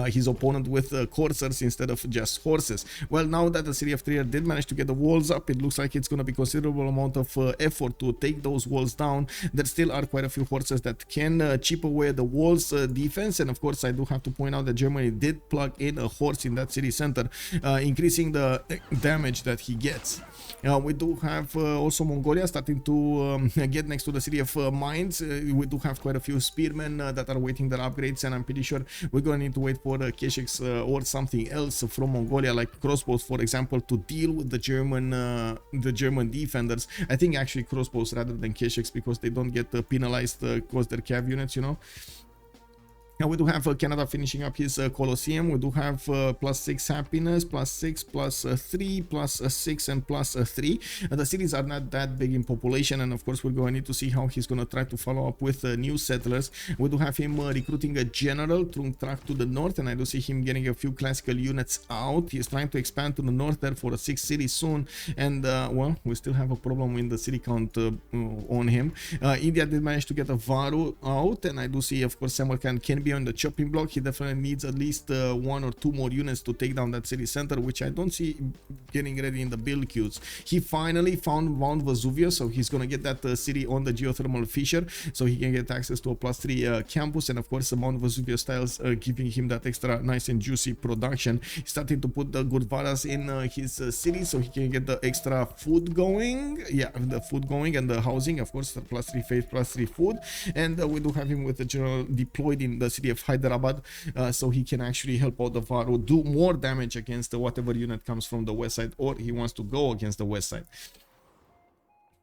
his opponent with coursers instead of just horses. Well, now that the city of Tryndaehre did manage to get the walls up, it looks like it's going to be considerable amount of effort to take those walls down. There still are quite a few horses that can chip away the walls defense, and of course I do have to point out that Germany did plug in a horse in that city center, increasing the damage that he gets. We do have also Mongolia starting to get next to the city of mines. We do have quite a few spearmen that are waiting their upgrades, and I'm pretty sure we're going to need to wait for Keshiks or something else from Mongolia, like crossbows, for example, to deal with the German defenders. I think actually crossbows rather than Keshiks, because they don't get penalized because they're cav units, you know. Now we do have Canada finishing up his Colosseum. We do have +6 happiness, +6, +3, +6, and +3. The cities are not that big in population, and of course we're going to need to see how he's going to try to follow up with new settlers. We do have him recruiting a general to the north, and I do see him getting a few classical units out. He's trying to expand to the north there for a 6th city soon, and well, we still have a problem in the city count on him. India did manage to get a Varu out, and I do see, of course, Samarkand can be on the chopping block. He definitely needs at least 1 or 2 more units to take down that city center, which I don't see getting ready in the build queues. He finally found Mount Vesuvius, so he's gonna get that city on the geothermal fissure, so he can get access to a +3 campus, and of course the Mount Vesuvius tiles giving him that extra nice and juicy production. He's starting to put the Gurdwaras in his city, so he can get the extra food going. Yeah, the food going and the housing, of course, the +3 faith, +3 food. And we do have him with the general deployed in the city of Hyderabad, so he can actually help out the Varo do more damage against whatever unit comes from the west side, or he wants to go against the west side.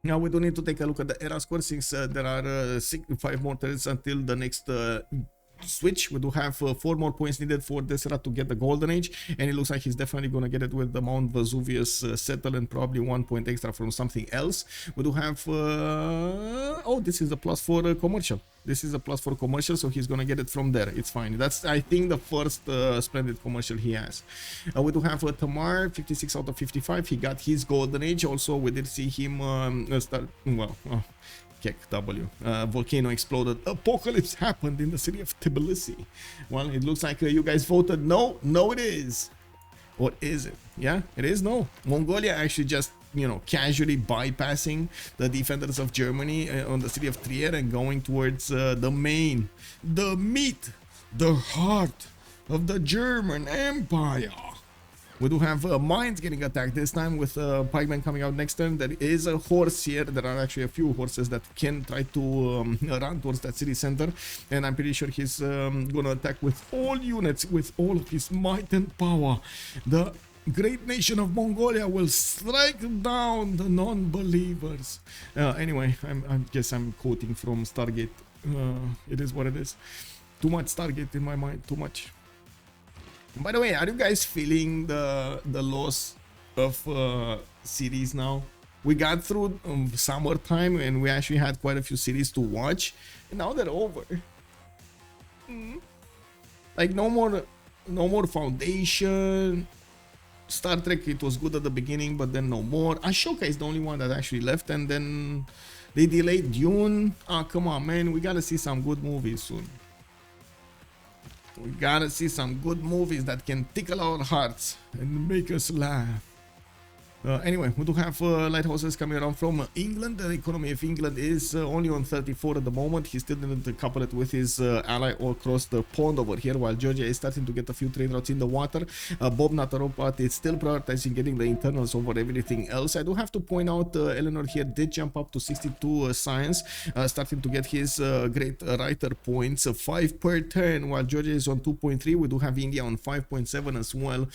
Now we do need to take a look at the era score, since there are 5 more turns until the next switch. We do have 4 more points needed for Deskra to get the golden age, and it looks like he's definitely gonna get it with the Mount Vesuvius settle, and probably 1 point extra from something else. We do have oh, this is a +4 commercial. This is a +4 commercial, so he's gonna get it from there. It's fine. That's, I think, the first splendid commercial he has. We do have Tamar, 56 out of 55. He got his golden age. Also, we did see him start, well, W. Volcano exploded. Apocalypse happened in the city of Tbilisi. Well, it looks like you guys voted no. No, it is. Or is it? Yeah, it is no. Mongolia actually just, you know, casually bypassing the defenders of Germany on the city of Tryndaehre and going towards the main, the meat, the heart of the German Empire. We do have mines getting attacked this time with pikemen coming out next turn. There is a horse here. There are actually a few horses that can try to run towards that city center, and I'm pretty sure he's gonna attack with all units, with all of his might and power. The great nation of Mongolia will strike down the non-believers. Anyway, I guess I'm quoting from Stargate. It is what it is. Too much Stargate in my mind, too much. By the way, are you guys feeling the loss of series now? We got through summertime and we actually had quite a few series to watch, and now they're over. Like no more Foundation. Star Trek, it was good at the beginning, but then no more. Ashoka is the only one that actually left, and then they delayed Dune. Ah, come on, man, we gotta see some good movies soon. We gotta see some good movies that can tickle our hearts and make us laugh. Anyway, we do have lighthouses coming around from England. The economy of England is only on 34 at the moment. He still didn't couple it with his ally all across the pond over here, while Georgia is starting to get a few trade routes in the water. Bobnotarobot is still prioritizing getting the internals over everything else. I do have to point out Eleanor here did jump up to 62 science, starting to get his great writer points, 5 per turn, while Georgia is on 2.3. We do have India on 5.7 as well.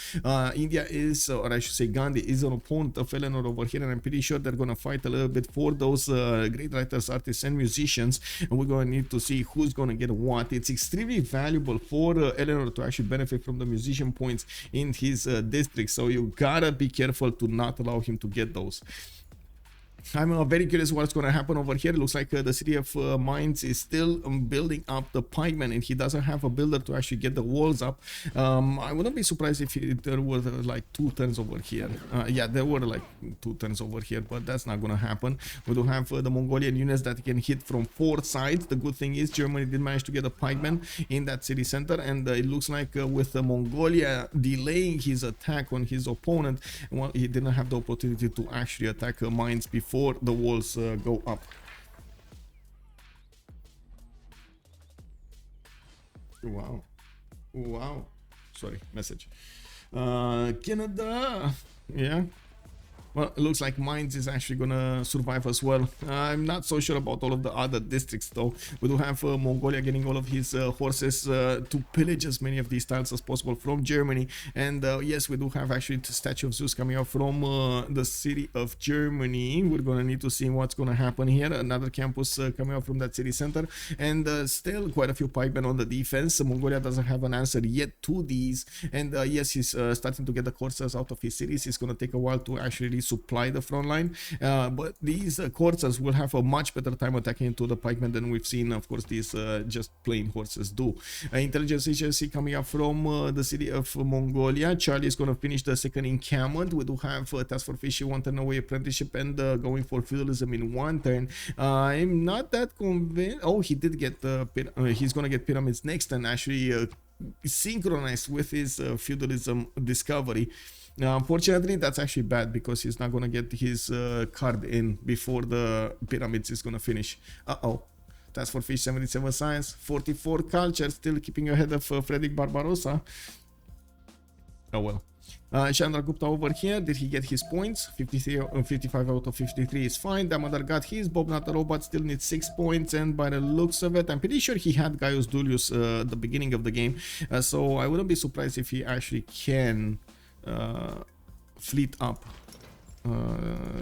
India is, or I should say Ghandi is on a point of Eleanor over here, and I'm pretty sure they're gonna fight a little bit for those great writers, artists, and musicians, and we're gonna need to see who's gonna get what. It's extremely valuable for Eleanor to actually benefit from the musician points in his district, so you gotta be careful to not allow him to get those. I'm very curious what's going to happen over here. It looks like the city of mines is still building up the pikemen, and he doesn't have a builder to actually get the walls up. I wouldn't be surprised if there were like 2 turns over here. Yeah, there were like 2 turns over here, but that's not going to happen. We do have the Mongolian units that can hit from 4 sides. The good thing is Germany did manage to get a pikeman in that city center, and it looks like with Mongolia delaying his attack on his opponent, well, he didn't have the opportunity to actually attack mines before the walls go up. Wow, sorry, message. Canada, yeah. Well, it looks like Mines is actually gonna survive as well. I'm not so sure about all of the other districts though. We do have Mongolia getting all of his horses to pillage as many of these tiles as possible from Germany. And yes, we do have actually the Statue of Zeus coming out from the city of Germany. We're gonna need to see what's gonna happen here. Another campus coming out from that city center. And still quite a few pikemen on the defense. Mongolia doesn't have an answer yet to these. And yes, he's starting to get the corsairs out of his cities. It's gonna take a while to actually supply the front line. But these coursers will have a much better time attacking into the pikemen than we've seen, of course, these just plain horses do. Intelligence agency coming up from the city of Mongolia. Charlie is going to finish the second encampment. We do have TaskForceFish 1 turn away apprenticeship and going for feudalism in 1 turn. I'm not that convinced. Oh, he did get he's going to get pyramids next and actually synchronized with his feudalism discovery. Unfortunately, that's actually bad because he's not going to get his card in before the pyramids is going to finish. TaskForceFish 77 science, 44 culture, still keeping ahead of Frederick Barbarossa. Oh well. Chandragupta over here, did he get his points? 55 out of 53 is fine. Damadar got his. Bobnotarobot still needs 6 points, and by the looks of it, I'm pretty sure he had Gaius Dulius at the beginning of the game, so I wouldn't be surprised if he actually can fleet up.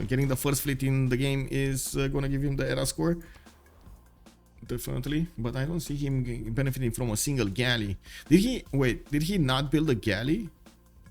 Getting the first fleet in the game is gonna give him the era score. Definitely, but I don't see him benefiting from a single galley. Did he not build a galley?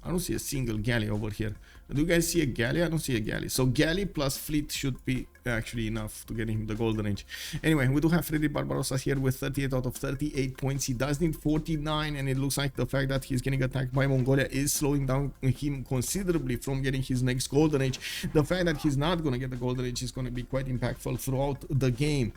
I don't see a single galley over here. Do you guys see a galley? I don't see a galley. So galley plus fleet should be actually enough to get him the golden age. Anyway, we do have Freddy Barbarossa here with 38 out of 38 points. He does need 49, and it looks like the fact that he's getting attacked by Mongolia is slowing down him considerably from getting his next golden age. The fact that he's not going to get the golden age is going to be quite impactful throughout the game.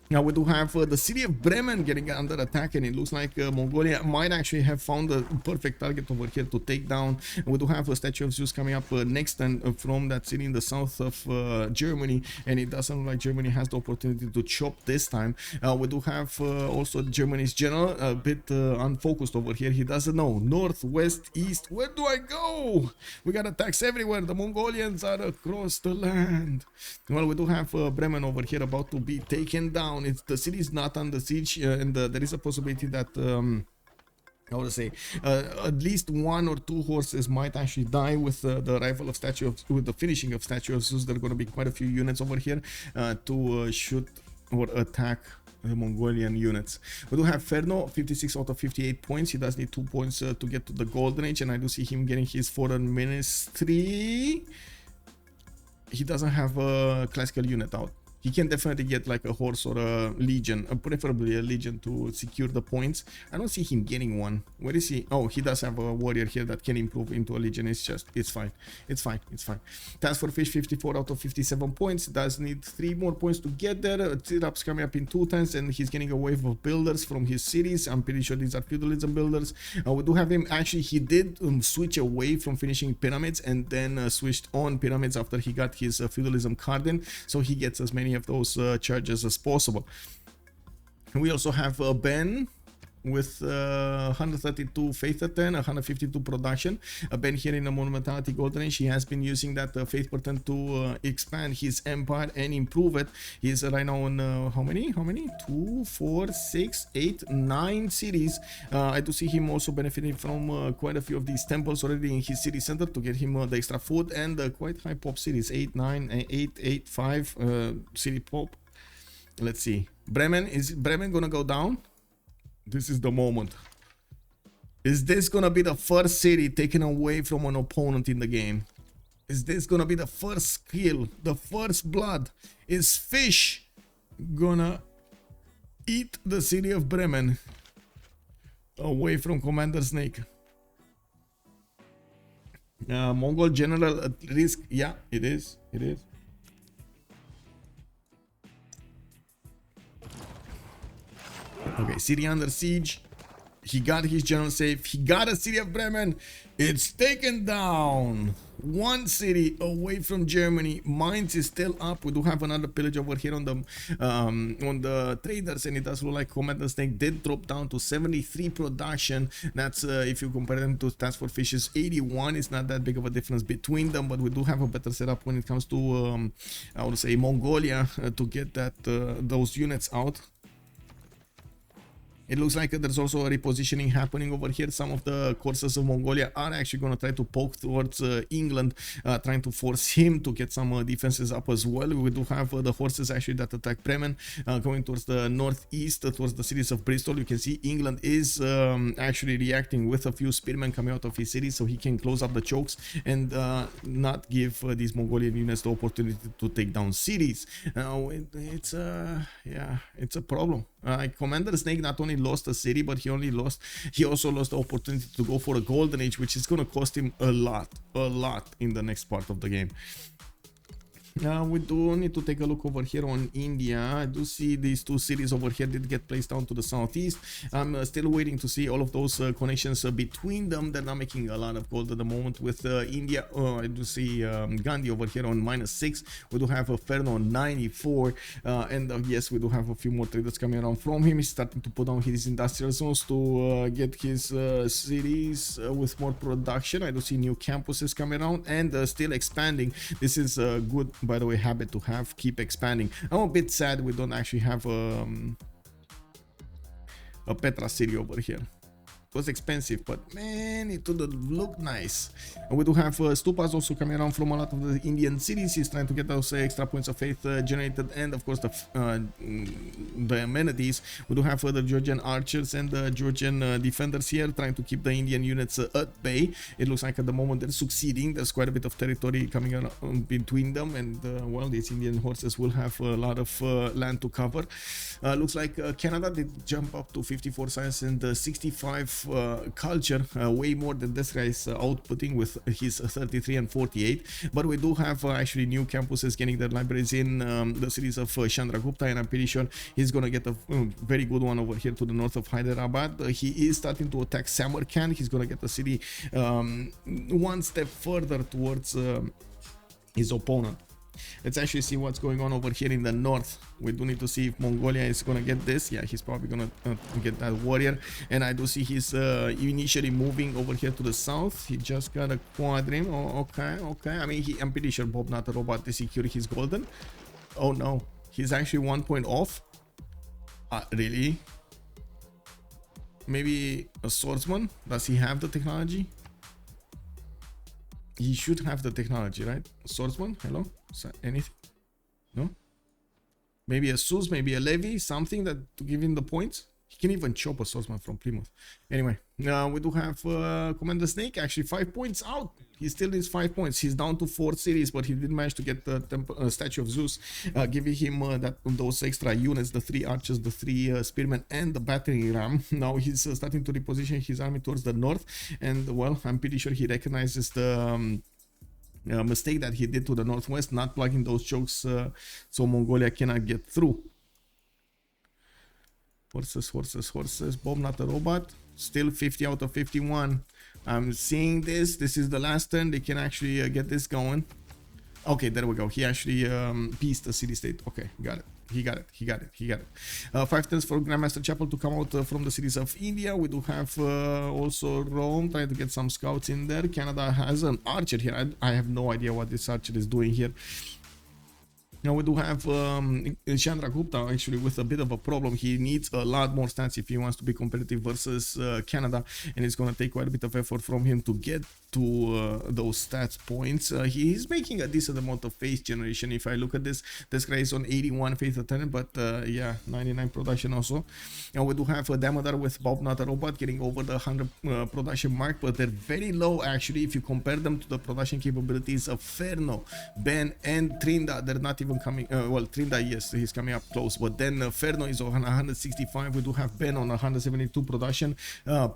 Now we do have the city of Bremen getting under attack, and it looks like Mongolia might actually have found the perfect target over here to take down. We do have a statue of Zeus coming up next and from that city in the south of Germany, and it doesn't look like Germany has the opportunity to chop this time. We do have also Germany's general a bit unfocused over here. He doesn't know north, west, east. Where do I go? We got attacks everywhere. The Mongolians are across the land. Well, we do have Bremen over here about to be taken down. The city is not under siege, and there is a possibility that I would say at least 1 or 2 horses might actually die with the arrival of with the finishing of Statue of Zeus. There are going to be quite a few units over here to shoot or attack the Mongolian units. We do have Ferno, 56 out of 58 points. He does need 2 points to get to the golden age, and I do see him getting his foreign ministry. He doesn't have a classical unit out. He can definitely get like a horse or a legion, preferably a legion, to secure the points. I don't see him getting one. Where is he? Oh, he does have a warrior here that can improve into a legion. It's fine. It's fine. TaskForceFish, 54 out of 57 points. Does need 3 more points to get there. Tirap's coming up in 2 turns, and he's getting a wave of builders from his cities. I'm pretty sure these are feudalism builders. We do have him. Actually, he did switch away from finishing pyramids and then switched on pyramids after he got his feudalism card in, so he gets as many of those charges as possible. We also have Ben with 132 faith at 10, 152 production. Ben here in the Monumentality Golden Age, he has been using that faith pattern to expand his empire and improve it. He's right now on how many? 2, 4, 6, 8, 9 cities. I do see him also benefiting from quite a few of these temples already in his city center to get him the extra food and quite high pop cities, 8, 9, 8, 8, 5 city pop. Let's see. Bremen, is Bremen gonna go down? This is the moment. Is this gonna be the first city taken away from an opponent in the game? Is this gonna be the first kill, the first blood? Is Fish gonna eat the city of Bremen away from Commander Snake? Mongol general at risk. Yeah, it is. Okay, city under siege. He got his general safe. He got a city of Bremen. It's taken down. 1 city away from Germany. Mainz is still up. We do have another pillage over here on the traders, and it does look like Commander Snake did drop down to 73 production. That's if you compare them to TaskForceFish's 81. It's not that big of a difference between them, but we do have a better setup when it comes to I would say Mongolia to get that those units out. It looks like there's also a repositioning happening over here. Some of the courses of Mongolia are actually going to try to poke towards England, trying to force him to get some defenses up as well. We do have the horses actually that attack Bremen going towards the northeast, towards the cities of Bristol. You can see England is actually reacting with a few spearmen coming out of his city, so he can close up the chokes and not give these Mongolian units the opportunity to take down cities. It's a problem. Commander Snake not only lost a city, but he also lost the opportunity to go for a golden age, which is going to cost him a lot in the next part of the game. We do need to take a look over here on India. I do see these two cities over here did get placed down to the southeast. I'm still waiting to see all of those connections between them. They're not making a lot of gold at the moment with India. I do see Ghandi over here on -6. We do have a Ferno on 94. And yes, we do have a few more traders coming around from him. He's starting to put down his industrial zones to get his cities with more production. I do see new campuses coming around and still expanding. This is a good, by the way, habit to have. Keep expanding. I'm a bit sad we don't actually have a Petra city over here. It was expensive, but man, it would look nice. And we do have stupas also coming around from a lot of the Indian cities. He's trying to get those extra points of faith generated, and of course the amenities. We do have the Georgian archers and the Georgian defenders here trying to keep the Indian units at bay. It looks like at the moment they're succeeding. There's quite a bit of territory coming around between them, and well, these Indian horses will have a lot of land to cover. Looks like Canada did jump up to 54 science and 65 culture, way more than Deskra is outputting with his 33 and 48. But we do have actually new campuses getting their libraries in the cities of Chandragupta, and I'm pretty sure he's gonna get a very good one over here to the north of Hyderabad. He is starting to attack Samarkand. He's gonna get the city one step further towards his opponent. Let's actually see what's going on over here in the north. We do need to see if Mongolia is gonna get this. Yeah, he's probably gonna get that warrior, and I do see he's initially moving over here to the south. He just got a quadrim. Oh, okay. I mean, I'm pretty sure Bobnotarobot to secure his golden. Oh no, he's actually 1 point off. Really? Maybe a swordsman? Does he have the technology? He should have the technology, right? Swordsman? Hello? Anything? No? Maybe a Sus, maybe a Levy, something that to give him the points. He can even chop a swordsman from Plymouth. Anyway, we do have Commander Snake, actually 5 points out. He still needs 5 points. He's down to 4 cities, but he did manage to get the statue of Zeus, giving him those extra units, the 3 archers, the 3 spearmen, and the battering ram. Now he's starting to reposition his army towards the north, and well, I'm pretty sure he recognizes the mistake that he did to the northwest, not plugging those chokes so Mongolia cannot get through. Horses. Bobnotarobot, still 50 out of 51. I'm seeing this. This is the last turn. They can actually get this going. Okay, there we go. He actually pieced the city-state. Okay, got it. He got it. 5 turns for Grandmaster Chapel to come out from the cities of India. We do have also Rome trying to get some scouts in there. Canada has an archer here. I have no idea what this archer is doing here. Now we do have Chandragupta actually with a bit of a problem. He needs a lot more stats if he wants to be competitive versus Canada, and it's going to take quite a bit of effort from him to get to those stats points. He's making a decent amount of faith generation. If I look at this guy is on 81 faith a turn, but yeah, 99 production also. Now we do have Damadar with Bobnotarobot getting over the 100 production mark, but they're very low actually if you compare them to the production capabilities of Ferno, Ben, and Tryndaehre. They're not even coming, well, Tryndaehre, yes, he's coming up close, but then Ferno is on 165. We do have Ben on 172 production,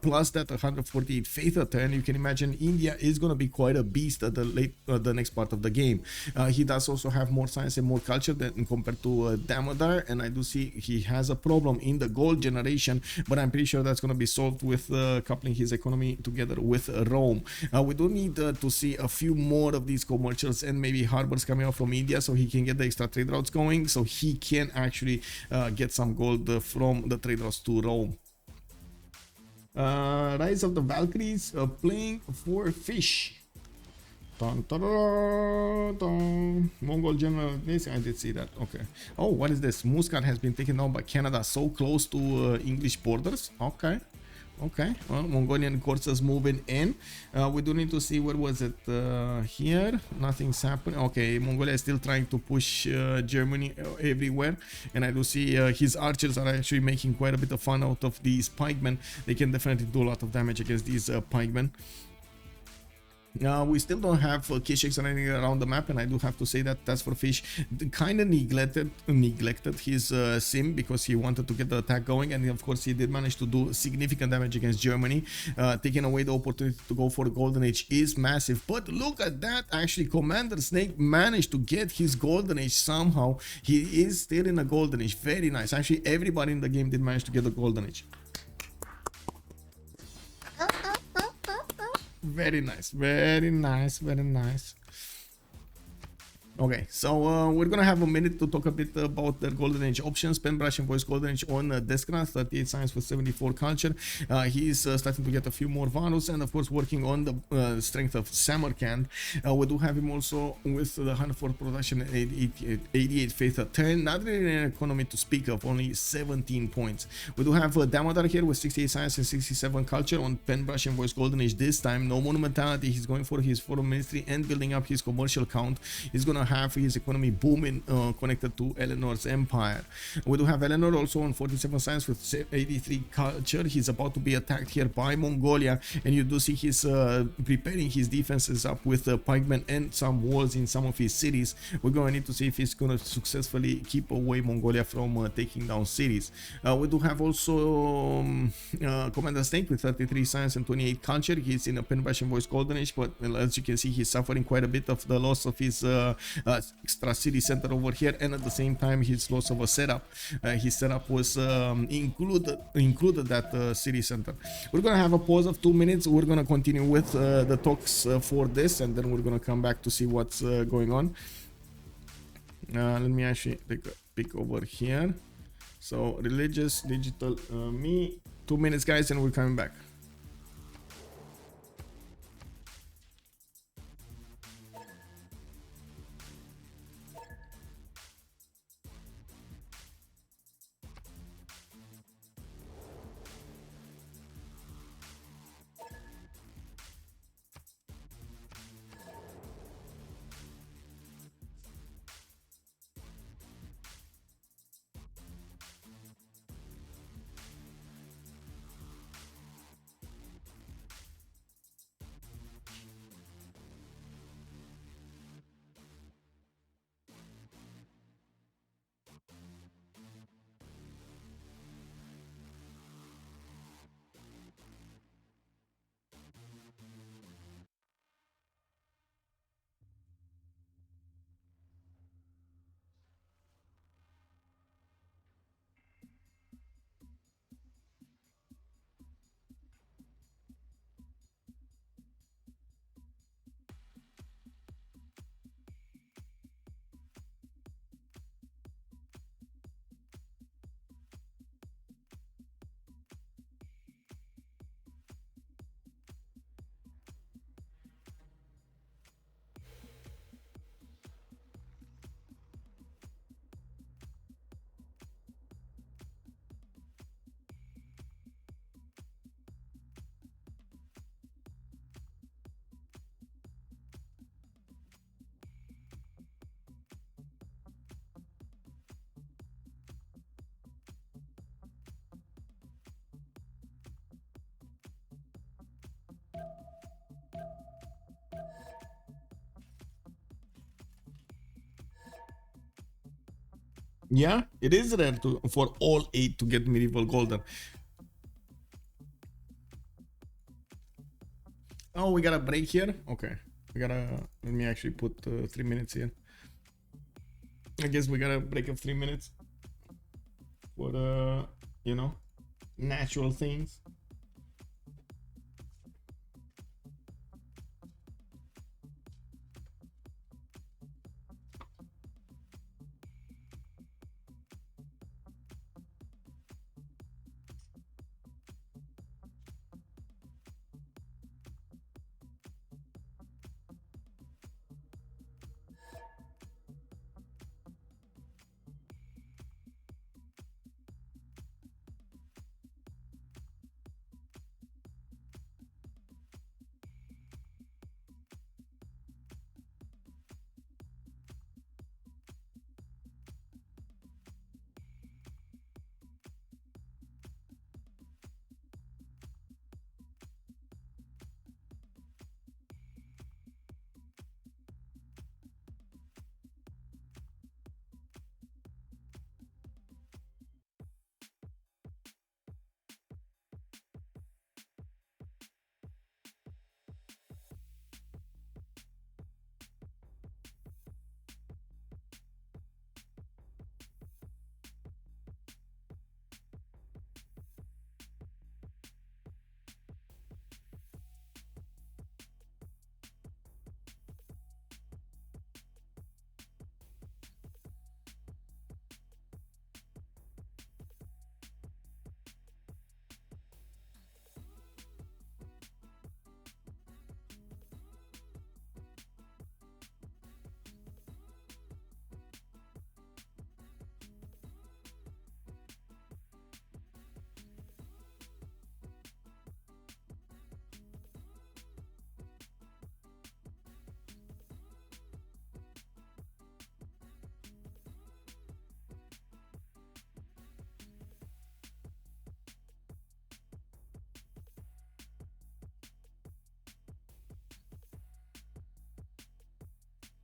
plus that 148 faith a turn. You can imagine India is going to be quite a beast at the next part of the game. He does also have more science and more culture than compared to Damadar, and I do see he has a problem in the gold generation, but I'm pretty sure that's going to be solved with coupling his economy together with Rome. We do need to see a few more of these commercials and maybe harbors coming out from India, so he can get the extra trade routes going, so he can actually get some gold from the trade routes to Rome. Rise of the Valkyries playing for fish. Dun, dun, dun, dun. Mongol general. This I did see that. Okay. Oh, what is this? Muscat has been taken down by Canada, so close to English borders. Okay. Okay, well, Mongolian courses moving in. We do need to see what was it here. Nothing's happening. Okay, Mongolia is still trying to push Germany everywhere, and I do see his archers are actually making quite a bit of fun out of these pikemen. They can definitely do a lot of damage against these pikemen. We still don't have Kishix or anything around the map, and I do have to say that TaskForceFish kind of neglected his sim because he wanted to get the attack going, and of course he did manage to do significant damage against Germany. Taking away the opportunity to go for the Golden Age is massive, but look at that, actually Commander Snake managed to get his Golden Age somehow. He is still in a Golden Age. Very nice. Actually everybody in the game did manage to get the Golden Age. Very nice, very nice, very nice. Okay, so we're gonna have a minute to talk a bit about the Golden Age options. Pen, Brush, and Voice Golden Age on Deskra, 38 science with 74 culture. He's starting to get a few more values, and of course working on the strength of Samarkand. We do have him also with the 104 production, 88 faith at 10. Not really an economy to speak of, only 17 points. We do have Damadar here with 68 science and 67 culture on Pen, Brush, and Voice Golden Age this time. No monumentality. He's going for his foreign ministry and building up his commercial count. He's gonna have his economy booming connected to Eleanor's empire. We do have Eleanor also on 47 science with 83 culture. He's about to be attacked here by Mongolia, and you do see he's preparing his defenses up with pikemen and some walls in some of his cities. We're going to need to see if he's going to successfully keep away Mongolia from taking down cities. We do have also Commander Snake with 33 science and 28 culture. He's in a Pen, Brush, and Voice Golden Age, but as you can see he's suffering quite a bit of the loss of his extra city center over here, and at the same time his loss of a setup. His setup was included that city center. We're gonna have a pause of 2 minutes. We're gonna continue with the talks for this, and then we're gonna come back to see what's going on. Let me actually take a peek over here. So religious digital me, 2 minutes guys, and we're coming back. Yeah, it is rare for all 8 to get medieval golden. Oh, we got a break here. Okay, we gotta, let me actually put 3 minutes here. I guess we got a break of 3 minutes for the, you know, natural things.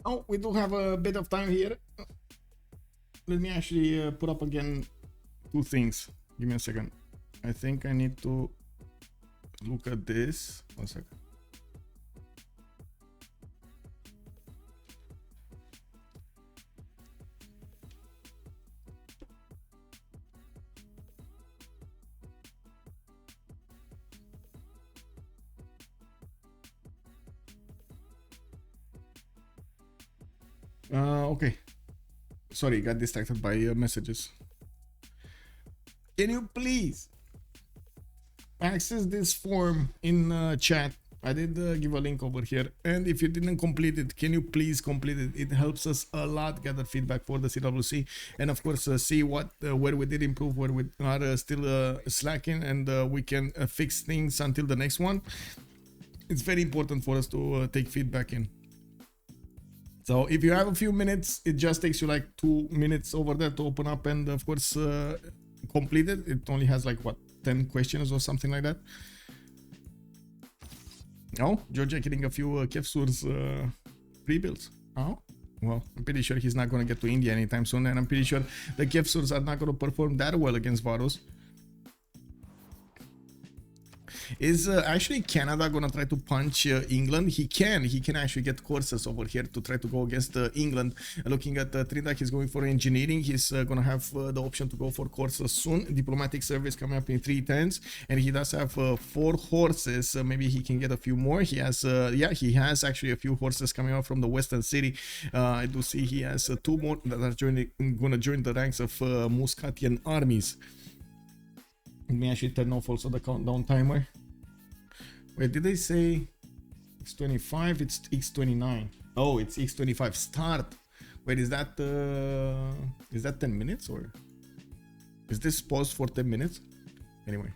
Oh, we do have a bit of time here. Let me actually put up again two things. Give me a second. I think I need to look at this. 1 second. Okay. Sorry, got distracted by messages. Can you please access this form in chat? I did give a link over here, and if you didn't complete it, can you please complete it? It helps us a lot gather feedback for the CWC, and of course see what where we did improve, where we are still slacking, and we can fix things until the next one. It's very important for us to take feedback in. So if you have a few minutes, it just takes you like 2 minutes over there to open up and of course complete it. It only has like what, 10 questions or something like that. Oh, Georgia getting a few Kevsur's pre-builds. Oh, well, I'm pretty sure he's not going to get to India anytime soon, and I'm pretty sure the Kevsurs are not going to perform that well against Varus. Is actually Canada gonna try to punch England? He can actually get courses over here to try to go against England. Looking at Tryndaehre, he's going for engineering. He's gonna have the option to go for courses soon. Diplomatic service coming up in 3 turns, and he does have 4 horses. Maybe he can get a few more. He has yeah, he has actually a few horses coming out from the western city. I do see he has 2 more that are gonna join the ranks of Muscatian armies. Let me actually turn off also the countdown timer. Wait, did they say X25? It's X29. Oh, it's X25 start. Wait, is that 10 minutes or is this paused for 10 minutes? Anyway,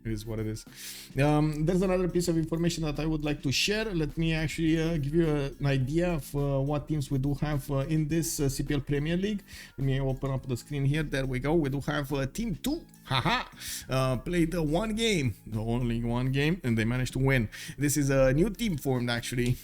it is what it is. There's another piece of information that I would like to share. Let me actually give you an idea of what teams we do have in this CPL Premier League. Let me open up the screen here. There we go. We do have Team 2. Haha! Played 1 game, only 1 game, and they managed to win. This is a new team formed actually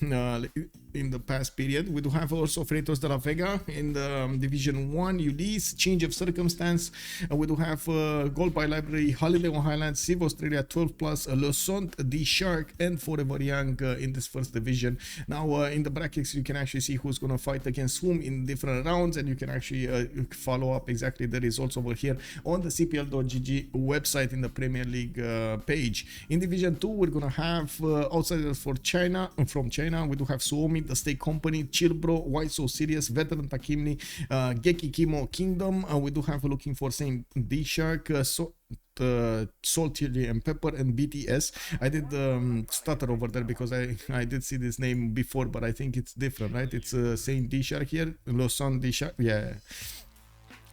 in the past period. We do have also Freightos de la Vega in the Division 1, Ulysse, Change of Circumstance. We do have Gold by Library, Holiday on Highlands, Civ Australia 12+, Le Sont, The Shark, and Forever Young in this first division. Now in the brackets you can actually see who's going to fight against whom in different rounds, and you can actually follow up exactly the results over here on the CPL.gg website in the Premier League page. In Division 2 we're going to have outsiders for China. From China we do have Suomi, The State Company, Chillbro, Why So Serious, Veteran Takimni, Geki Kimo Kingdom. We do have looking for same D-Shark, Salt, Chili and Pepper, and BTS. I did stutter over there because I did see this name before, but I think it's different, right? It's same D-Shark here, Lausanne D-Shark, yeah.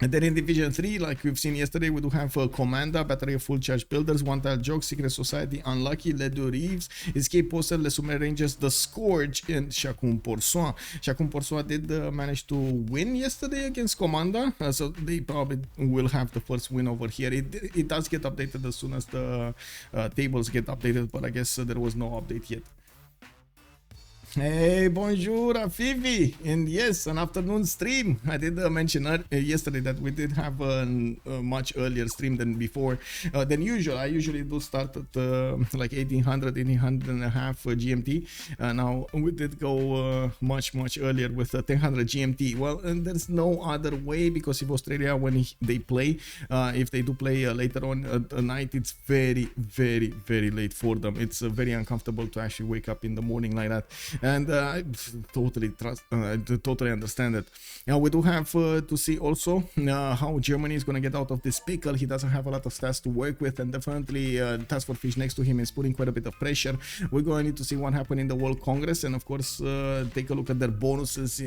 And then in Division 3, like we've seen yesterday, we do have Commanda, Battery of Full Charge Builders, One Tile Joke, Secret Society, Unlucky, Ledu Reeves, Escape Poster, Les Sumer Rangers, The Scourge, and Chacun Poursoin. Chacun Poursoin did manage to win yesterday against Commanda, so they probably will have the first win over here. It does get updated as soon as the tables get updated, but I guess there was no update yet. Hey, bonjour, Fifi, and yes, an afternoon stream. I did mention yesterday that we did have a much earlier stream than before, than usual. I usually do start at like 1800 and a half GMT. Now we did go much earlier with 1000 GMT. Well, and there's no other way, because if Australia, when they play, if they do play later on at night, it's very late for them. It's very uncomfortable to actually wake up in the morning like that. And I totally totally understand it. Now we do have to see also how Germany is going to get out of this pickle. He doesn't have a lot of stats to work with, and definitely TaskForceFish next to him is putting quite a bit of pressure. We're going to need to see what happened in the World Congress, and of course take a look at their bonuses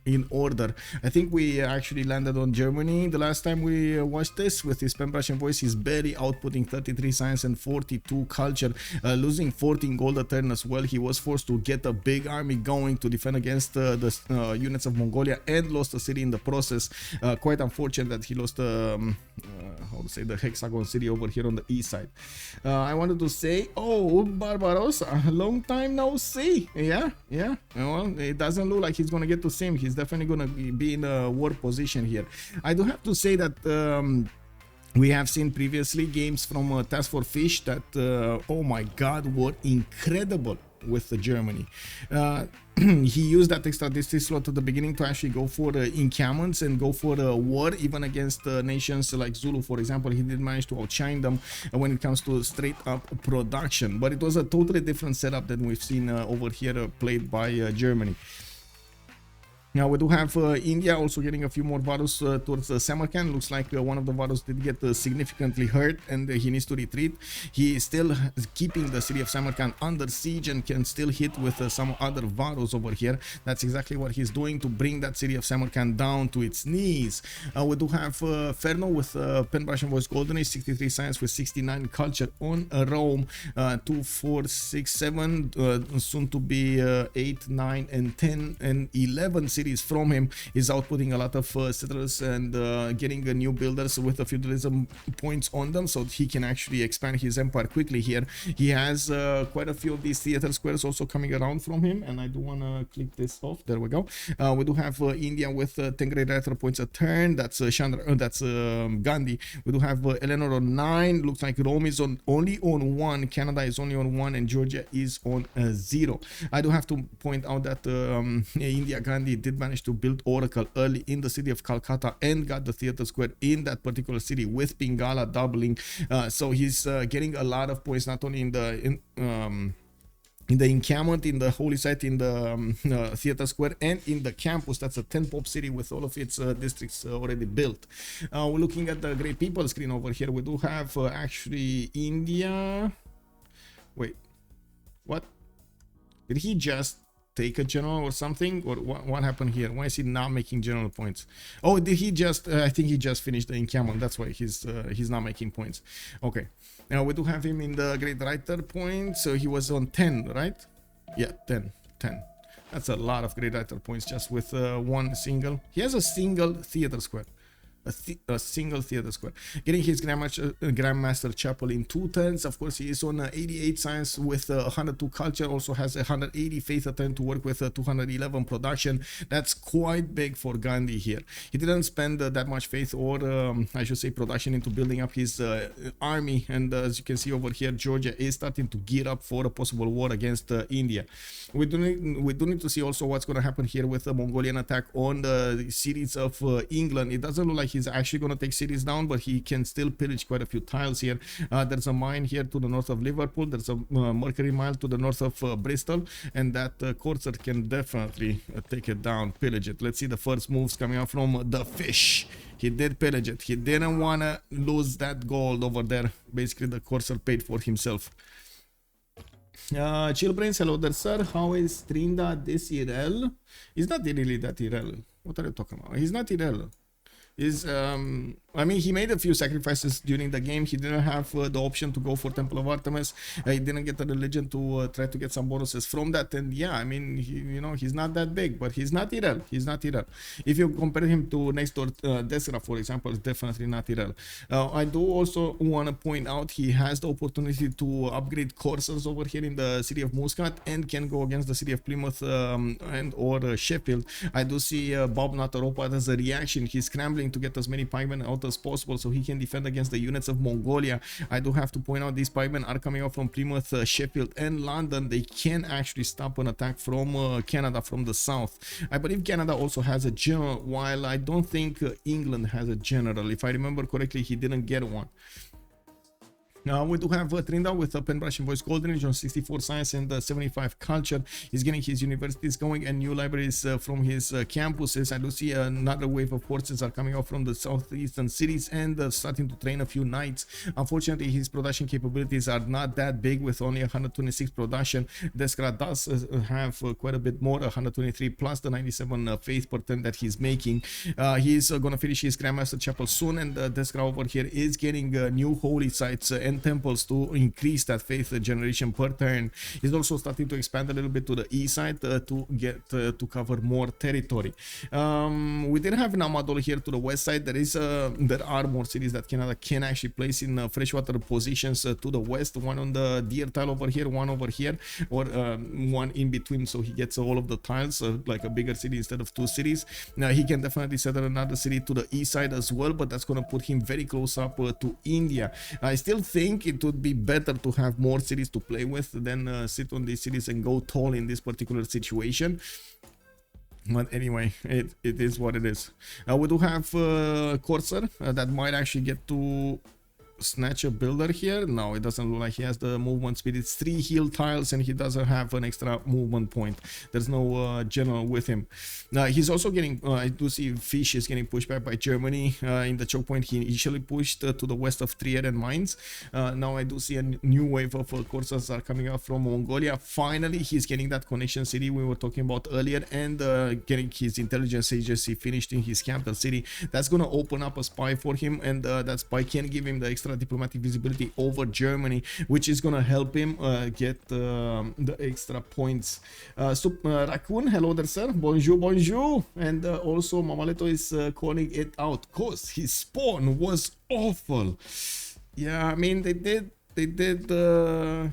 in order. I think we actually landed on Germany the last time we watched this. With his Pembrasian voice, he's barely outputting 33 science and 42 culture, losing 14 gold a turn as well. He was forced to get a big army going to defend against the units of Mongolia, and lost a city in the process. Quite unfortunate that he lost how to say, the hexagon city over here on the east side. I wanted to say, oh, Barbarossa, long time no see. Yeah, well, it doesn't look like he's gonna get to see him. He's definitely gonna be in a war position here. I do have to say that we have seen previously games from TaskForceFish that, oh my god, were incredible with Germany. He used that extra district slot at the beginning to actually go for encampments and go for war, even against nations like Zulu, for example. He did manage to outshine them when it comes to straight up production, but it was a totally different setup than we've seen over here played by Germany. Now we do have India also getting a few more Vadus towards Samarkand. Looks like one of the Vadus did get significantly hurt and he needs to retreat. He is still keeping the city of Samarkand under siege and can still hit with some other Vadus over here. That's exactly what he's doing to bring that city of Samarkand down to its knees. We do have Ferno with Pen Brush and Voice Golden Age, 63 science with 69 culture on Rome, 2, 4, 6, 7, soon to be 8, 9, and 10 and 11 cities from him. Is outputting a lot of settlers and getting new builders with a feudalism points on them, so he can actually expand his empire quickly here. He has quite a few of these theater squares also coming around from him, and I do want to click this off. There we go. We do have India with 10 great writer points a turn. That's that's Ghandi. We do have Eleanor on 9. Looks like Rome is only on 1, Canada is only on 1, and Georgia is on 0. I do have to point out that India Ghandi did manage to build Oracle early in the city of Calcutta and got the theater square in that particular city with Pingala doubling. So he's getting a lot of points, not only in the encampment, in the holy site, in the theater square, and in the campus. That's a 10 pop city with all of its districts already built. We're looking at the great people screen over here. We do have actually India. Wait, what? Did he just take a general or something, or what happened here? Why is he not making general points? Oh, did he just I think he just finished the encampment, that's why he's not making points. Okay, now we do have him in the great writer points, so he was on 10, right? Yeah, 10. That's a lot of great writer points just with one single. He has a single theater square. A single theater square. Getting his Grandmaster Chapel in 2 turns. Of course, he is on 88 science with 102 culture. Also has 180 faith a turn to work with 211 production. That's quite big for Ghandi here. He didn't spend that much faith or I should say production into building up his army. And as you can see over here, Georgia is starting to gear up for a possible war against India. We do need to see also what's going to happen here with the Mongolian attack on the cities of England. It doesn't look like he's actually going to take cities down, but he can still pillage quite a few tiles here. There's a mine here to the north of Liverpool. There's a Mercury mile to the north of Bristol, and that courser can definitely take it down, pillage it. Let's see the first moves coming out from the fish. He did pillage it. He didn't want to lose that gold over there. Basically, the courser paid for himself. Chillbrains, hello there, sir. How is Tryndaehre this IRL? He's not really that IRL. What are you talking about? He's not IRL. I mean, he made a few sacrifices during the game. He didn't have the option to go for Temple of Artemis. He didn't get the religion to try to get some bonuses from that. And yeah, I mean, he's not that big, but he's not IRL. He's not IRL. If you compare him to next door Deskra, for example, it's definitely not IRL. I do also want to point out he has the opportunity to upgrade coursers over here in the city of Muscat and can go against the city of Plymouth and or Sheffield. I do see Bobnotarobot as a reaction. He's scrambling to get as many pikemen out as possible so he can defend against the units of Mongolia. I do have to point out these pikemen are coming out from Plymouth, Sheffield, and London. They can actually stop an attack from Canada from the south. I believe Canada also has a general, while I don't think England has a general. If I remember correctly, he didn't get one. Now we do have Tryndaehre with Pen Brush and Voice Golden Age on 64 science and 75 culture. He's getting his universities going and new libraries from his campuses. I do see another wave of forces are coming out from the southeastern cities and starting to train a few knights. Unfortunately, his production capabilities are not that big with only 126 production. Deskra does have quite a bit more, 123 plus the 97 faith per turn that he's making. He's going to finish his Grandmaster Chapel soon, and Deskra over here is getting new holy sites and 10 temples to increase that faith generation per turn. He's also starting to expand a little bit to the east side to get to cover more territory. We did have Namadol here to the west side. There are more cities that Canada can actually place in freshwater positions to the west. One on the deer tile over here, one over here, or one in between, so he gets all of the tiles, like a bigger city instead of two cities. Now he can definitely settle another city to the east side as well, but that's going to put him very close up to India. I still think it would be better to have more cities to play with than sit on these cities and go tall in this particular situation. But anyway, it is what it is. We do have Corsair that might actually get to snatch a builder here. No, it doesn't look like he has the movement speed. It's 3 heal tiles and he doesn't have an extra movement point. There's no general with him. He's also getting, I do see Fish is getting pushed back by Germany. In the choke point he initially pushed to the west of Tryndaehre and Mines. Now I do see a new wave of Corsairs are coming out from Mongolia. Finally he's getting that connection city we were talking about earlier, and getting his intelligence agency finished in his capital city. That's going to open up a spy for him, and that spy can give him the extra diplomatic visibility over Germany, which is gonna help him get the extra points. Raccoon, hello there, sir. Bonjour, bonjour. And also Mamaleto is calling it out cause his spawn was awful. Yeah, I mean they did remap,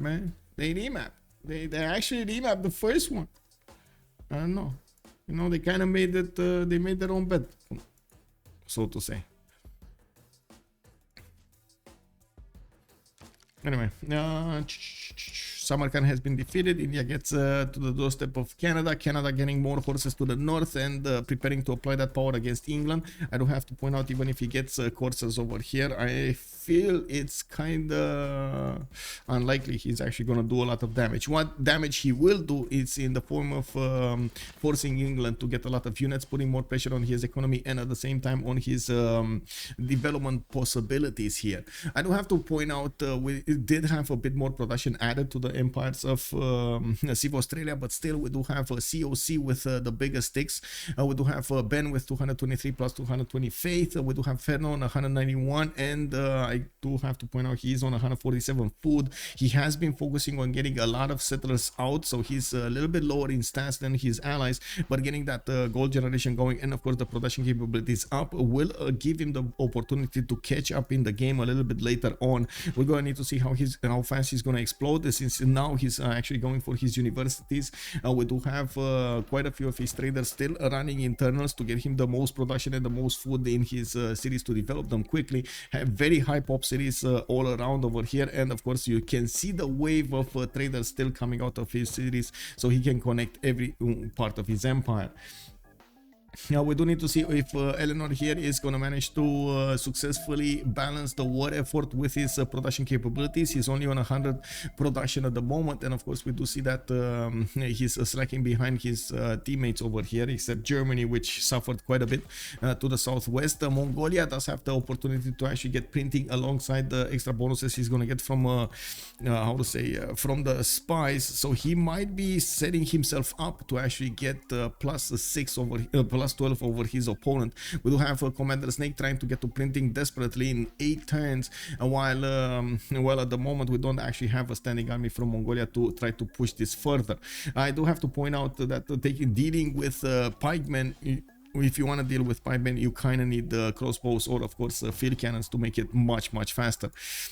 man. They actually remapped the first one. I don't know. You know, they kind of made it. They made their own bed, so to say. Anyway, Samarkand has been defeated. India gets to the doorstep of Canada. Canada getting more horses to the north and preparing to apply that power against England. I do have to point out, even if he gets horses over here, I feel it's kind of unlikely he's actually going to do a lot of damage. What damage he will do is in the form of forcing England to get a lot of units, putting more pressure on his economy and at the same time on his development possibilities here. I do have to point out we did have a bit more production added to the empires of Civ Australia, but still we do have a COC with the bigger sticks. We do have Ben with 223 plus 220 faith. We do have Ferno on 191, and I do have to point out he's on 147 food. He has been focusing on getting a lot of settlers out, so he's a little bit lower in stats than his allies, but getting that gold generation going and of course the production capabilities up will give him the opportunity to catch up in the game a little bit later on. We're going to need to see how fast he's going to explode, since now he's actually going for his universities. We do have quite a few of his traders still running internals to get him the most production and the most food in his cities to develop them quickly. Have very high pop cities all around over here, and of course you can see the wave of traders still coming out of his cities, so he can connect every part of his empire. Now we do need to see if Eleanor here is going to manage to successfully balance the war effort with his production capabilities. He's only on 100 production at the moment, and of course we do see that he's slacking behind his teammates over here, except Germany, which suffered quite a bit to the southwest. Mongolia does have the opportunity to actually get printing alongside the extra bonuses he's going to get from from the spies, so he might be setting himself up to actually get +6 over +12 over his opponent. We do have Commander Snake trying to get to printing desperately in 8 turns, while at the moment we don't actually have a standing army from Mongolia to try to push this further. I do have to point out that dealing with pikemen, if you want to deal with pipemen, you kind of need the crossbows or of course field cannons to make it much faster.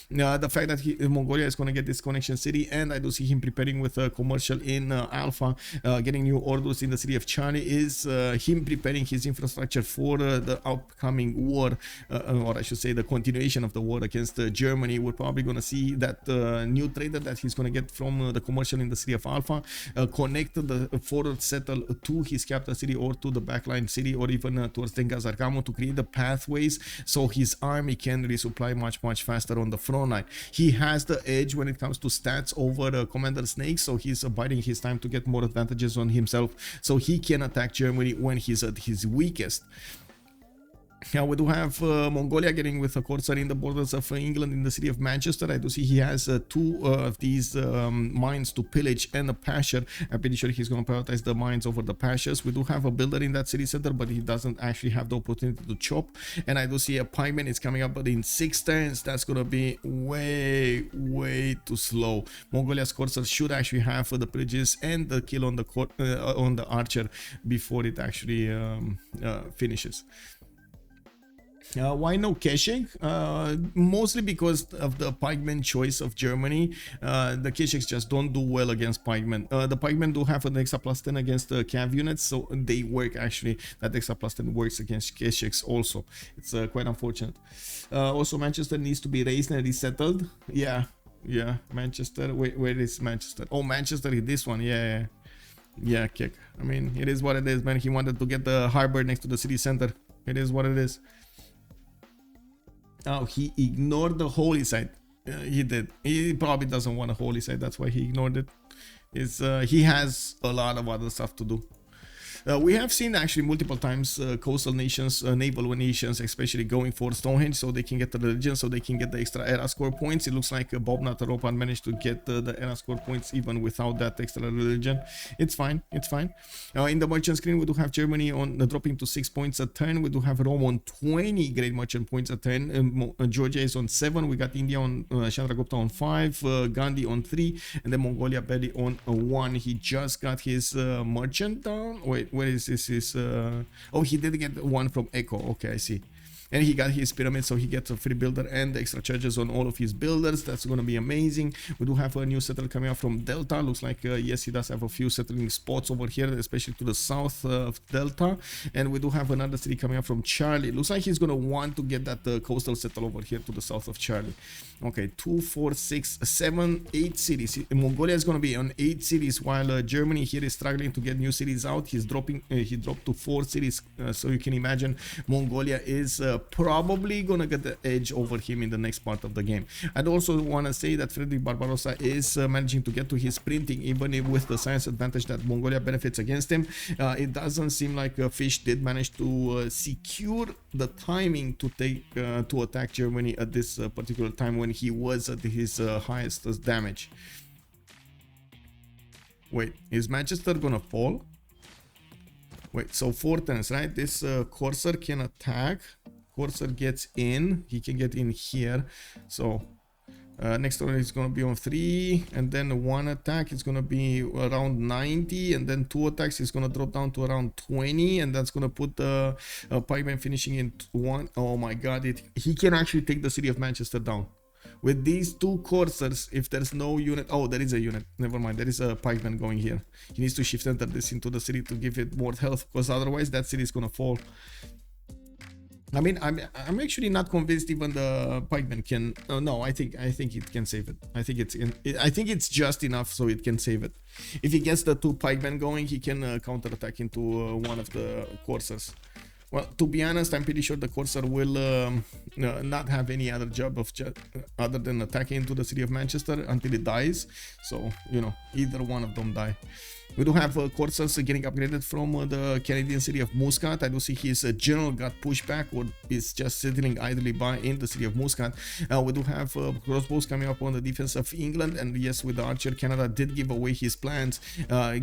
The fact that Mongolia is going to get this connection city, and I do see him preparing with a commercial in Alpha, getting new orders in the city of Chani, is him preparing his infrastructure for the upcoming war, or I should say the continuation of the war against Germany. We're probably going to see that new trader that he's going to get from the commercial in the city of Alpha connect the forward settle to his capital city or to the backline city, or even towards Dengazarkamo, to create the pathways so his army can resupply much faster on the front line. He has the edge when it comes to stats over Commander Snake, so he's biding his time to get more advantages on himself so he can attack Germany when he's at his weakest. We do have Mongolia getting with a Corsair in the borders of England in the city of Manchester. I do see he has two of these mines to pillage and a pasture. I'm pretty sure he's going to prioritize the mines over the pastures. We do have a builder in that city center, but he doesn't actually have the opportunity to chop. And I do see a pikeman is coming up, but in 6 turns, that's going to be way too slow. Mongolia's Corsair should actually have the pillages and the kill on the archer before it actually finishes. Why no Keshik? Mostly because of the pikeman choice of Germany. The Keshiks just don't do well against pikemen. The pikemen do have an extra +10 against the cav units, so they work actually. That extra +10 works against Keshiks also. It's quite unfortunate. Also, Manchester needs to be raised and resettled. Yeah, Manchester. Where is Manchester? Oh, Manchester is this one. Yeah, kick. I mean, it is what it is, man. He wanted to get the harbor next to the city center. It is what it is. Oh, he ignored the holy site. He did. He probably doesn't want a holy site. That's why he ignored it. He has a lot of other stuff to do. We have seen actually multiple times coastal nations, naval nations especially, going for Stonehenge so they can get the religion, so they can get the extra era score points. It looks like Bobnotarobot managed to get the era score points even without that extra religion. It's fine. In the merchant screen, we do have Germany on dropping to 6 points a turn. We do have Rome on 20 great merchant points a turn. Georgia is on 7. We got India on Chandragupta on 5, Ghandi on 3, and then Mongolia barely on 1. He just got his merchant down. Wait, where is this? Oh, he did get one from Echo. Okay, I see. And he got his pyramid, so he gets a free builder and extra charges on all of his builders. That's going to be amazing. We do have a new settler coming out from Delta. Looks like, yes, he does have a few settling spots over here, especially to the south of Delta. And we do have another city coming out from Charlie. Looks like he's going to want to get that coastal settle over here to the south of Charlie. Okay, 2, 4, 6, 7, 8 cities. Mongolia is going to be on 8 cities, while Germany here is struggling to get new cities out. He's dropping. He dropped to 4 cities, so you can imagine Mongolia is probably gonna get the edge over him in the next part of the game. I'd also want to say that Frederick Barbarossa is managing to get to his printing, even with the science advantage that Mongolia benefits against him. It doesn't seem like Fish did manage to secure the timing to take to attack Germany at this particular time when he was at his highest damage. Wait, is Manchester gonna fall? Wait, so 4 turns, right? This Corsair can attack. Corsair gets in. He can get in here. So next turn is going to be on 3. And then 1 attack is going to be around 90. And then 2 attacks is going to drop down to around 20. And that's going to put the pikeman finishing in 1. Oh my god. He can actually take the city of Manchester down. With these 2 Corsairs, if there's no unit... Oh, there is a unit. Never mind. There is a pikeman going here. He needs to shift enter this into the city to give it more health, because otherwise that city is going to fall. I mean, I'm actually not convinced even the pikeman can... no, I think it can save it. I think it's just enough so it can save it. If he gets the 2 pikemen going, he can counterattack into one of the Corsairs. Well, to be honest, I'm pretty sure the Corsair will not have any other job of other than attacking into the city of Manchester until it dies. So, you know, either one of them die. We do have Corsairs getting upgraded from the Canadian city of Muscat. I do see his general got pushed back or is just sitting idly by in the city of Muscat. We do have crossbows coming up on the defense of England. And yes, with the archer, Canada did give away his plans,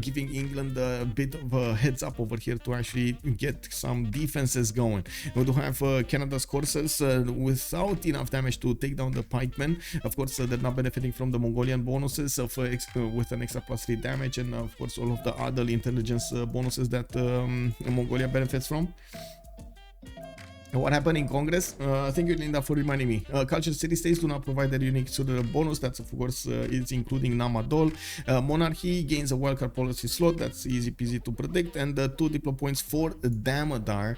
giving England a bit of a heads up over here to actually get some defenses going. We do have Canada's Corsairs without enough damage to take down the pikemen. Of course, they're not benefiting from the Mongolian bonuses of with an extra +3 damage, and of course all of the other intelligence bonuses that Mongolia benefits from. What happened in Congress? Thank you, Linda, for reminding me. Cultured city-states do not provide their unique bonus. That's, of course, is including Namadol. Monarchy gains a wildcard policy slot. That's easy peasy to predict. And 2 diplo points for Damadar.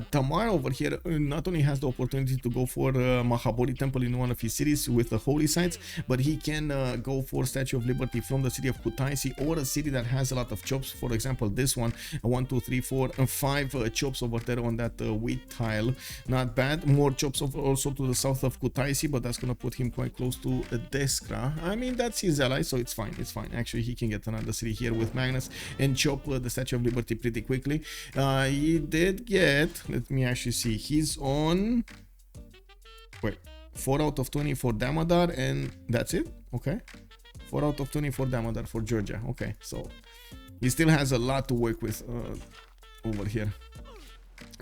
Tamar over here not only has the opportunity to go for Mahabodhi Temple in one of his cities with the holy sites, but he can go for Statue of Liberty from the city of Kutaisi, or a city that has a lot of chops. For example, this one, 1, 2, 3, 4, 5 chops over there on that wheat tile. still not bad. More chops also to the south of Kutaisi, but that's gonna put him quite close to Deskra. I mean, that's his ally, so it's fine. It's fine. Actually, he can get another city here with Magnus and chop the Statue of Liberty pretty quickly. He did get. Let me actually see. He's on. Wait, 4 out of 20 for Damadar, and that's it. Okay, 4 out of 20 for Damadar for Georgia. Okay, so he still has a lot to work with over here.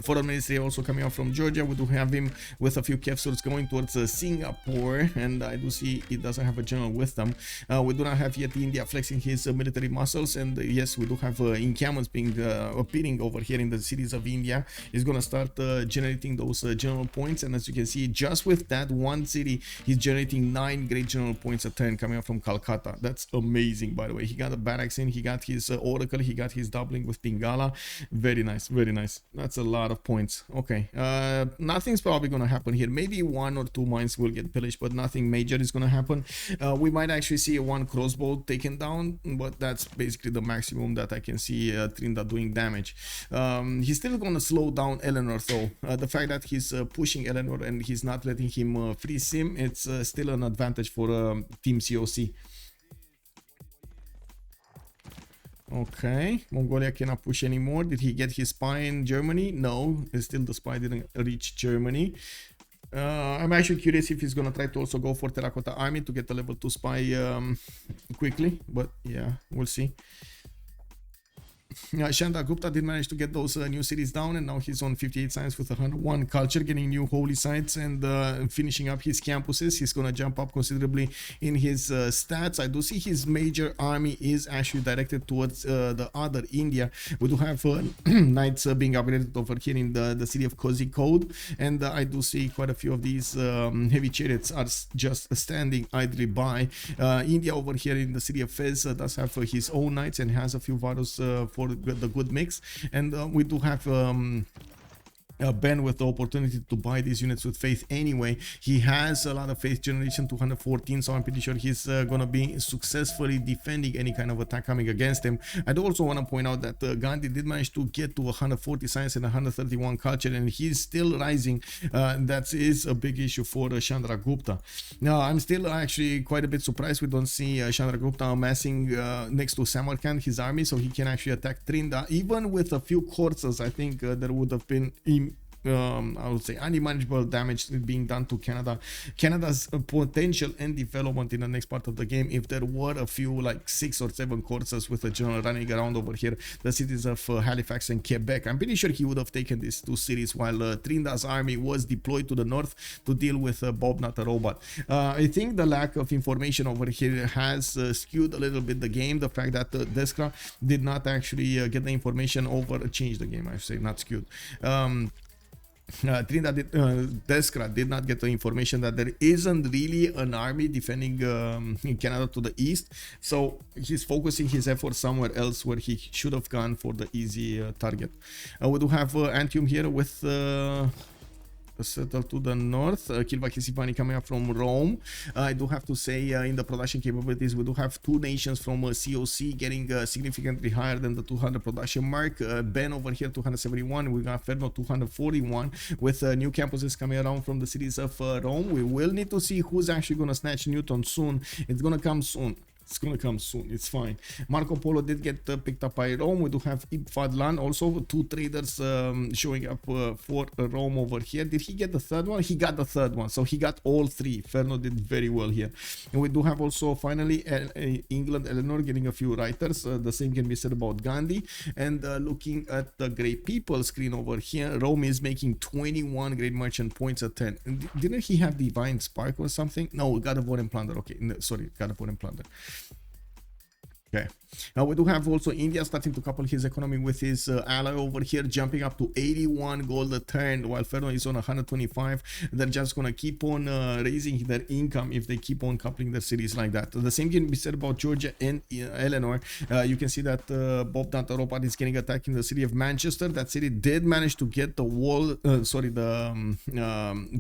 Foreign Ministry also coming out from Georgia. We do have him with a few capsules going towards Singapore, and I do see it doesn't have a general with them. We do not have yet India flexing his military muscles, and yes, we do have encampments being appearing over here in the cities of India. He's gonna start generating those general points, and as you can see, just with that one city, he's generating 9 great general points a turn coming out from Calcutta. That's amazing, by the way. He got a barracks in, he got his oracle, he got his doubling with Pingala. Very nice, very nice. That's a lot of points. Okay, nothing's probably gonna happen here. Maybe 1 or 2 mines will get pillaged, but nothing major is gonna happen. We might actually see 1 crossbow taken down, but that's basically the maximum that I can see Tryndaehre doing damage. He's still gonna slow down Eleanor though. The fact that he's pushing Eleanor and he's not letting him freeze him, it's still an advantage for Team COC. Okay, Mongolia cannot push anymore. Did he get his spy in Germany? No, still the spy didn't reach Germany. I'm actually curious if he's gonna try to also go for Terracotta Army to get a level 2 spy quickly, but yeah, we'll see. Chandragupta did manage to get those new cities down, and now he's on 58 science with 101 culture, getting new holy sites and finishing up his campuses. He's gonna jump up considerably in his stats. I do see his major army is actually directed towards the other India. We do have knights being upgraded over here in the city of Kozhikode, and I do see quite a few of these heavy chariots are just standing idly by. India over here in the city of Fez does have his own knights and has a few Varus for the good mix, and we do have Ben with the opportunity to buy these units with faith anyway. He has a lot of faith generation, 214, so I'm pretty sure he's gonna be successfully defending any kind of attack coming against him. I do also want to point out that Ghandi did manage to get to 140 science and 131 culture, and he's still rising. That is a big issue for Chandragupta. Now, I'm still actually quite a bit surprised we don't see Chandragupta amassing next to Samarkand his army, so he can actually attack Tryndaehre. Even with a few courses, I think there would have been I would say unimaginable damage being done to Canada. Canada's potential and development in the next part of the game, if there were a few like 6 or 7 courses with a general running around over here, the cities of Halifax and Quebec, I'm pretty sure he would have taken these 2 cities while Tryndaehre's army was deployed to the north to deal with Bobnotarobot. I think the lack of information over here has skewed a little bit the game. The fact that Deskra did not actually get the information over, changed the game, I should say, not skewed. Deskra did not get the information that there isn't really an army defending Canada to the east, so he's focusing his efforts somewhere else where he should have gone for the easy target. We do have Antium here with settle to the north. Kilvakisipani coming up from Rome. I do have to say in the production capabilities we do have 2 nations from COC getting significantly higher than the 200 production mark. Ben over here 271, we got Ferno 241 with new campuses coming around from the cities of Rome. We will need to see who's actually gonna snatch Newton soon. It's gonna come soon. It's gonna come soon, it's fine. Marco Polo did get picked up by Rome. We do have Ibfadlan, also 2 traders showing up for Rome over here. Did he get the 3rd one? He got the 3rd one, so he got all 3. Ferno did very well here. And we do have also finally England, Eleanor getting a few writers. The same can be said about Ghandi. And looking at the Great People screen over here, Rome is making 21 Great Merchant points at 10. And didn't he have Divine Spark or something? No, God of War and Plunder. Okay, no, sorry, God of War and Plunder. Okay, now we do have also India starting to couple his economy with his ally over here, jumping up to 81 gold a turn, while Ferno is on 125. They're just gonna keep on raising their income if they keep on coupling their cities like that. The same can be said about Georgia and Eleanor. You can see that Bobnotarobot is getting attacked in the city of Manchester. That city did manage to get the wall,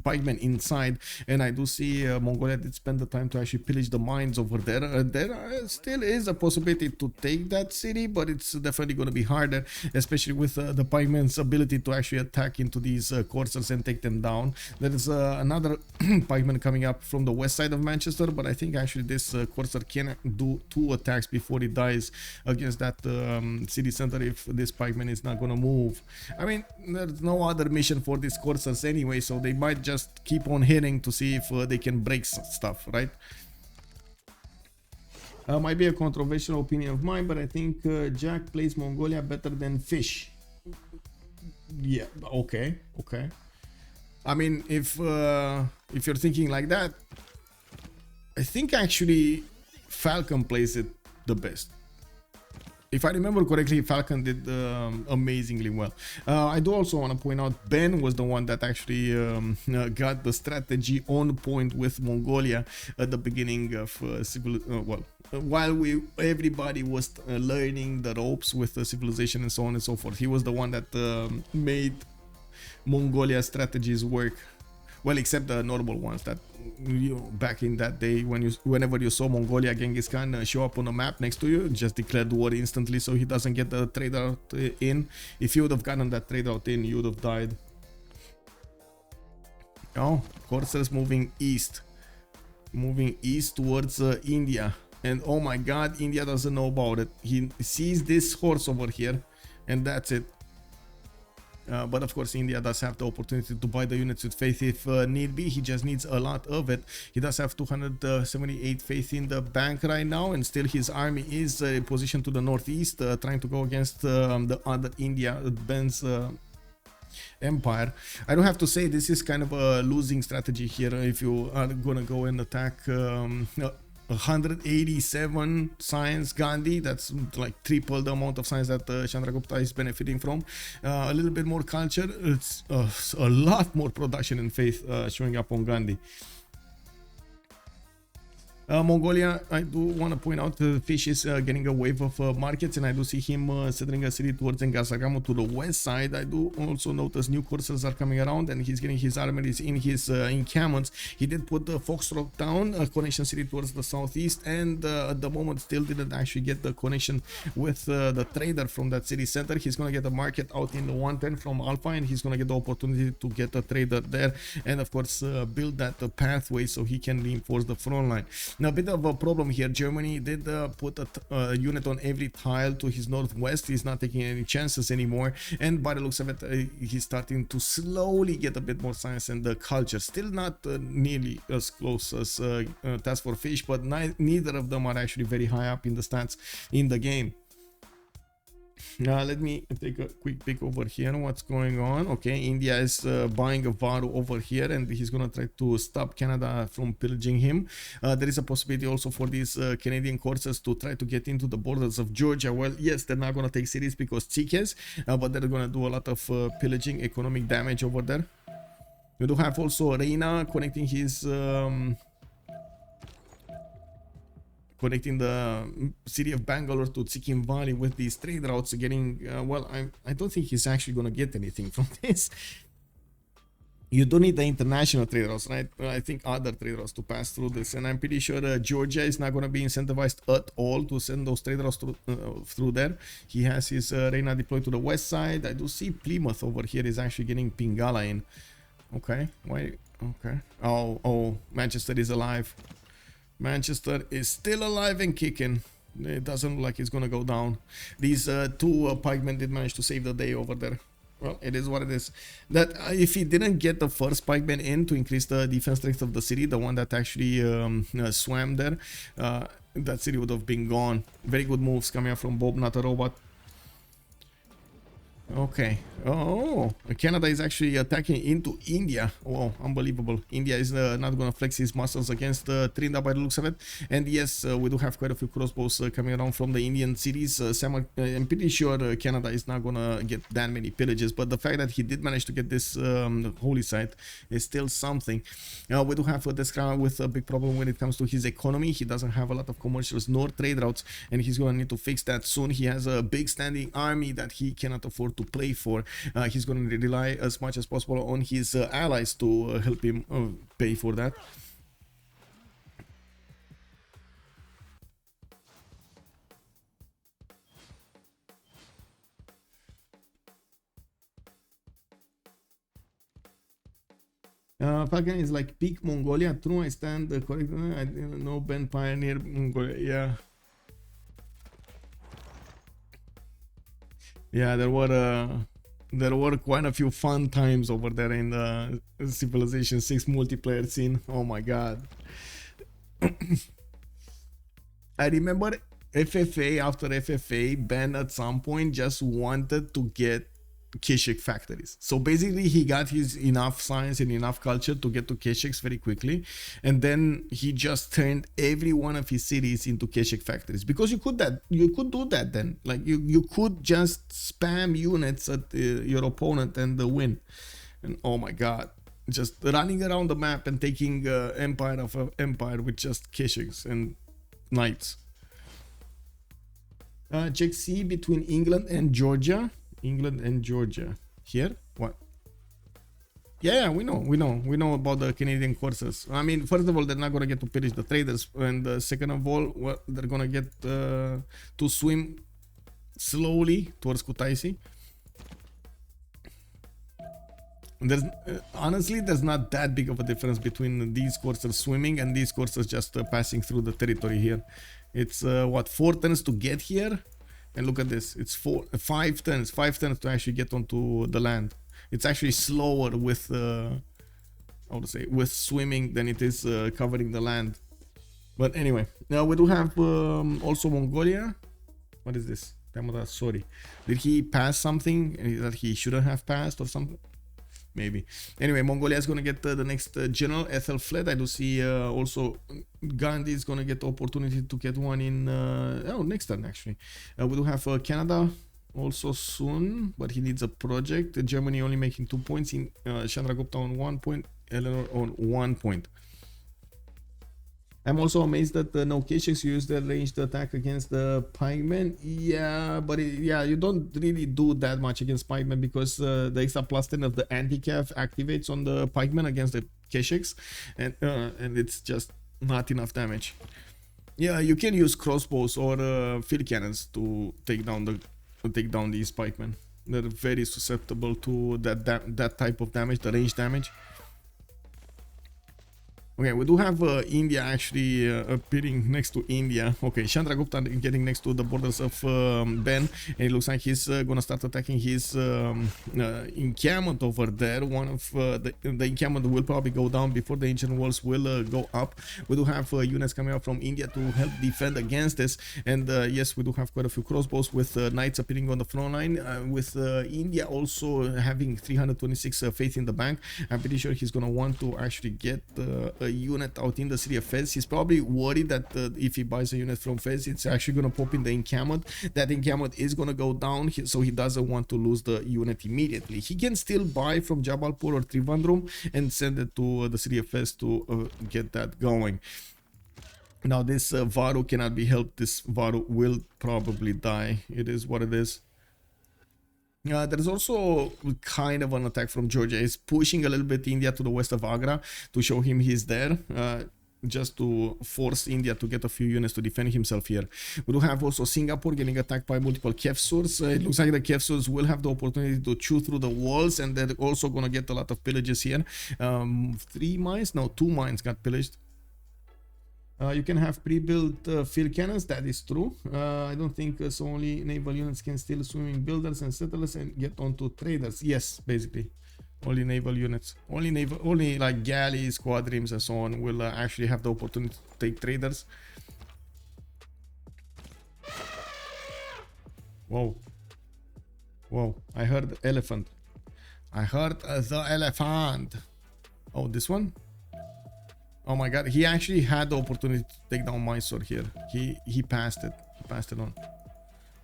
pikemen inside, and I do see Mongolia did spend the time to actually pillage the mines over there. There still is a possibility possibility to take that city, but it's definitely going to be harder, especially with the pikemen's ability to actually attack into these coursers and take them down. There is another pikeman coming up from the west side of Manchester, but I think actually this courser can do 2 attacks before he dies against that city center if this pikeman is not going to move. I mean, there's no other mission for these coursers anyway, so they might just keep on hitting to see if they can break stuff, right? Might be a controversial opinion of mine, but I think Jack plays Mongolia better than Fish. Yeah, okay. I mean, if you're thinking like that, I think actually Falcon plays it the best. If I remember correctly, Falcon did amazingly well. I do also want to point out Ben was the one that actually got the strategy on point with Mongolia at the beginning of while everybody was learning the ropes with the civilization and so on and so forth. He was the one that made Mongolia strategies work. Well, except the normal ones that back in that day, whenever you saw Mongolia, Genghis Khan show up on a map next to you, just declared war instantly so he doesn't get the trade route in. If you would have gotten that trade route in, you would have died. Oh, coursers moving east towards India, and oh my god, India doesn't know about it. He sees this horse over here and that's it. But of course India does have the opportunity to buy the units with faith if need be. He just needs a lot of it. He does have 278 faith in the bank right now, and still his army is positioned to the northeast, trying to go against the other India, Ben's empire. I don't have to say this is kind of a losing strategy here if you are gonna go and attack 187 science Ghandi. That's like triple the amount of science that Chandragupta is benefiting from. A little bit more culture, it's a lot more production and faith showing up on Ghandi. Mongolia, I do want to point out Fish is getting a wave of markets, and I do see him settling a city towards Ngasagamo to the west side. I do also notice new coursers are coming around, and he's getting his armies in his encampments. He did put the Foxtrot down, a connection city towards the southeast, and at the moment still didn't actually get the connection with the trader from that city center. He's going to get a market out in the 110 from Alpha, and he's going to get the opportunity to get a trader there, and of course build that pathway so he can reinforce the front line. Now, a bit of a problem here. Germany did put a unit on every tile to his northwest. He's not taking any chances anymore, and by the looks of it, he's starting to slowly get a bit more science and the culture. Still not nearly as close as TaskForceFish, but neither of them are actually very high up in the stats in the game. Let me take a quick peek over here on what's going on. Okay, India is buying a Varu over here, and he's gonna try to stop Canada from pillaging him. There is a possibility also for these Canadian courses to try to get into the borders of Georgia. Well, yes, they're not gonna take cities because Tsikhs, but they're gonna do a lot of pillaging, economic damage over there. We do have also Reina connecting his connecting the city of Bangalore to Sikkim Valley with these trade routes, getting well, I don't think he's actually gonna get anything from this. You don't need the international trade routes, right? I think other trade routes to pass through this, and I'm pretty sure Georgia is not gonna be incentivized at all to send those trade routes through there. He has his Reina deployed to the west side. I do see Plymouth over here is actually getting Pingala in. Okay, why? Okay. Oh, Manchester is alive. Manchester is still alive and kicking. It doesn't look like it's gonna go down. These two pikemen did manage to save the day over there. Well, it is what it is. That if he didn't get the first pikeman in to increase the defense strength of the city, the one that actually swam there, that city would have been gone. Very good moves coming up from Bobnotarobot. Okay. Oh, Canada is actually attacking into India. Wow, unbelievable. India is not going to flex his muscles against Tryndaehre by the looks of it. And yes, we do have quite a few crossbows coming around from the Indian cities. I'm pretty sure Canada is not going to get that many pillages, but the fact that he did manage to get this holy site is still something. We do have Deskra with a big problem when it comes to his economy. He doesn't have a lot of commercials nor trade routes, and he's going to need to fix that soon. He has a big standing army that he cannot afford to play for. He's going to rely as much as possible on his allies to help him pay for that. Falcon is like peak Mongolia. True, I stand correct. I didn't know Ben pioneer Mongolia. Yeah. Yeah, there were quite a few fun times over there in the Civilization 6 multiplayer scene. Oh my god. I remember FFA after FFA, Ben at some point just wanted to get Keshik factories. So basically he got his enough science and enough culture to get to Keshiks very quickly, and then he just turned every one of his cities into Keshik factories, because you could do that then. Like you could just spam units at your opponent and win. And oh my god, just running around the map and taking empire of empire with just Keshiks and knights. Check C between England and Georgia. England and Georgia. Here? What? Yeah, we know about the Canadian courses. I mean, first of all, they're not gonna get to pillage the traders, and second of all, well, they're gonna get to swim slowly towards Kutaisi. There's honestly, there's not that big of a difference between these courses swimming and these courses just passing through the territory here. It's what, 4 turns to get here. And look at this, it's 5 turns to actually get onto the land. It's actually slower with how to say, with swimming than it is covering the land. But anyway, now we do have also Mongolia. What is this? Damadar, sorry. Did he pass something that he shouldn't have passed or something? Maybe. Anyway, Mongolia is going to get the next general, Ethelfled. I do see also Ghandi is going to get the opportunity to get one in next turn actually. We do have Canada also soon, but he needs a project. Germany only making 2 points, in Chandragupta on 1 point, Eleanor on 1 point. I'm also amazed that no Keshiks use the ranged attack against the pikemen. Yeah, but you don't really do that much against pikemen, because the extra plus 10 of the anti-cav activates on the pikemen against the Keshiks, and it's just not enough damage. Yeah, you can use crossbows or field cannons to take down these pikemen. They're very susceptible to that type of damage, the range damage. Okay, we do have India actually appearing next to India. Okay, Chandragupta getting next to the borders of Ben, and it looks like he's gonna start attacking his encampment over there. One of the encampment will probably go down before the ancient walls will go up. We do have units coming up from India to help defend against this, and yes, we do have quite a few crossbows with knights appearing on the front line. With India also having 326 faith in the bank, I'm pretty sure he's gonna want to actually get a unit out in the city of Fez. He's probably worried that if he buys a unit from Fez, it's actually going to pop in the encampment. That encampment is going to go down, so he doesn't want to lose the unit immediately. He can still buy from Jabalpur or Trivandrum and send it to the city of Fez to get that going. Now this Varu cannot be helped. This Varu will probably die. It is what it is. There's also kind of an attack from Georgia. He's pushing a little bit India to the west of Agra to show him he's there, just to force India to get a few units to defend himself here. We do have also Singapore getting attacked by multiple Kefsurs. It looks like the Kefsurs will have the opportunity to chew through the walls, and they're also going to get a lot of pillages here. 2 mines got pillaged. You can have pre-built field cannons, that is true. I don't think so. Only naval units can steal swimming builders and settlers and get onto traders. Yes, basically, only naval units, only like galleys, quadrims, and so on will actually have the opportunity to take traders. Whoa, whoa! I heard elephant. I heard the elephant. Oh, this one. Oh my god, he actually had the opportunity to take down Mysore here. He passed it. He passed it on.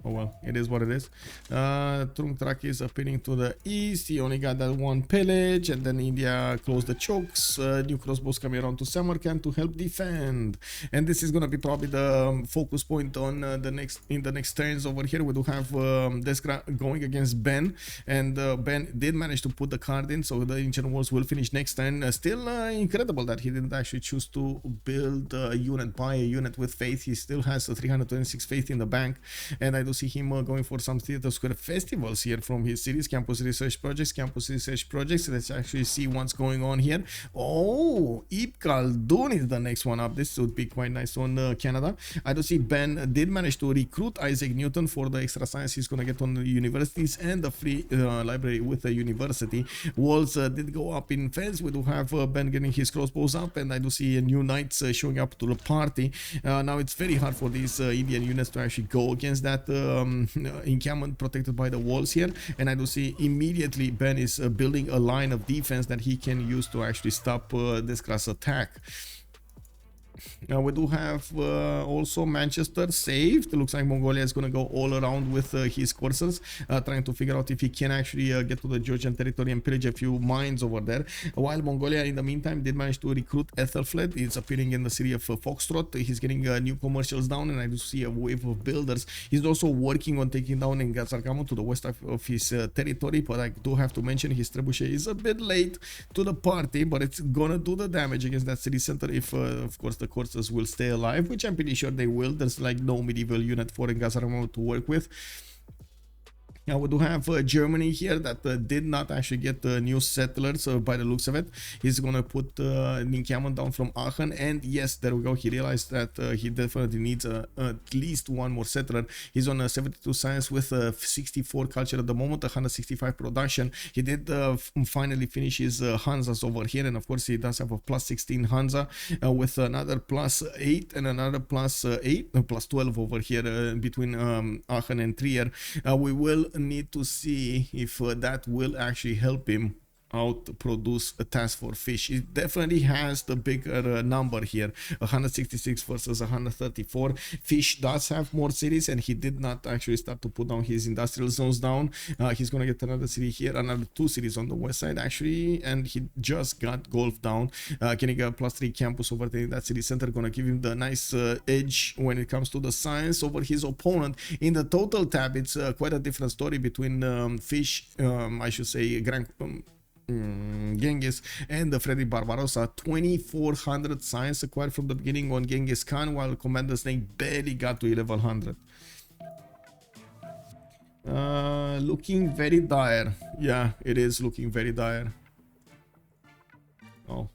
Oh well, it is what it is. Tryndaehre is appearing to the east. He only got that one pillage, and then India closed the chokes. New crossbows coming around to Samarkand to help defend. And this is gonna be probably the focus point on the next turns over here. We do have Deskra going against Ben, and Ben did manage to put the card in, so the ancient walls will finish next turn. Still incredible that he didn't actually choose to build a unit, buy a unit with faith. He still has 326 faith in the bank, and I do do see him going for some theater square festivals here from his cities, campus research projects. Let's actually see what's going on here. Oh, Ib Khaldun is the next one up. This would be quite nice on Canada. I do see Ben did manage to recruit Isaac Newton for the extra science he's gonna get on the universities and the free library with the university. Walls did go up in fence. We do have Ben getting his crossbows up, and I do see new knights showing up to the party. Now it's very hard for these Indian units to actually go against that encampment protected by the walls here, and I do see immediately Ben is building a line of defense that he can use to actually stop Deskra's attack. Now we do have also Manchester saved. It looks like Mongolia is going to go all around with his coursers, trying to figure out if he can actually get to the Georgian territory and pillage a few mines over there. While Mongolia, in the meantime, did manage to recruit Ethelfled. He's appearing in the city of Foxtrot. He's getting new commercials down, and I do see a wave of builders. He's also working on taking down Ngazarkamo to the west of his territory, but I do have to mention his trebuchet is a bit late to the party, but it's gonna do the damage against that city center if, of course, the coursers will stay alive, which I'm pretty sure they will. There's like no medieval unit for Ngazarkamo to work with. Now we do have Germany here that did not actually get new settlers by the looks of it. He's gonna put an encampment down from Aachen, and yes, there we go. He realized that he definitely needs at least one more settler. He's on 72 science with 64 culture at the moment, 165 production. He did finally finish his Hanzas over here, and of course he does have a plus 16 Hansa with another plus 8 and another plus 8, plus 12 over here between Aachen and Trier. We will need to see if that will actually help him out produce a TaskForceFish. It definitely has the bigger number here, 166 versus 134. Fish does have more cities, and he did not actually start to put down his industrial zones down. He's gonna get another city here, another 2 cities on the west side actually, and he just got golf down, getting a plus 3 campus over there in that city center, gonna give him the nice edge when it comes to the science over his opponent. In the total tab, it's quite a different story between Fish, I should say, Genghis and the Frederick Barbarossa. 2400 science acquired from the beginning on Genghis Khan, while Commander Snake barely got to 1100. Looking very dire. Yeah, it is looking very dire. Oh.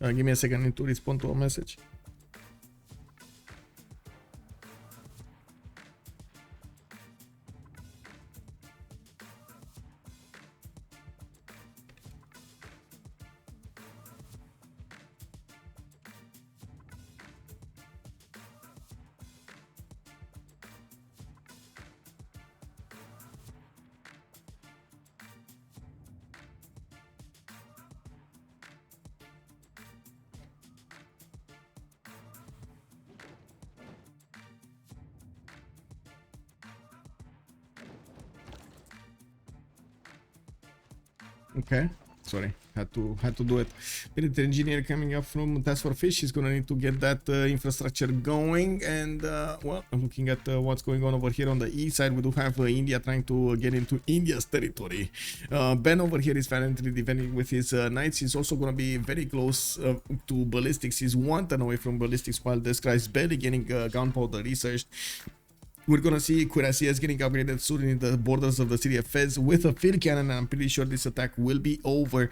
Give me a second, I need to respond to a message. Okay, sorry, had to do it. Military engineer coming up from TaskForceFish. He's gonna need to get that infrastructure going, and well, I'm looking at what's going on over here on the east side. We do have India trying to get into India's territory. Ben over here is valiantly defending with his knights. He's also gonna be very close to ballistics. He's 1 turn away from ballistics, while Deskra is barely getting gunpowder researched. We're gonna see cuirassiers getting upgraded soon in the borders of the city of Fez with a field cannon, and I'm pretty sure this attack will be over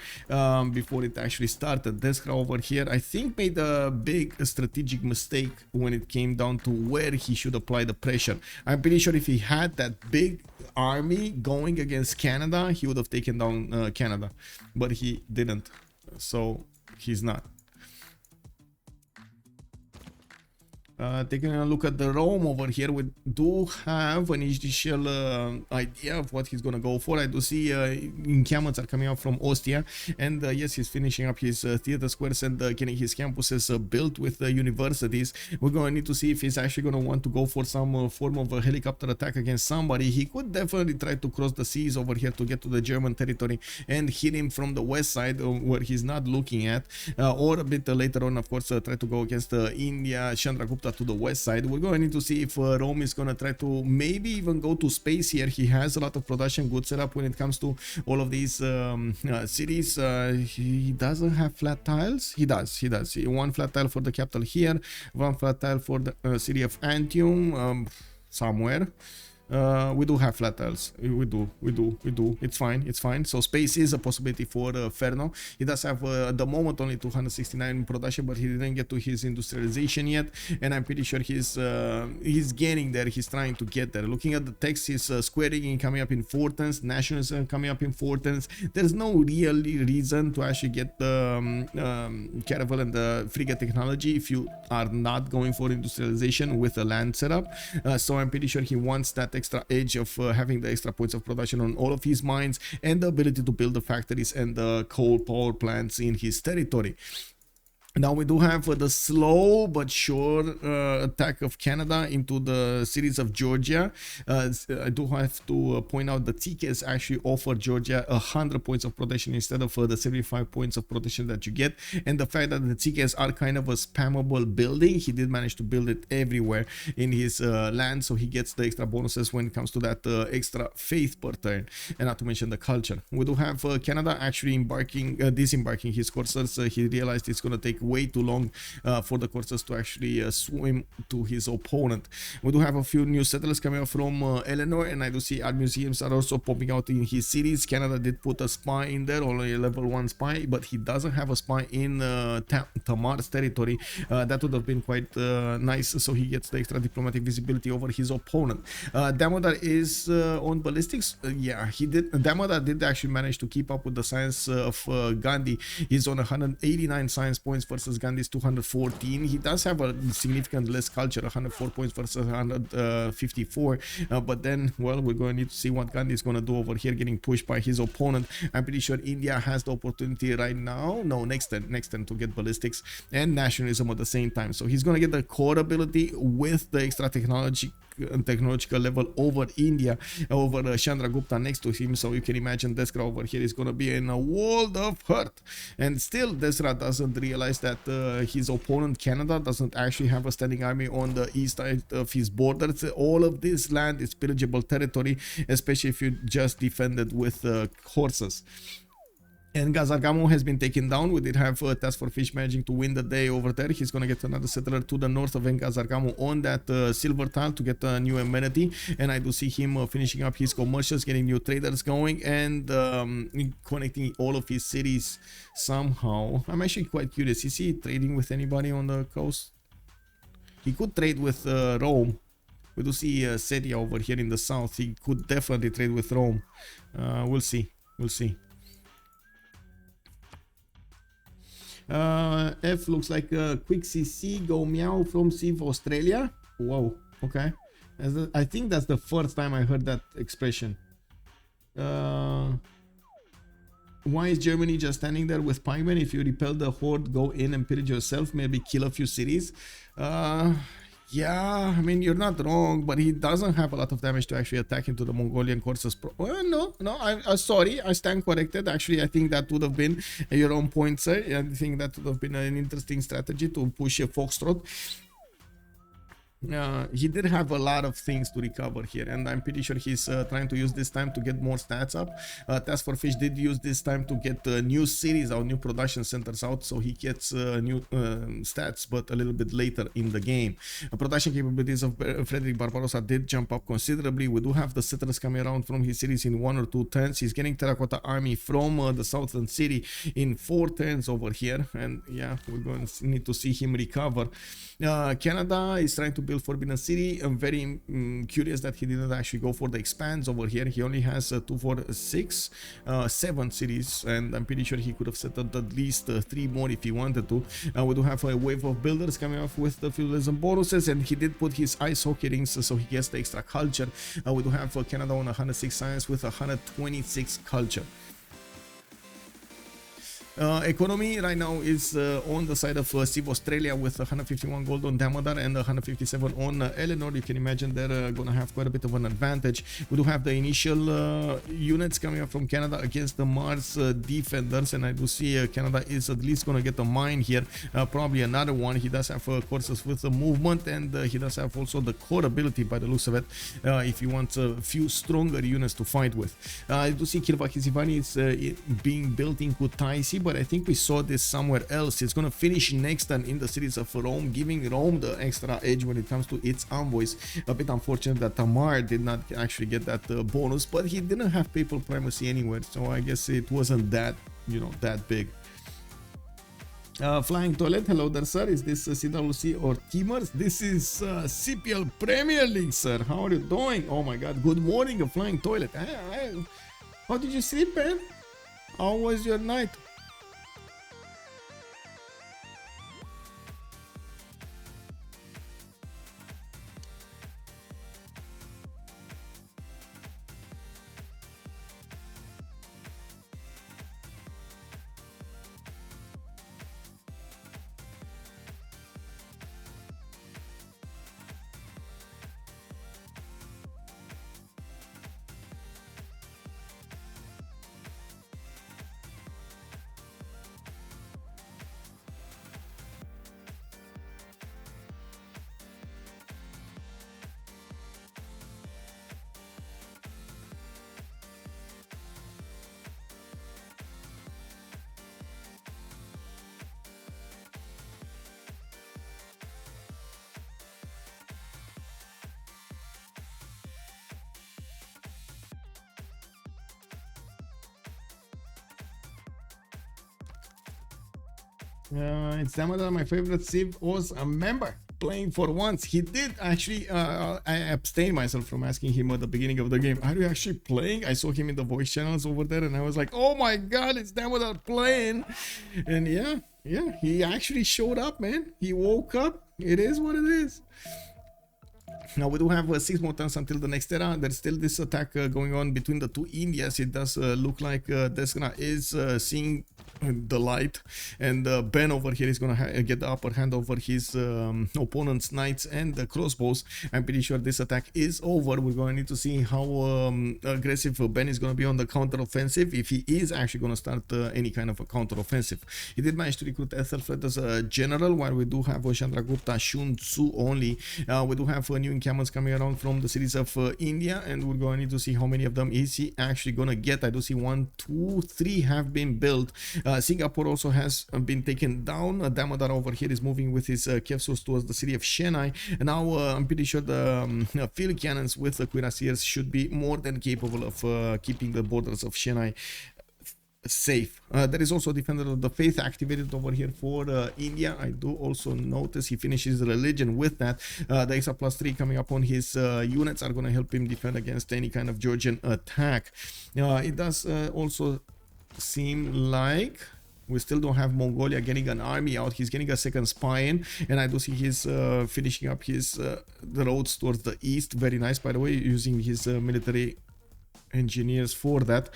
before it actually started. Deskra over here, I think, made a big strategic mistake when it came down to where he should apply the pressure. I'm pretty sure if he had that big army going against Canada, he would have taken down Canada, but he didn't, so he's not. Taking a look at the Rome over here, we do have an initial idea of what he's gonna go for. I do see encampments are coming out from Ostia, and yes, he's finishing up his theater squares and getting his campuses built with universities. We're gonna need to see if he's actually gonna want to go for some form of a helicopter attack against somebody. He could definitely try to cross the seas over here to get to the German territory and hit him from the west side where he's not looking at, or a bit later on, of course, try to go against India. Chandragupta Chandragupta to the west side. We're going to need to see if Rome is going to try to maybe even go to space here. He has a lot of production good setup when it comes to all of these cities. He doesn't have flat tiles. He does. One flat tile for the capital here, one flat tile for the city of Antium somewhere. We do have flat tiles. We do. It's fine. So space is a possibility for Ferno. He does have at the moment only 269 in production, but he didn't get to his industrialization yet, and I'm pretty sure he's getting there. He's trying to get there. Looking at the text, he's squaring coming up in Fortens, nationalism coming up in Fortens. There's no real reason to actually get the caravel and the frigate technology if you are not going for industrialization with a land setup. So I'm pretty sure he wants that extra edge of having the extra points of production on all of his mines and the ability to build the factories and the coal power plants in his territory. Now we do have the slow but sure attack of Canada into the cities of Georgia. I do have to point out that TKS actually offered Georgia 100 points of protection instead of the 75 points of protection that you get. And the fact that the TKS are kind of a spammable building, he did manage to build it everywhere in his land, so he gets the extra bonuses when it comes to that extra faith per turn, and not to mention the culture. We do have Canada actually disembarking his coursers. He realized it's going to take way too long for the coursers to actually swim to his opponent. We do have a few new settlers coming up from Eleanor, and I do see art museums are also popping out in his cities. Canada did put a spy in there, only a level 1 spy, but he doesn't have a spy in Tamar's territory. That would have been quite nice, so he gets the extra diplomatic visibility over his opponent. Damadar is on ballistics. Yeah, he did. Damadar did actually manage to keep up with the science of Ghandi. He's on 189 science points versus Ghandi's 214. He does have a significant less culture, 104 points versus 154. But then, well, we're going to need to see what Ghandi is going to do over here, getting pushed by his opponent. I'm pretty sure India has the opportunity right now. No, next turn to get ballistics and nationalism at the same time. So he's going to get the core ability with the extra technological level over India, over Chandragupta next to him. So you can imagine Deskra over here is going to be in a world of hurt. And still, Deskra doesn't realize that his opponent Canada doesn't actually have a standing army on the east side of his borders. All of this land is pillageable territory, especially if you just defend it with horses. And Gazargamo has been taken down. We did have TaskForceFish managing to win the day over there. He's going to get another settler to the north of Gazargamo on that silver tile to get a new amenity. And I do see him finishing up his commercials, getting new traders going, and connecting all of his cities somehow. I'm actually quite curious. Is he trading with anybody on the coast? He could trade with Rome. We do see Sedia over here in the south. He could definitely trade with Rome. We'll see. F looks like a quick CC go meow from Civ Australia. Whoa, okay. I think that's the first time I heard that expression. Why is Germany just standing there with pikemen? If you repel the horde, go in and pillage yourself, maybe kill a few cities. Yeah, I mean, you're not wrong, but he doesn't have a lot of damage to actually attack into the Mongolian courses. No, I'm sorry, I stand corrected. Actually, I think that would have been your own point, sir. I think that would have been an interesting strategy to push a Foxtrot. He did have a lot of things to recover here, and I'm pretty sure he's trying to use this time to get more stats up. TaskForceFish did use this time to get new cities out, new production centers out, so he gets new stats, but a little bit later in the game. Production capabilities of Frederick Barbarossa did jump up considerably. We do have the settlers coming around from his cities in 1 or 2 turns. He's getting terracotta army from the southern city in 4 turns over here, and yeah, we're going to need to see him recover. Canada is trying to build Forbidden City. I'm very curious that he didn't actually go for the expands over here. He only has 2, 4, 6, 7 cities, and I'm pretty sure he could have set up at least 3 more if he wanted to. We do have a wave of builders coming off with the feudalism bonuses, and he did put his ice hockey rings, so he gets the extra culture. We do have Canada on 106 science with 126 culture. Economy right now is on the side of Civ Australia with 151 gold on Damadar and 157 on Eleanor. You can imagine they're gonna have quite a bit of an advantage. We do have the initial units coming up from Canada against the Mars defenders, and I do see Canada is at least gonna get a mine here, probably another one. He does have courses with the movement, and he does have also the core ability by the looks of it, if he wants a few stronger units to fight with. I do see Kirvakizivani is being built in Kutaisi, but I think we saw this somewhere else. It's gonna finish next and in the cities of Rome, giving Rome the extra edge when it comes to its envoys. A bit unfortunate that Tamar did not actually get that bonus, but he didn't have papal primacy anywhere, so I guess it wasn't that, you know, that big. Flying Toilet, hello there, sir. Is this CWC or Teamers? This is CPL Premier League, sir. How are you doing? Oh my god, good morning, Flying Toilet. How did you sleep, man? How was your night? It's Damadar, my favorite Civ was a member playing for once. He did actually, I abstained myself from asking him at the beginning of the game, are you actually playing? I saw him in the voice channels over there and I was like, oh my god, it's Damadar playing. And yeah, he actually showed up, man. He woke up. It is what it is. Now we do have 6 more turns until the next era. There's still this attack going on between the two Indias. It does look like Deskra is seeing the light, and Ben over here is gonna get the upper hand over his opponent's knights and the crossbows. I'm pretty sure this attack is over. We're going to need to see how aggressive Ben is going to be on the counter offensive, if he is actually going to start any kind of a counter offensive. He did manage to recruit Ethelfred as a general, while we do have Chandragupta Shun Tzu only. We do have new encampments coming around from the cities of India, and we're going to need to see how many of them is he actually going to get. I do see 1, 2, 3 have been built. Singapore also has been taken down. Damadar over here is moving with his Kevsos towards the city of Chennai. And now I'm pretty sure the field cannons with the cuirassiers should be more than capable of keeping the borders of Chennai safe. There is also a Defender of the Faith activated over here for India. I do also notice he finishes religion with that. The extra +3 coming up on his units are going to help him defend against any kind of Georgian attack. It does also seem like we still don't have Mongolia getting an army out. He's getting a second spy in, and I do see he's finishing up his the roads towards the east. Very nice, by the way, using his military engineers for that.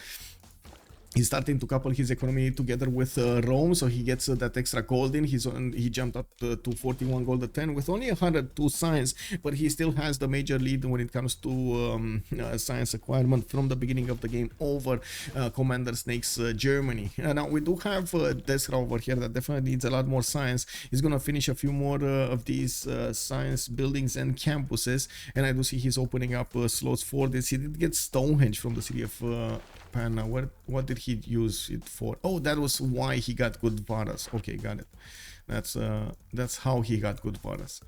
He's starting to couple his economy together with Rome, so he gets that extra gold in. He jumped up to 41 gold at 10 with only 102 science, but he still has the major lead when it comes to science acquirement from the beginning of the game over Commander Snake's Germany. Now we do have Deskra over here that definitely needs a lot more science. He's gonna finish a few more of these science buildings and campuses, and I do see he's opening up slots for this. He did get Stonehenge from the city of Panna. What did he use it for? Oh, that was why he got good varas. Okay, got it. That's how he got good varas.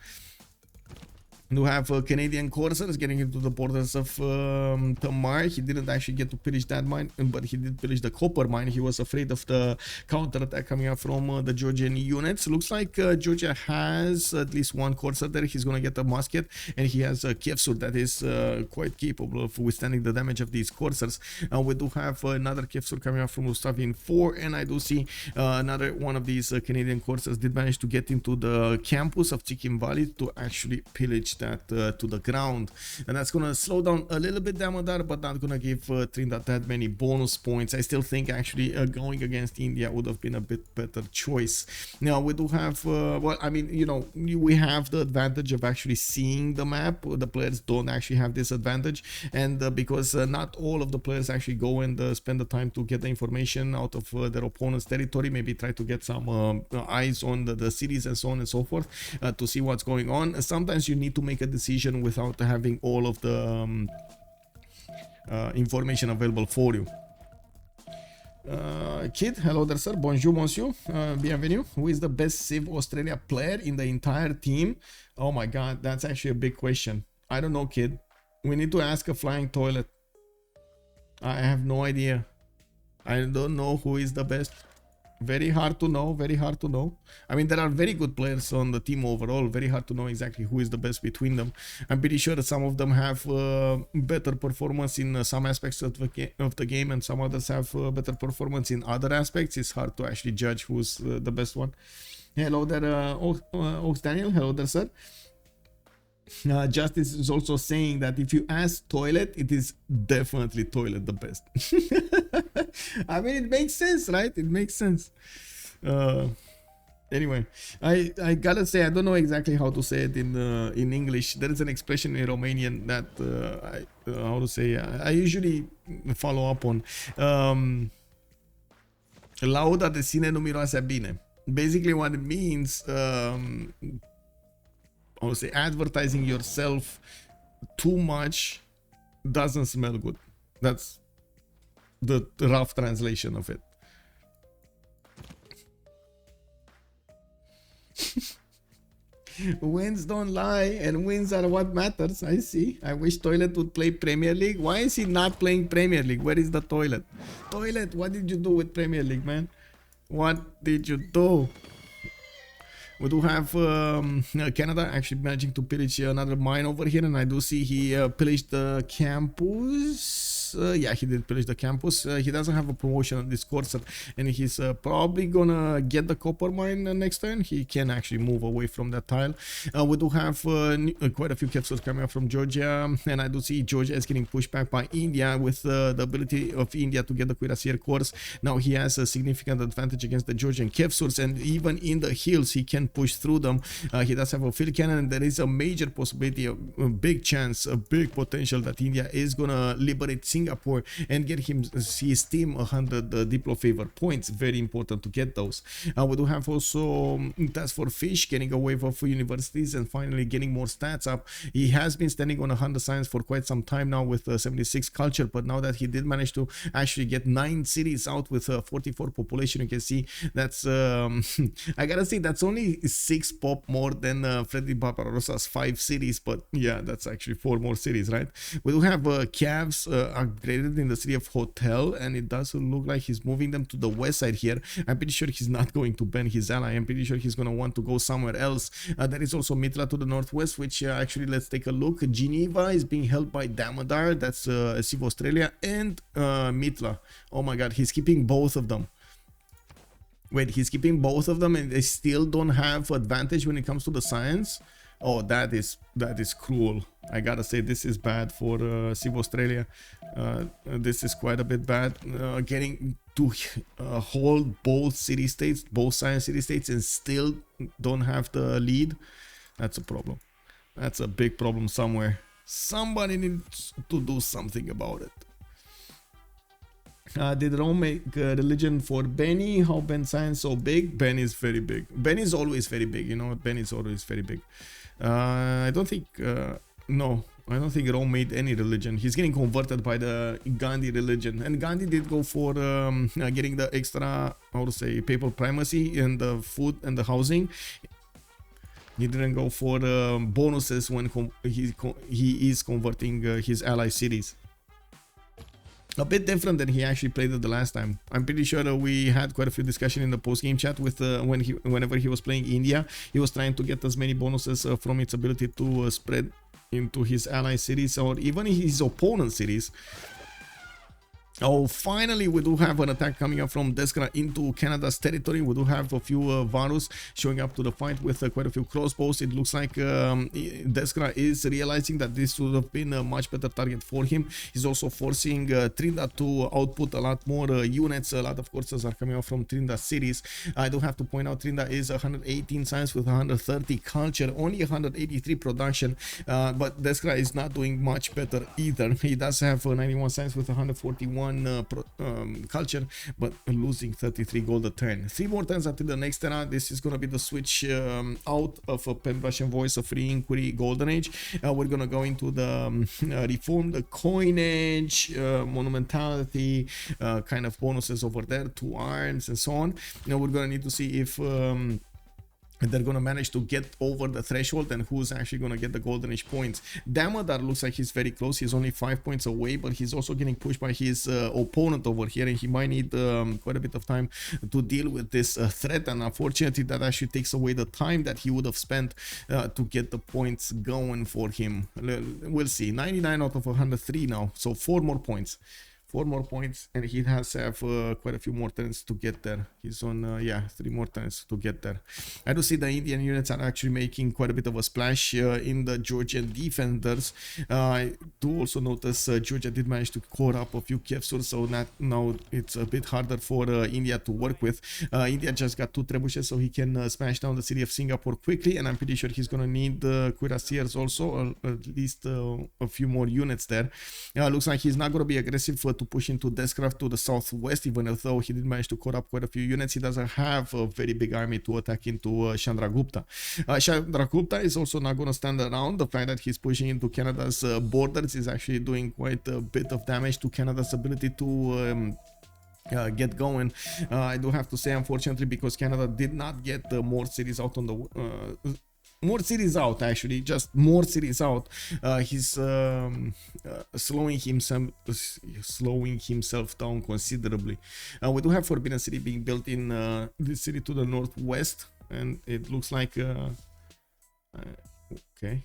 We have Canadian coursers getting into the borders of Tamar. He didn't actually get to pillage that mine, but he did pillage the copper mine. He was afraid of the counter attack coming up from the Georgian units. Looks like Georgia has at least one courser there. He's going to get a musket, and he has a Kevsur that is quite capable of withstanding the damage of these coursers. We do have another Kevsur coming up from Gustavin 4, and I do see another one of these Canadian coursers did manage to get into the campus of Chicken Valley to actually pillage that to the ground, and that's gonna slow down a little bit Damadar, but not gonna give Tryndaehre that many bonus points. I still think actually going against India would have been a bit better choice. Now we do have well, I mean, you know, we have the advantage of actually seeing the map. The players don't actually have this advantage, and because not all of the players actually go and spend the time to get the information out of their opponent's territory, maybe try to get some eyes on the cities and so on and so forth to see what's going on. Sometimes you need to make a decision without having all of the information available for you. Kid, hello there, sir. Bonjour, monsieur. Bienvenue. Who is the best Civ Australia player in the entire team? Oh my god, that's actually a big question. I don't know, kid. We need to ask a flying toilet. I have no idea. I don't know who is the best. Very hard to know, very hard to know. I mean, there are very good players on the team overall. Very hard to know exactly who is the best between them. I'm pretty sure that some of them have better performance in some aspects of the game, and some others have better performance in other aspects. It's hard to actually judge who's the best one. Hello there, Ox Daniel. Hello there, sir. Justice is also saying that if you ask toilet, it is definitely toilet the best. I mean, it makes sense, right? It makes sense. Anyway, I gotta say, I don't know exactly how to say it in English. There is an expression in Romanian that how to say, I usually follow up on. Lauda de sine nu miroase bine. Basically what it means, I would say advertising yourself too much doesn't smell good. That's the rough translation of it. Wins don't lie, and wins are what matters. I see. I wish Toilet would play Premier League. Why is he not playing Premier League? Where is the Toilet? Toilet, what did you do with Premier League, man? What did you do? We do have Canada actually managing to pillage another mine over here, and I do see he pillaged the campus. Yeah, he did pillage the campus. He doesn't have a promotion on this course, and he's probably gonna get the copper mine next turn. He can actually move away from that tile. We do have quite a few capsules coming up from Georgia, and I do see Georgia is getting pushed back by India with the ability of India to get the Cuirassier course. Now he has a significant advantage against the Georgian capsules, and even in the hills he can push through them. He does have a field cannon, and there is a major possibility, a big chance, a big potential that India is gonna liberate Singapore and get his team 100 Diplo favor points. Very important to get those. We do have also TaskForceFish getting a wave of universities and finally getting more stats up. He has been standing on 100 science for quite some time now with 76 culture, but now that he did manage to actually get 9 cities out with 44 population, you can see that's I gotta say that's only 6 pop more than Freddy Barbarossa's 5 cities, but yeah, that's actually 4 more cities, right? We do have calves upgraded in the city of Hotel, and it does look like he's moving them to the west side here. I'm pretty sure he's not going to ban his ally. I'm pretty sure he's going to want to go somewhere else. There is also Mitla to the northwest, which actually, let's take a look. Geneva is being held by Damadar, that's Civ Australia, and Mitla. Oh my god, he's keeping both of them. Wait, he's keeping both of them and they still don't have advantage when it comes to the science? Oh, that is cruel. I gotta say, this is bad for Civ Australia. This is quite a bit bad. Getting to hold both city-states, both science city-states, and still don't have the lead. That's a problem. That's a big problem somewhere. Somebody needs to do something about it. Did Rome make religion for Benny? How Ben science so big? Ben is very big. Ben is always very big, you know. Ben is always very big. I don't think no, I don't think Rome made any religion. He's getting converted by the Ghandi religion, and Ghandi did go for getting the extra, how to say, papal primacy in the food and the housing. He didn't go for bonuses when he is converting his ally cities. A bit different than he actually played it the last time. I'm pretty sure that we had quite a few discussion in the post-game chat with whenever he was playing India, he was trying to get as many bonuses from its ability to spread into his ally cities or even his opponent cities. Oh, finally, we do have an attack coming up from Deskra into Canada's territory. We do have a few Varus showing up to the fight with quite a few crossbows. It looks like Deskra is realizing that this would have been a much better target for him. He's also forcing Tryndaehre to output a lot more units. A lot of courses are coming out from Tryndaehre cities. I do have to point out Tryndaehre is 118 science with 130 culture, only 183 production, but Deskra is not doing much better either. He does have 91 science with 141 culture, but losing 33 gold a turn. 3 more turns until the next era. This is gonna be the switch out of a Pen Russian Voice of Free Inquiry Golden Age. We're gonna go into the reform, the coinage, monumentality kind of bonuses over there, 2 arms and so on. Now we're gonna need to see if they're gonna manage to get over the threshold and who's actually gonna get the golden age points. Damadar looks like he's very close. He's only 5 points away, but he's also getting pushed by his opponent over here, and he might need quite a bit of time to deal with this threat. And unfortunately, that actually takes away the time that he would have spent to get the points going for him. We'll see. 99 out of 103 now, so 4 more points. 4 more points, and he has to have quite a few more turns to get there. He's on, yeah, 3 more turns to get there. I do see the Indian units are actually making quite a bit of a splash in the Georgian defenders. I do also notice Georgia did manage to core up a few Kevsurs, so now it's a bit harder for India to work with. India just got 2 trebuchets, so he can smash down the city of Singapore quickly, and I'm pretty sure he's gonna need cuirassiers also, at least a few more units there. Looks like he's not gonna be aggressive to push into Deskra to the southwest, even though he did manage to cut up quite a few units. He doesn't have a very big army to attack into Chandragupta. Chandragupta is also not going to stand around. The fact that he's pushing into Canada's borders is actually doing quite a bit of damage to Canada's ability to get going. I do have to say, unfortunately, because Canada did not get more cities out on the more cities out, actually, just more cities out. He's slowing himself down considerably. We do have Forbidden City being built in this city to the northwest, and it looks like okay.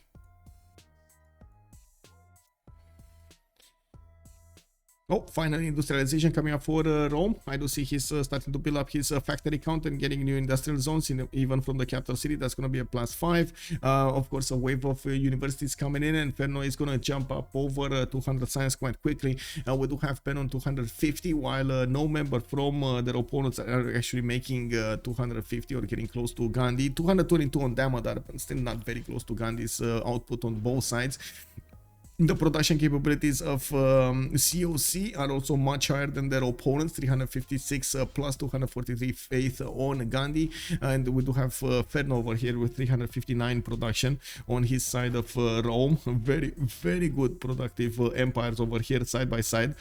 Oh, finally industrialization coming up for Rome. I do see he's starting to build up his factory count and getting new industrial zones even from the capital city. That's going to be a +5. Of course, a wave of universities coming in, and Ferno is going to jump up over 200 science quite quickly. We do have Pen on 250, while no member from their opponents are actually making 250 or getting close to Ghandi. 222 on Damadar, but still not very close to Ghandi's output on both sides. The production capabilities of COC are also much higher than their opponents, 356 plus 243 faith on Ghandi, and we do have Ferno over here with 359 production on his side of Rome. Very, very good productive empires over here side by side.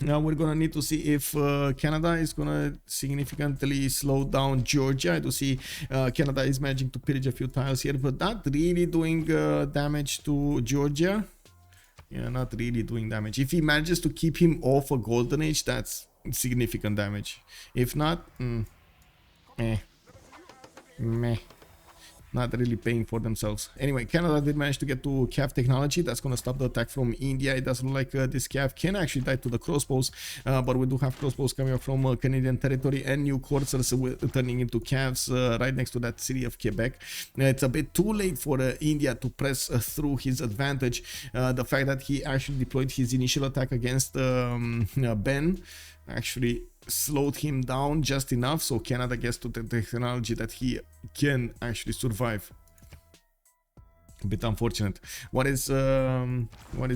Now we're gonna need to see if Canada is gonna significantly slow down Georgia. I do see Canada is managing to pillage a few tiles here, but not really doing damage to Georgia. Yeah, not really doing damage. If he manages to keep him off a golden age, that's significant damage. If not, meh. Not really paying for themselves. Anyway, Canada did manage to get to Cav technology. That's going to stop the attack from India. It doesn't look like this Cav can actually die to the crossbows, but we do have crossbows coming up from Canadian territory and new coursers turning into Cavs right next to that city of Quebec. It's a bit too late for India to press through his advantage. The fact that he actually deployed his initial attack against Ben actually slowed him down just enough so Canada gets to the technology that he can actually survive. A bit unfortunate. What is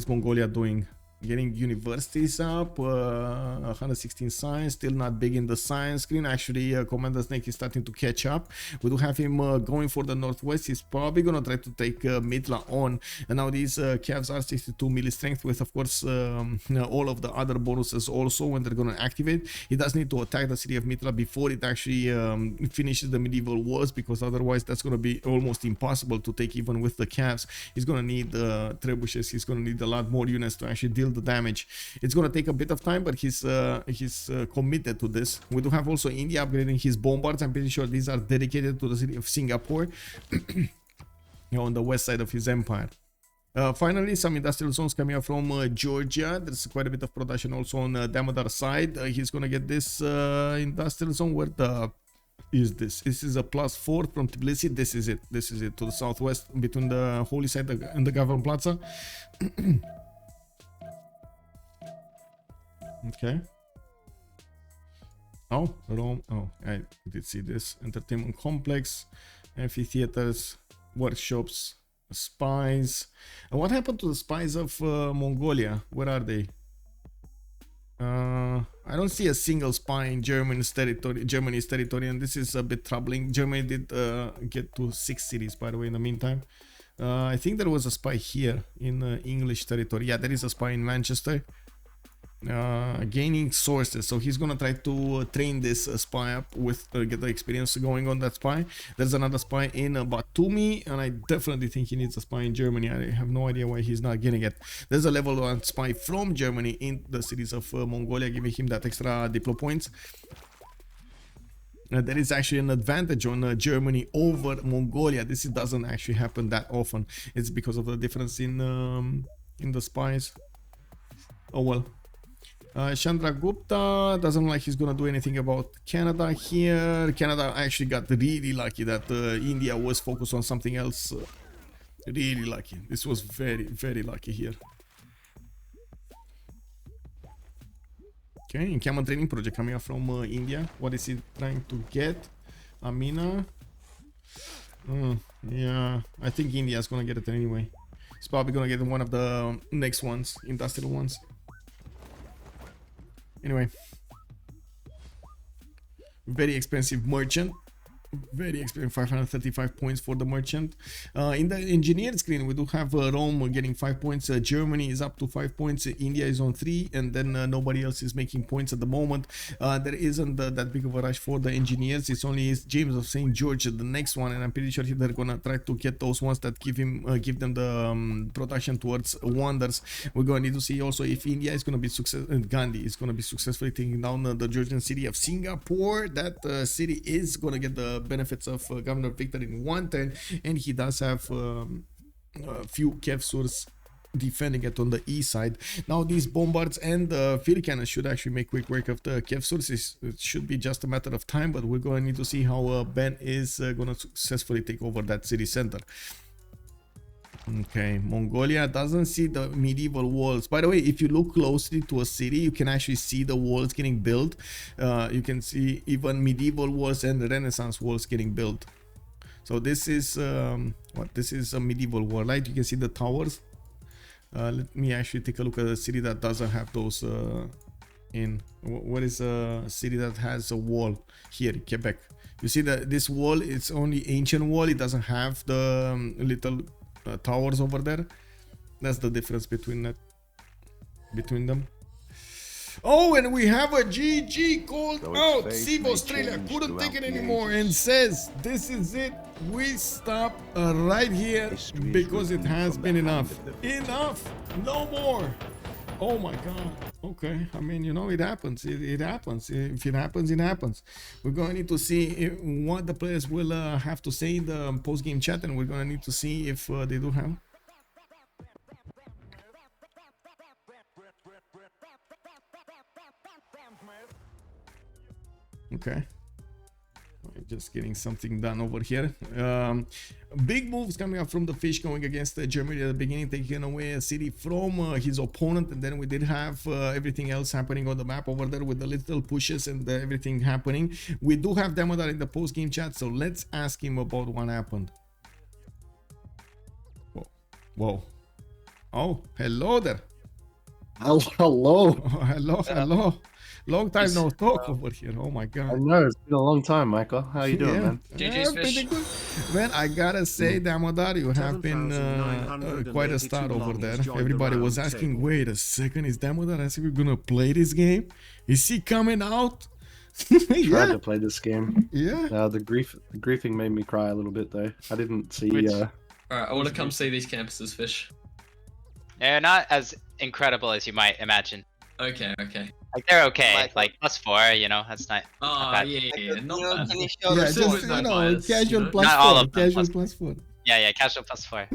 Mongolia doing? Getting universities up, 116 science, still not big in the science screen. Actually, Commander Snake is starting to catch up. We do have him going for the northwest. He's probably gonna try to take Mitla on. And now these Cavs are 62 melee strength with, of course, all of the other bonuses also when they're gonna activate. He does need to attack the city of Mitla before it actually finishes the medieval wars, because otherwise that's gonna be almost impossible to take even with the Cavs. He's gonna need trebuchets. He's gonna need a lot more units to actually deal the damage. It's gonna take a bit of time, but he's committed to this. We do have also India upgrading his bombards. I'm pretty sure these are dedicated to the city of Singapore on the west side of his empire. Finally, some industrial zones coming up from Georgia. There's quite a bit of production also on Damadar side. He's gonna get this industrial zone. Where the is this? This is a +4 from Tbilisi. This is it. This is it to the southwest between the Holy Site and the Gavran Plaza. Okay. Oh, Rome. Oh, I did see this. Entertainment complex, amphitheaters, workshops, spies. And what happened to the spies of Mongolia? Where are they? I don't see a single spy in Germany's territory, and this is a bit troubling. Germany did get to 6 cities, by the way, in the meantime. I think there was a spy here in English territory. Yeah, there is a spy in Manchester. Gaining sources, so he's gonna try to train this spy up with get the experience going on that spy. There's another spy in Batumi, and I definitely think he needs a spy in Germany. I have no idea why he's not getting it. There's a level 1 spy from Germany in the cities of Mongolia, giving him that extra diplo points. There is actually an advantage on Germany over Mongolia. This doesn't actually happen that often. It's because of the difference in the spies. Oh well. Chandragupta doesn't look like he's gonna do anything about Canada here. Canada actually got really lucky that India was focused on something else. Really lucky. This was very, very lucky here. Okay, encampment training project coming up from India. What is he trying to get? Amina. Yeah, I think India is gonna get it anyway. He's probably gonna get one of the next ones, industrial ones. Anyway, very expensive merchant. Very expensive, 535 points for the merchant. In the engineer screen, we do have Rome getting 5 points. Germany is up to 5 points. India is on 3, and then nobody else is making points at the moment. There isn't that big of a rush for the engineers. It's only James of St. George, the next one, and I'm pretty sure they're gonna try to get those ones that give them the production towards wonders. We're gonna need to see also if India is gonna be Ghandi is gonna be successfully taking down the Georgian city of Singapore. That city is gonna get the benefits of Governor Victor in 1 turn, and he does have a few Kevsurs defending it on the east side. Now these bombards and the field cannons should actually make quick work of the Kevsurs. It should be just a matter of time, but we're going to need to see how Ben is going to successfully take over that city center. Okay, Mongolia doesn't see the medieval walls. By the way, if you look closely to a city, you can actually see the walls getting built. You can see even medieval walls and Renaissance walls getting built. So this is this is a medieval wall, right? You can see the towers. Let me actually take a look at a city that doesn't have those what is a city that has a wall? Here, Quebec. You see that this wall, it's only ancient wall. It doesn't have the little towers over there. That's the difference between them. Oh, and we have a GG called out. Civ Australia couldn't take it anymore and says this is it. We stop right here because it has been enough. No more. Oh my god. Okay, I mean, you know, it happens. It happens. If it happens, it happens. We're going to need to see what the players will have to say in the post-game chat, and we're going to need to see if they do have. Okay. Just getting something done over here. Big moves coming up from the fish going against Germany at the beginning, taking away a city from his opponent, and then we did have everything else happening on the map over there with the little pushes and everything happening. We do have Damadar in the post-game chat, so let's ask him about what happened. Whoa. Oh, hello there. Hello. Oh, hello. Long time no talk over here. Oh my god. I know, it's been a long time, Michael. How you doing, man? Yeah, pretty good. Man, I gotta say, Damadar, you have been quite a star over there. Everybody was asking, wait a second, is Damadar actually gonna play this game? Is he coming out? Tried to play this game. Yeah. The griefing made me cry a little bit though. I didn't see. Alright, I want to come see these campuses, Fish. They're not as incredible as you might imagine. Okay. Like they're okay, like +4, you know, that's not. Oh, not yeah, not bad. Yeah, just, you know, casual +4, casual +4. Yeah, casual +4.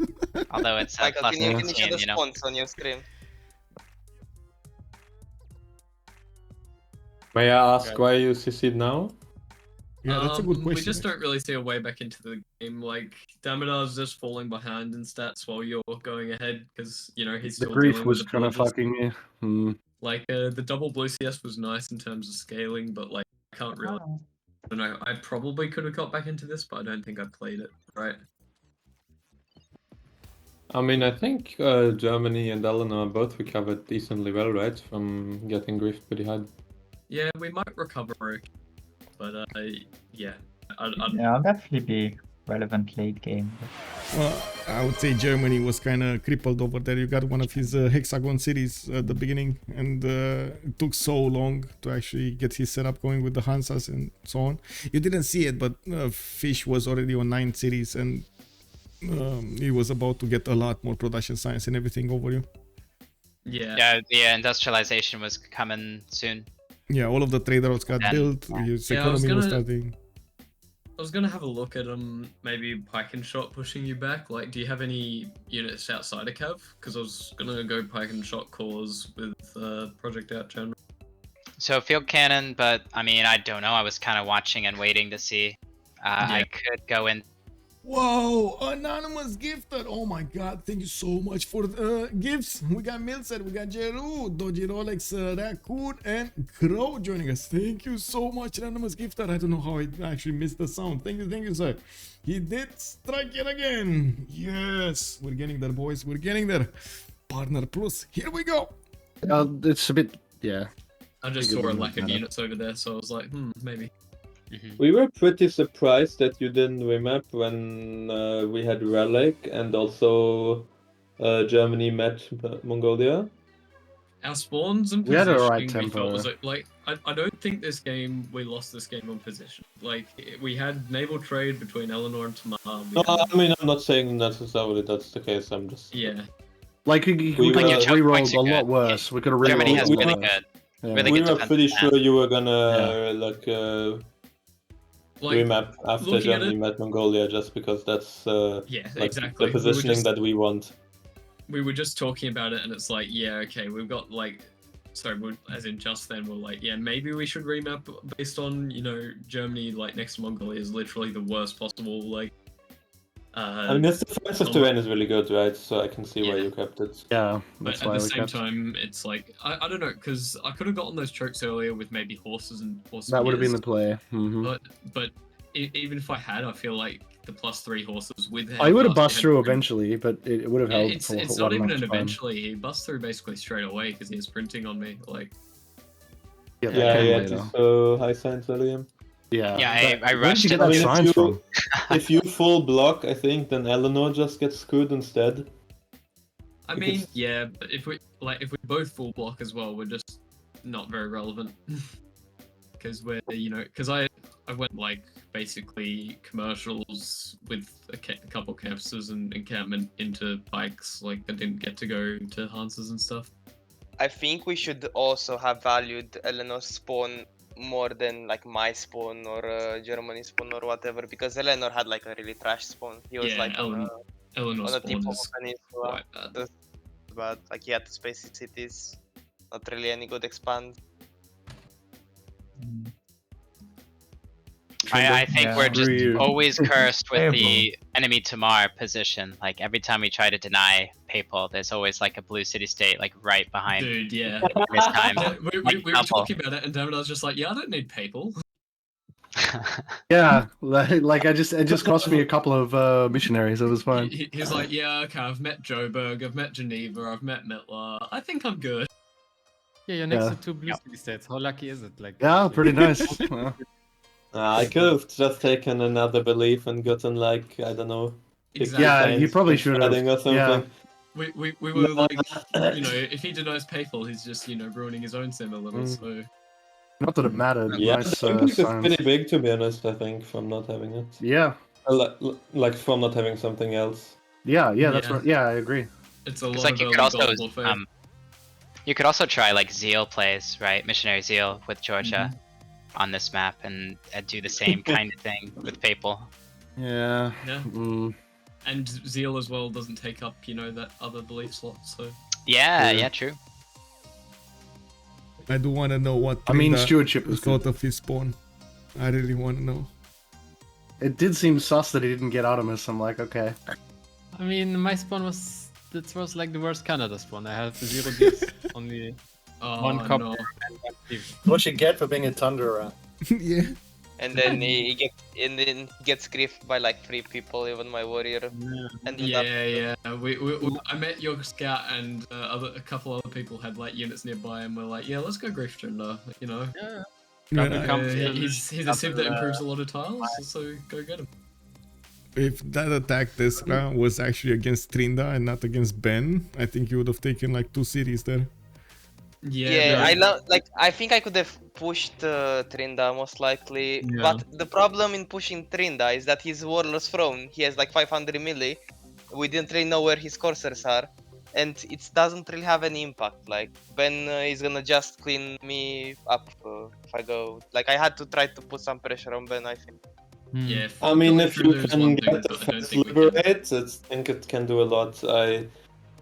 Although it's Michael, can you show +15, the you know. spawns on your screen? May I ask why you CC'd now? Yeah, that's a good question. We just don't really see a way back into the game. Like, Damadar's just falling behind in stats while you're going ahead because, you know, he's The still grief dealing was with the kind of villages. fucking me. Hmm. Like, the double blue CS was nice in terms of scaling, but, like, I can't really... I don't know, I probably could have got back into this, but I don't think I played it, right? I mean, I think Germany and Eleanor both recovered decently well, right? From getting griefed pretty hard. Yeah, we might recover, okay, but, yeah. Yeah, I'll definitely be relevant late game. Well, I would say Germany was kind of crippled over there. You got one of his hexagon cities at the beginning, and it took so long to actually get his setup going with the Hansas and so on. You didn't see it, but Fish was already on 9 cities, and he was about to get a lot more production science and everything over you. Yeah. Yeah, the industrialization was coming soon. Yeah, all of the trade routes got built. His economy was starting. I was gonna have a look at maybe pike and shot pushing you back. Like, do you have any units outside of Cav? Because I was gonna go pike and shot cores with Project Out General. So field cannon, but I mean, I don't know. I was kind of watching and waiting to see. I could go in. Whoa, anonymous gifted. Oh my god, thank you so much for the gifts. We got Milset, we got Jeru, Doji Rolex, Raccoon, and Crow joining us. Thank you so much, anonymous gifted. I don't know how I actually missed the sound. Thank you, sir. He did strike it again. Yes, we're getting there, boys. We're getting there. Partner Plus, here we go. It's a bit, yeah. I just saw a lack of units over there, so I was like, maybe. We were pretty surprised that you didn't remap when we had Relic and also Germany met Mongolia. Our spawns and We had positioning, a right we tempo. felt was like, I don't think we lost this game on position. Like, we had naval trade between Eleanor and Tamar. No, I mean, I'm not saying necessarily that's the case. I'm just like we could have re-rolled a lot worse. We could have re-rolled Germany has a lot really worse. good. Yeah. Really we good were defense pretty plan. sure you were gonna remap after looking at Germany it- met Mongolia, just because that's exactly. the positioning that we want. We were just talking about it, and it's like, yeah, okay, we've got like, sorry, as in just then, we're like, yeah, maybe we should remap based on, you know, Germany like next to Mongolia is literally the worst possible, like. I mean, this defensive terrain is really good, right? So I can see why you kept it. Yeah, But that's at why the we same kept. time, it's like, I don't know, because I could have gotten those chokes earlier with maybe horses and horse That would have been the spears, play. Hmm. But even if I had, I feel like the +3 horses with. I would have Blast, bust through eventually, but it would have held It's for not one even enough an time. eventually. He busts through basically straight away because he has printing on me. Like, Yeah, that Yeah, came yeah, later. so high science William. Yeah. Yeah, I Where did rushed you get it. that I mean, science from? if you full block, I think then Eleanor just gets screwed instead. I mean, yeah, but if we both full block as well, we're just not very relevant. Because we're, you know, because I went like basically commercials with a couple campuses and encampment into pikes. Like I didn't get to go to Hansas and stuff. I think we should also have valued Eleanor's spawn more than like my spawn or Germany's spawn or whatever, because Eleanor had like a really trash spawn. He was like Eleanor's on the tip spawn of is a peninsula. quite bad. But like he had to space his cities, not really any good expand. I think we're just Weird. always cursed with Terrible. the enemy Tamar position. Like every time we try to deny Papal, there's always like a blue city state like right behind Dude, yeah. this time. we were talking about it, and Damadar was just like, "Yeah, I don't need papal." Yeah, like it just cost me a couple of missionaries. It was fine. He's like, "Yeah, okay, I've met Joburg, I've met Geneva, I've met Mitla. I think I'm good." Yeah, you're next Yeah. to 2 blue city states. How lucky is it? Like, Yeah, pretty nice. Yeah. I could have just taken another belief and gotten like, I don't know. Exactly. Yeah, science you probably for should have. spreading or something. Yeah. We were like, you know, if he denies papal, he's just, you know, ruining his own sim a little. So Not that it mattered. Yeah, Nice the impact is science. pretty big, to be honest, I think, from not having it. Yeah, Like from not having something else. yeah, that's Yeah. right. Yeah, I agree. it's a It's lot like of you early could also gullible faith. you could also try like Zeal plays, right? Missionary Zeal with Georgia on this map and do the same kind of thing with Papal. Yeah. Yeah. and Zeal as well doesn't take up, you know, that other belief slot. So Yeah, yeah, true. I do want to know what I mean, Tryndaehre stewardship was thought good. of his spawn. I really want to know. It did seem sus that he didn't get Artemis. I'm like, okay. I mean, my spawn was like the worst Canada spawn. I had 0 deals, only one copper no. and 1 thief. What you get for being a Tundra rat. Yeah. And then he gets griefed by like 3 people, even my warrior. Ended up. Yeah. I met your scout and a couple other people had like units nearby, and we're like, yeah, let's go grief Tryndaehre, you know. Yeah. He's a civ that improves a lot of tiles, so go get him. If that attack Deskra was actually against Tryndaehre and not against Ben, I think you would have taken like 2 cities there. Yeah, I think I could have pushed Tryndaehre most likely, Yeah. but the problem in pushing Tryndaehre is that his Warlord's Throne, he has like 500 melee. We didn't really know where his coursers are, and it doesn't really have any impact. Like Ben is gonna just clean me up if I go. Like I had to try to put some pressure on Ben, I think. Yeah. I mean, if you there's can one get thing the that I don't fast think we can. liberate, I think it can do a lot. I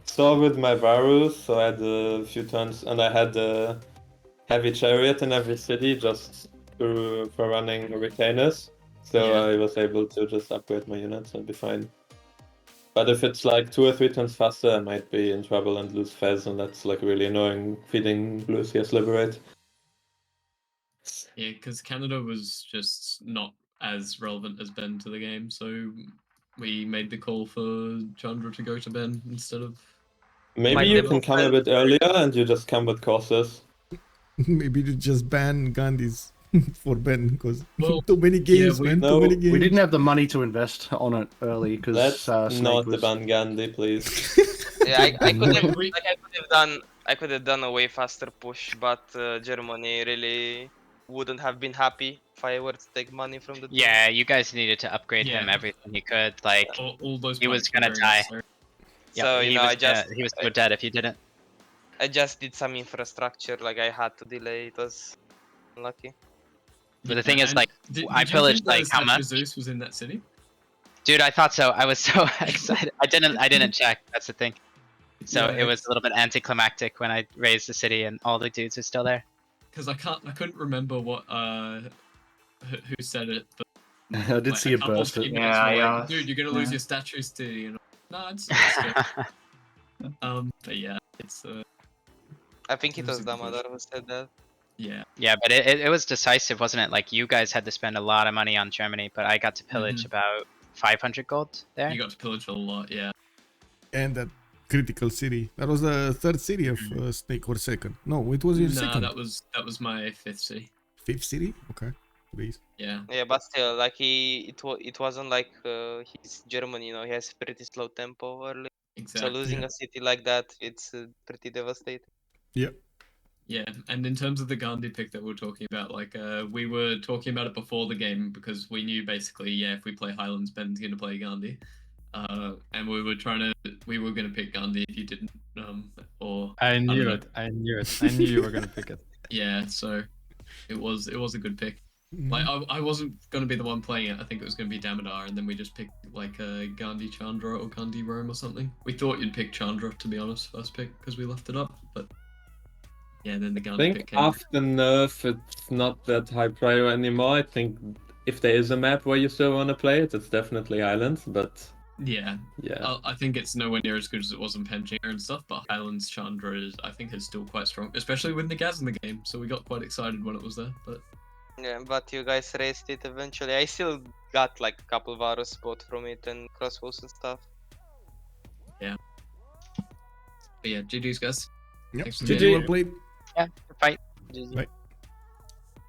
saw with my Varus, so I had a few turns, and I had a heavy chariot in every city just for running retainers. So Yeah. I was able to just upgrade my units and be fine. But if it's like 2 or 3 turns faster, I might be in trouble and lose Fez, and that's like really annoying feeding Blue CS Liberate. Yeah, because Canada was just not as relevant as Ben to the game, so we made the call for Chandra to go to Ben instead of. Maybe Might you be can come a bit earlier and you just come with courses. Maybe you just ban Ghandis for Ben, because Well, too many games, we- man. No, too many games. We didn't have the money to invest on it early because Let's Snake not was... ban Ghandi, please. Yeah, I could have We- I could have done a way faster push, but Germany really wouldn't have been happy if I were to take money from the team. Yeah, you guys needed to upgrade him Yeah. everything you could. Like, all those. He was points were gonna very die. necessary. yeah, So, you he know, was, he was so dead if you didn't. I just did some infrastructure, like I had to delay. It was unlucky. But the thing is, and like, did I you pillaged, think the like, how statue much? Zeus was in that city? Dude, I thought so. I was so excited. I didn't check. That's the thing. So Yeah, it was a little bit anticlimactic when I raised the city and all the dudes are still there. Because I couldn't remember what who said it. But, I did see it couple burst it. teammates Yeah, were yeah. like, dude, you're gonna lose your statues to, you know. No, it's good. But yeah, it's I think it It was was a good Damadar who said that. yeah. Yeah, but it was decisive, wasn't it? Like, you guys had to spend a lot of money on Germany, but I got to pillage about 500 gold there. You got to pillage a lot, yeah. And that critical city. That was the 3rd city of Snake, or 2nd. No, it was your No, 2nd. that was my 5th city. 5th city? Okay. Please. Yeah. Yeah, but still, like it wasn't like he's Germany, you know, he has pretty slow tempo early. Exactly. So losing yeah. a city like that, it's pretty devastating. Yep. Yeah, and in terms of the Ghandi pick that we're talking about, like we were talking about it before the game because we knew basically, yeah, if we play Highlands, Ben's gonna play Ghandi, and we were gonna pick Ghandi if you didn't, or I don't knew know. it. I knew it. I knew you were gonna pick it. Yeah, so it was a good pick. Like I wasn't gonna be the one playing it. I think it was gonna be Damadar, and then we just picked like Ghandi Chandra or Ghandi Rome or something. We thought you'd pick Chandra, to be honest, first pick because we left it up, but. Yeah, then the I Ghandi think pick came. after nerf, it's not that high prior anymore. I think if there is a map where you still want to play it, it's definitely Islands, but Yeah, yeah. I think it's nowhere near as good as it was in Penjinger and stuff, but Highlands Chandra I think is still quite strong, especially with Nagaz in the game, so we got quite excited when it was there, but Yeah, but you guys raised it eventually. I still got like a couple Varus both from it and crossbows and stuff. yeah, GG's guys. Yep. Thanks for GG, the well played. Yeah, fight. Right.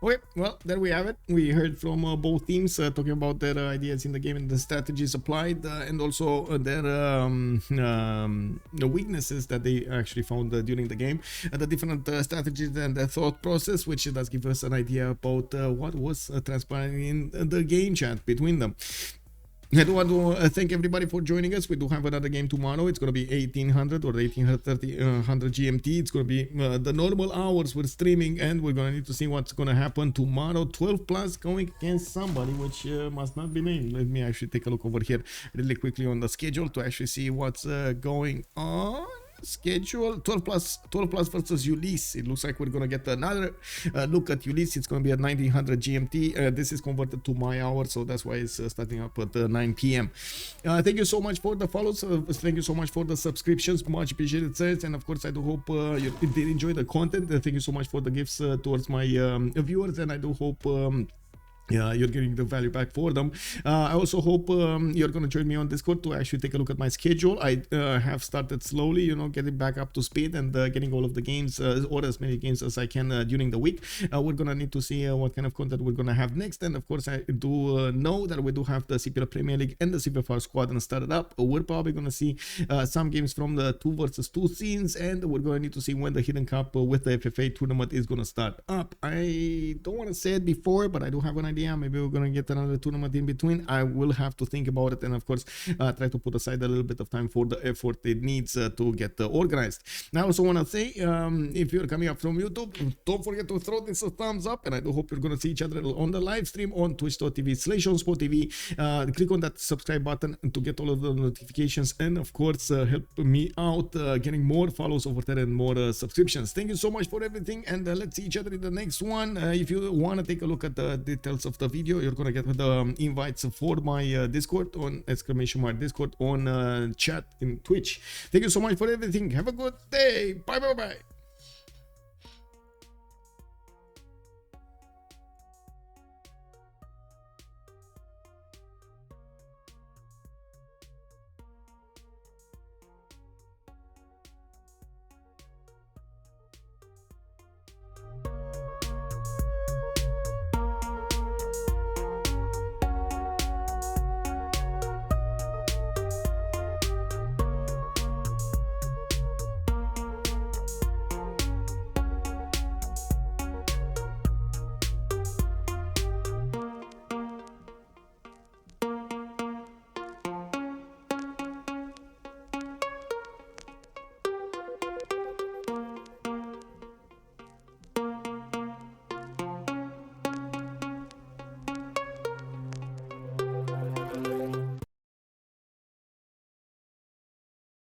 Okay, well, there we have it. We heard from both teams talking about their ideas in the game and the strategies applied, and also their the weaknesses that they actually found during the game, and the different strategies and the thought process, which does give us an idea about what was transpiring in the game chat between them. I do want to thank everybody for joining us. We do have another game tomorrow. It's going to be 1800 or 1800 GMT. It's going to be the normal hours we're streaming, and we're going to need to see what's going to happen tomorrow. 12 plus going against somebody which must not be named. Let me actually take a look over here really quickly on the schedule to actually see what's going on. Schedule 12 plus versus Ulysses. It looks like we're gonna get another look at Ulysses. It's gonna be at 1900 GMT. This is converted to my hour, so that's why it's starting up at 9 p.m. Thank you so much for the follows. Thank you so much for the subscriptions. Much appreciated, sirs. And of course, I do hope you did enjoy the content. Thank you so much for the gifts towards my viewers, and I do hope you're getting the value back for them. I also hope you're going to join me on Discord to actually take a look at my schedule. I have started slowly, you know, getting back up to speed and getting all of the games or as many games as I can during the week. We're going to need to see what kind of content we're going to have next. And of course, I do know that we do have the CPL Premier League and the CPL Squadron started up. We're probably going to see some games from the 2 versus 2 scenes, and we're going to need to see when the Hidden Cup with the FFA tournament is going to start up. I don't want to say it before, but I do have an idea. Maybe we're gonna get another tournament in between. I will have to think about it, and of course try to put aside a little bit of time for the effort it needs to get organized. Now I also want to say, if you're coming up from YouTube, don't forget to throw this a thumbs up, and I do hope you're gonna see each other on the live stream on twitch.tv/OnSpotTV. Click on that subscribe button to get all of the notifications, and of course help me out getting more follows over there and more subscriptions. Thank you so much for everything, and let's see each other in the next one. If you want to take a look at the details of the video, you're gonna get the invites for my Discord on !Discord on chat in Twitch. Thank you so much for everything. Have a good day. Bye.